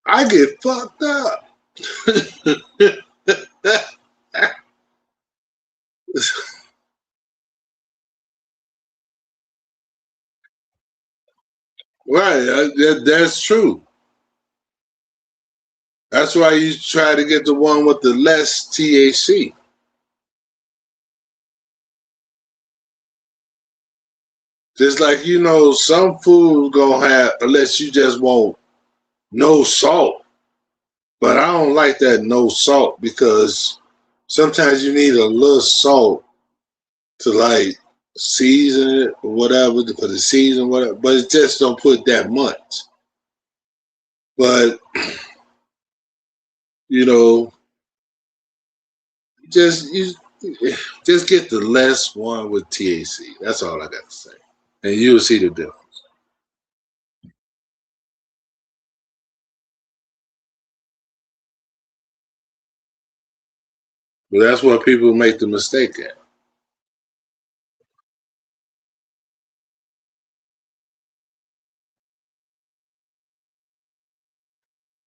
I get fucked up. Right, that's true. That's why you try to get the one with the less THC. Just like, you know, some food gonna have, unless you just want no salt. But I don't like that no salt because sometimes you need a little salt to like season it or whatever, for the season, whatever. But it just don't put that much. But, you know, just get the less one with THC. That's all I got to say. And you'll see the difference. But that's what people make the mistake at.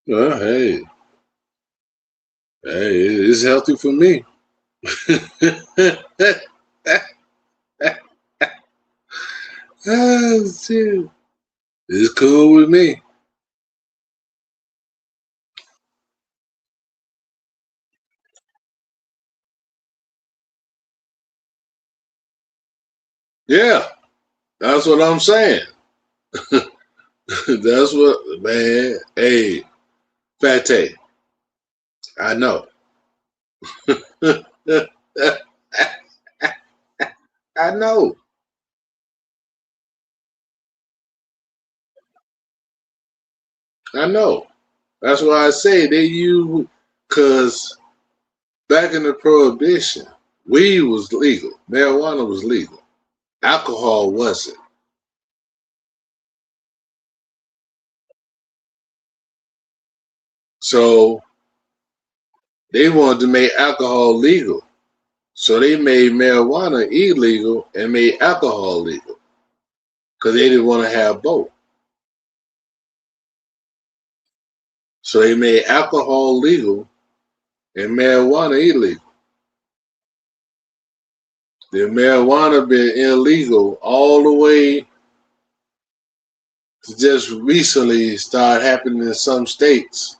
Well, hey, it's healthy for me. Oh, shit. It's cool with me. Yeah, that's what I'm saying. That's what, man. Hey, Fate, I know. I know. I know. That's why I say they use, because back in the Prohibition, weed was legal, marijuana was legal, alcohol wasn't. So they wanted to make alcohol legal. So they made marijuana illegal and made alcohol legal because they didn't want to have both. So they made alcohol legal and marijuana illegal. The marijuana been illegal all the way to just recently start happening in some states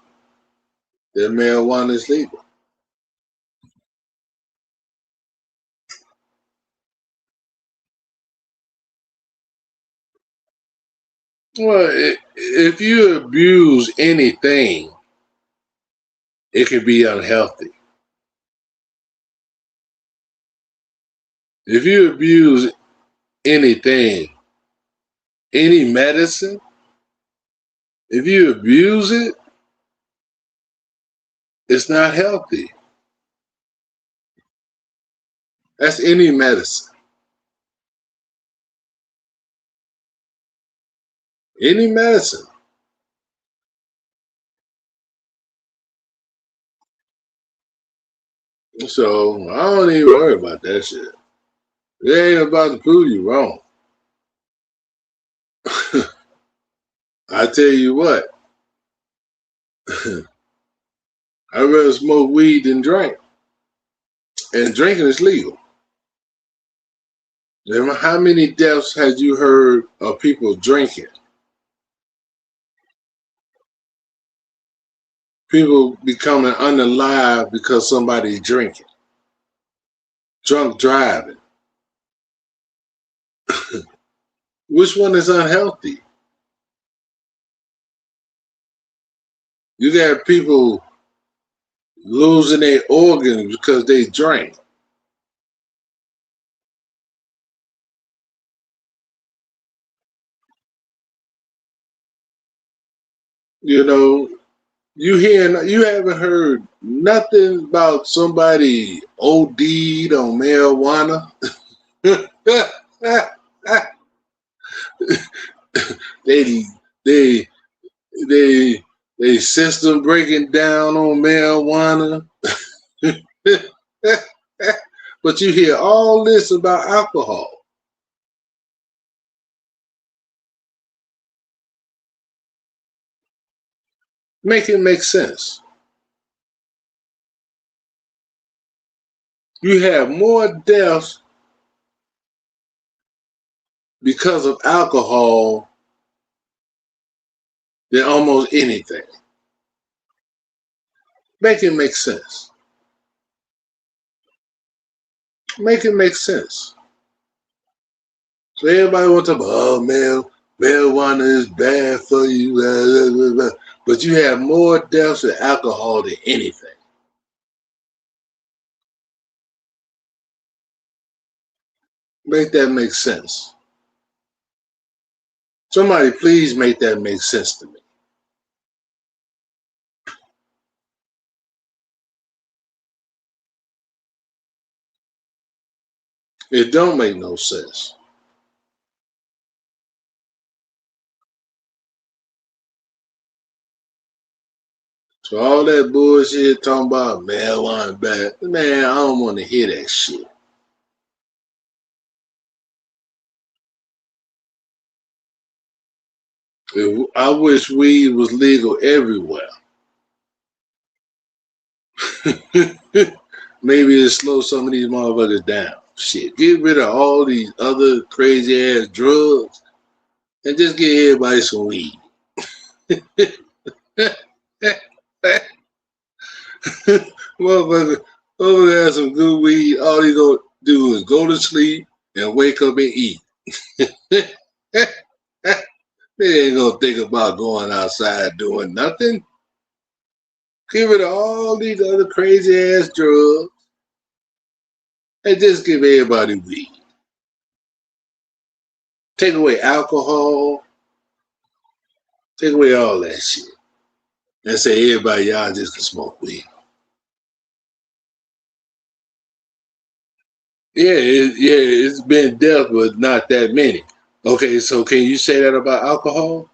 that marijuana is legal. Well, if you abuse anything, it can be unhealthy. If you abuse anything, any medicine, if you abuse it, it's not healthy. That's any medicine. Any medicine. So I don't even worry about that shit. It ain't about to prove you wrong. I tell you what, I'd rather smoke weed than drink. And drinking is legal. How many deaths had you heard of people drinking? People becoming unalive because somebody's drinking. Drunk driving. Which one is unhealthy? You got people losing their organs because they drank. You know, you haven't heard nothing about somebody OD'd on marijuana. they they they system breaking down on marijuana. But you hear all this about alcohol. Make it make sense. You have more deaths because of alcohol than almost anything. Make it make sense. Make it make sense. So everybody wants to talk about, oh, man, marijuana is bad for you, blah, blah, blah, blah. But you have more deaths with alcohol than anything. Make that make sense. Somebody please make that make sense to me. It don't make no sense. So all that bullshit talking about marijuana bad, man, I don't want to hear that shit. I wish weed was legal everywhere. Maybe it'll slow some of these motherfuckers down. Shit, get rid of all these other crazy ass drugs and just give everybody some weed. Motherfucker, over there some good weed. All they gonna do is go to sleep and wake up and eat. They ain't gonna think about going outside doing nothing. Give rid of all these other crazy ass drugs and just give everybody weed. Take away alcohol. Take away all that shit. And say everybody, y'all just can smoke weed. Yeah, it's been death, but not that many. Okay, so can you say that about alcohol?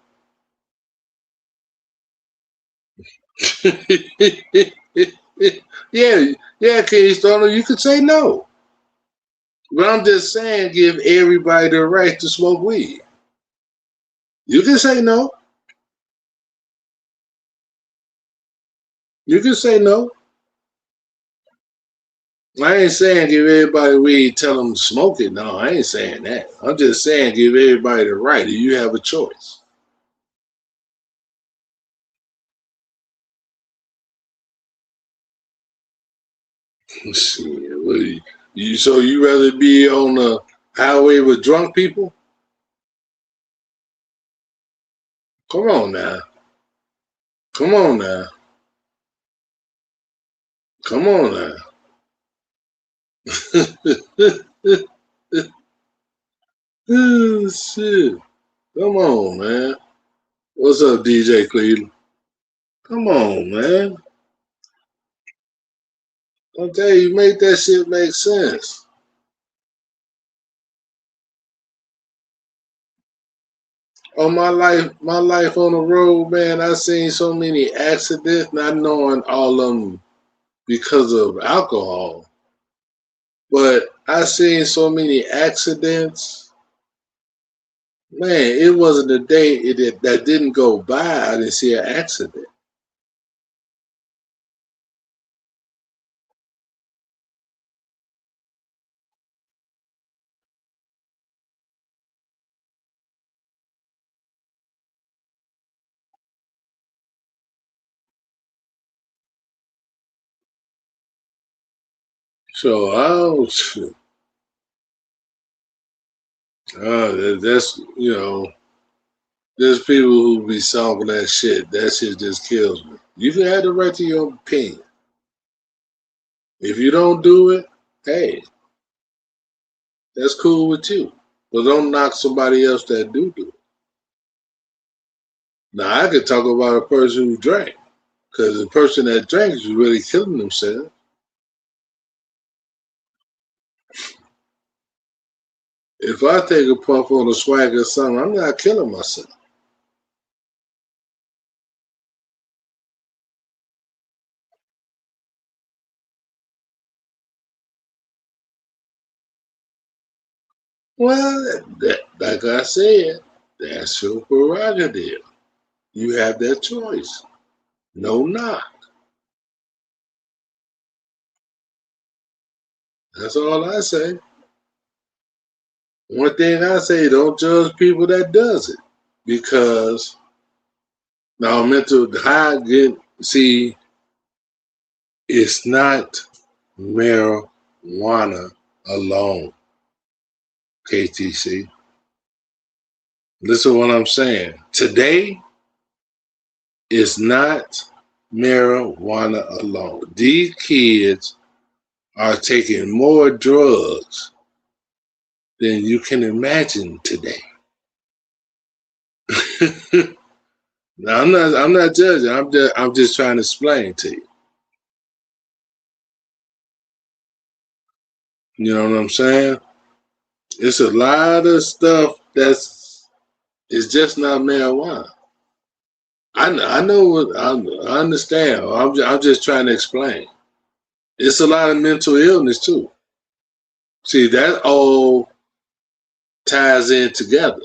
yeah, King Stoner, you could say no. But I'm just saying, give everybody the right to smoke weed. You can say no. You can say no. I ain't saying give everybody weed, tell them to smoke it. No, I ain't saying that. I'm just saying give everybody the right. You have a choice. Shit, what so you rather be on the highway with drunk people? Come on now. Come on now. Come on now. Oh, shit. Come on, man. What's up, DJ Cleveland? Come on, man. I'll tell you, make that shit make sense. On my life on the road, man, I seen so many accidents, not knowing all of them because of alcohol. But I seen so many accidents. Man, it wasn't a day that didn't go by. I didn't see an accident. So that's there's people who be solving that shit. That shit just kills me. You can have the right to your opinion. If you don't do it, hey, that's cool with you. But don't knock somebody else that do it. Now I could talk about a person who drank, because the person that drank is really killing themselves. If I take a puff on a swag or something, I'm not killing myself. Well, like I said, that's your prerogative. You have that choice. No knock. That's all I say. One thing I say, don't judge people that does it. Because now mental high it's not marijuana alone, KTC. Listen to what I'm saying. Today is not marijuana alone. These kids are taking more drugs than you can imagine today. Now, I'm not judging. I'm just trying to explain to you. You know what I'm saying? It's a lot of stuff it's just not marijuana. I know what I understand. I'm just trying to explain. It's a lot of mental illness too. See, that all ties in together.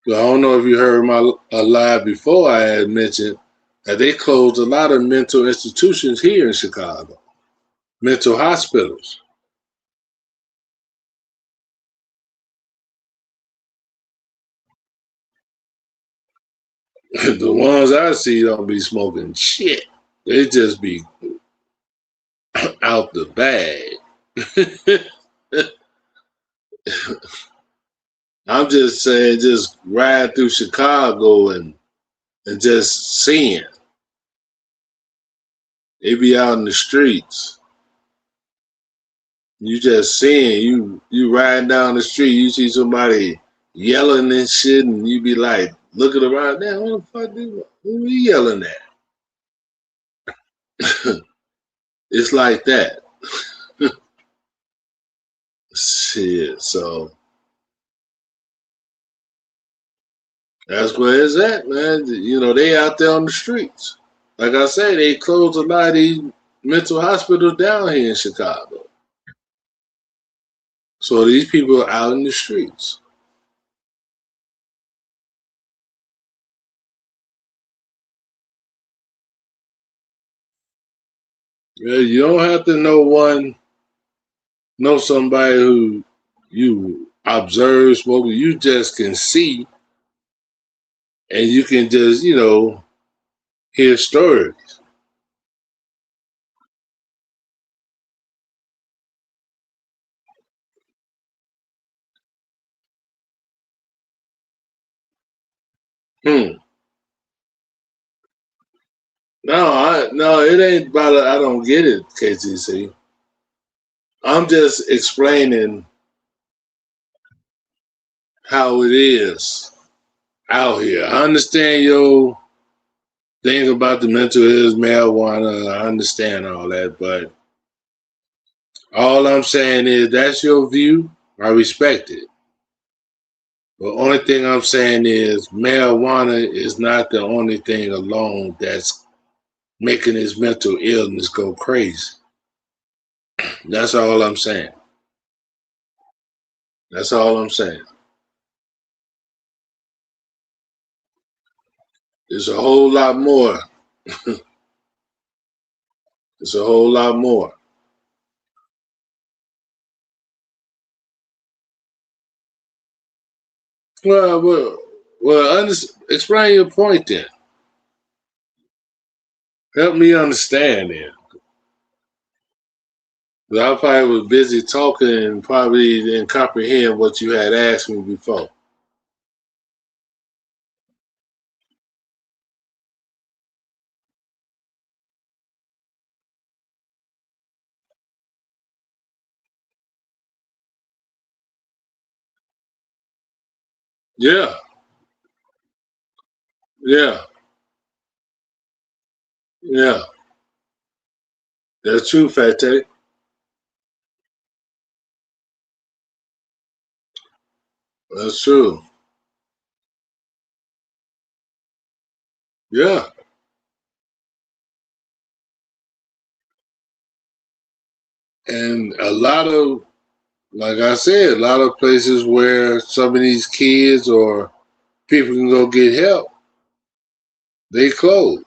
So I don't know if you heard my live before. I had mentioned that they closed a lot of mental institutions here in Chicago, mental hospitals. The ones I see don't be smoking shit. They just be out the bag. I'm just saying, just ride through Chicago and just seeing. They be out in the streets. You just seeing, you riding down the street, you see somebody yelling and shit, and you be like, looking around, damn, what the fuck who we yelling at? It's like that. Shit, so that's where it's at, man. You know, they out there on the streets. Like I say, they closed a lot of these mental hospitals down here in Chicago. So these people are out in the streets. Yeah, you don't have to know somebody who you observe smoking. You just can see, and you can just, hear stories. Hmm. No, it ain't about it. I don't get it, KTC. I'm just explaining how it is out here. I understand your thing about the mental illness, marijuana. I understand all that, but all I'm saying is that's your view. I respect it. The only thing I'm saying is marijuana is not the only thing alone that's making his mental illness go crazy. That's all I'm saying. That's all I'm saying. It's a whole lot more. It's a whole lot more. Well, explain your point then. Help me understand then. I probably was busy talking and probably didn't comprehend what you had asked me before. Yeah, yeah, yeah. That's true, Fate. That's true. Yeah. And a lot of, like I said, a lot of places where some of these kids or people can go get help, they close.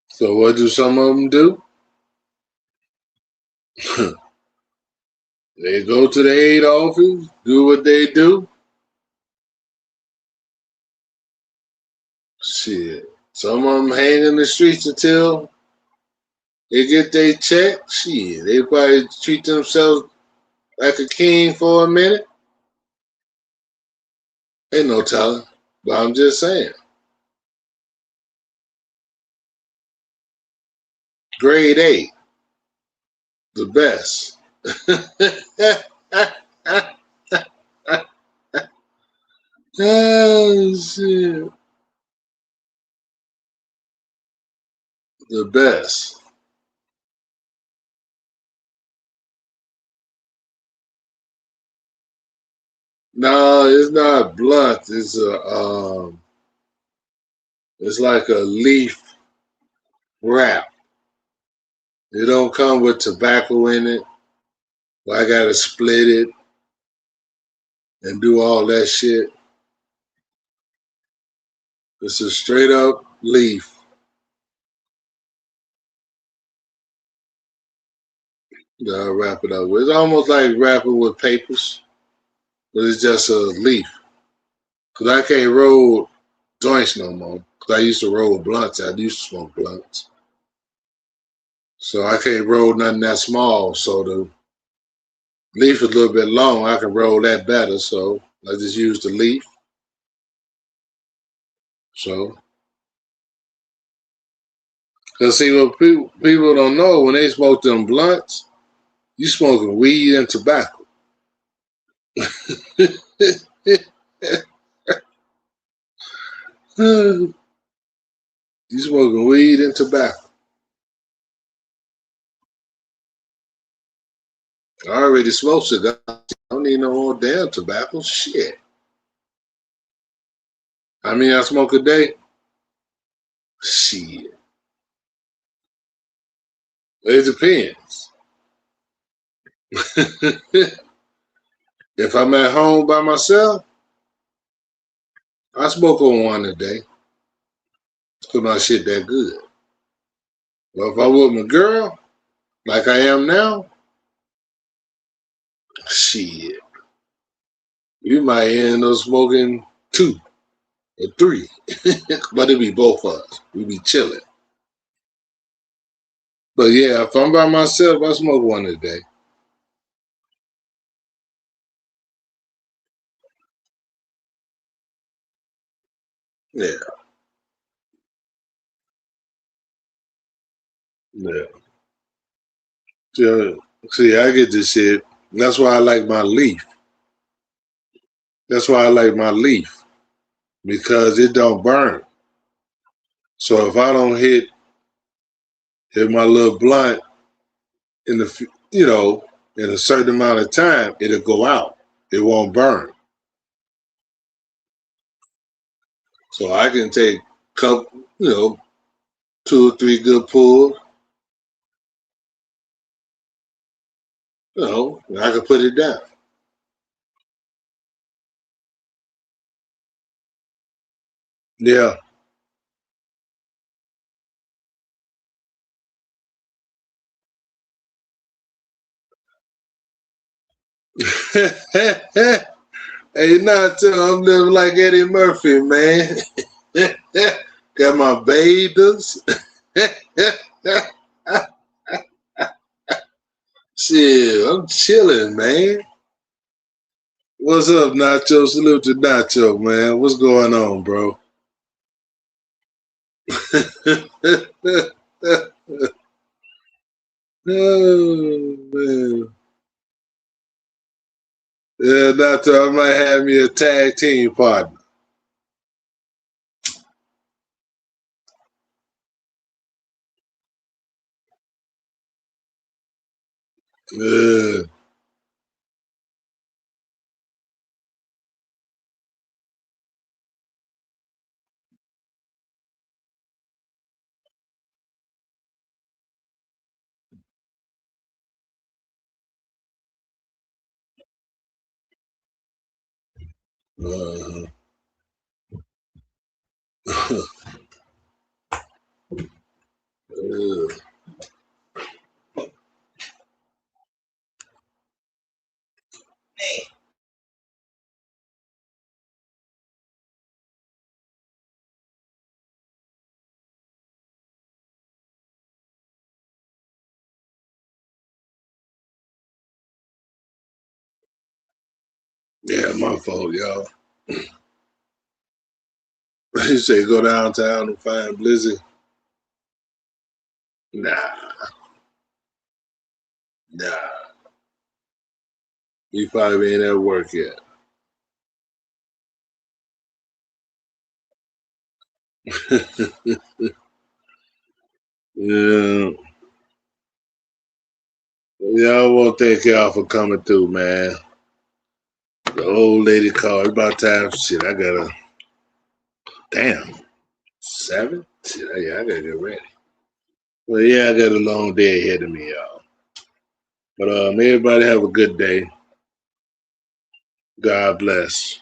So what do some of them do? They go to the aid office, do what they do. Shit. Some of them hang in the streets until they get their check. Shit, they probably treat themselves like a king for a minute. Ain't no telling, but I'm just saying. Grade A, the best. Oh, shit. The best. No, it's not blunt. It's like a leaf wrap. It don't come with tobacco in it. I gotta split it and do all that shit. It's a straight up leaf. That I wrap it up with. It's almost like wrapping with papers, but it's just a leaf. Cause I can't roll joints no more. Cause I used to roll blunts. I used to smoke blunts. So I can't roll nothing that small. So the leaf is a little bit long. I can roll that better. So I just use the leaf. So, cause see what people don't know, when they smoke them blunts, you smoking weed and tobacco. You smoking weed and tobacco. I already smoked cigars. I don't need no more damn tobacco. Shit. I mean, I smoke a day. Shit. It depends. If I'm at home by myself, I smoke on one a day. Cause my shit that good. But if I'm with my girl, like I am now, shit. We might end up smoking 2 or 3. But it be both of us. We be chilling. But yeah, if I'm by myself, I smoke one a day. Yeah. Yeah. See, I get this shit. That's why I like my leaf. That's why I like my leaf. Because it don't burn. So if I don't hit my little blunt in the, in a certain amount of time, it'll go out. It won't burn. So I can take couple, 2 or 3 good pulls. And I can put it down. Yeah. Hey, I'm living like Eddie Murphy, man. Got my bathers. Shit, I'm chilling, man. What's up, Nacho? Salute to Nacho, man. What's going on, bro? Oh, man. Yeah, Nacho, I might have me a tag team partner. Yeah. Uh, yeah. Yeah, my fault, y'all. You say go downtown and find Blizzy? Nah. You probably ain't at work yet. Yeah. Y'all want to thank y'all for coming through, man. The old lady called. It's about time. Shit, I gotta. Damn. 7? Shit, yeah, I gotta get ready. Well, yeah, I got a long day ahead of me, y'all. But everybody have a good day. God bless.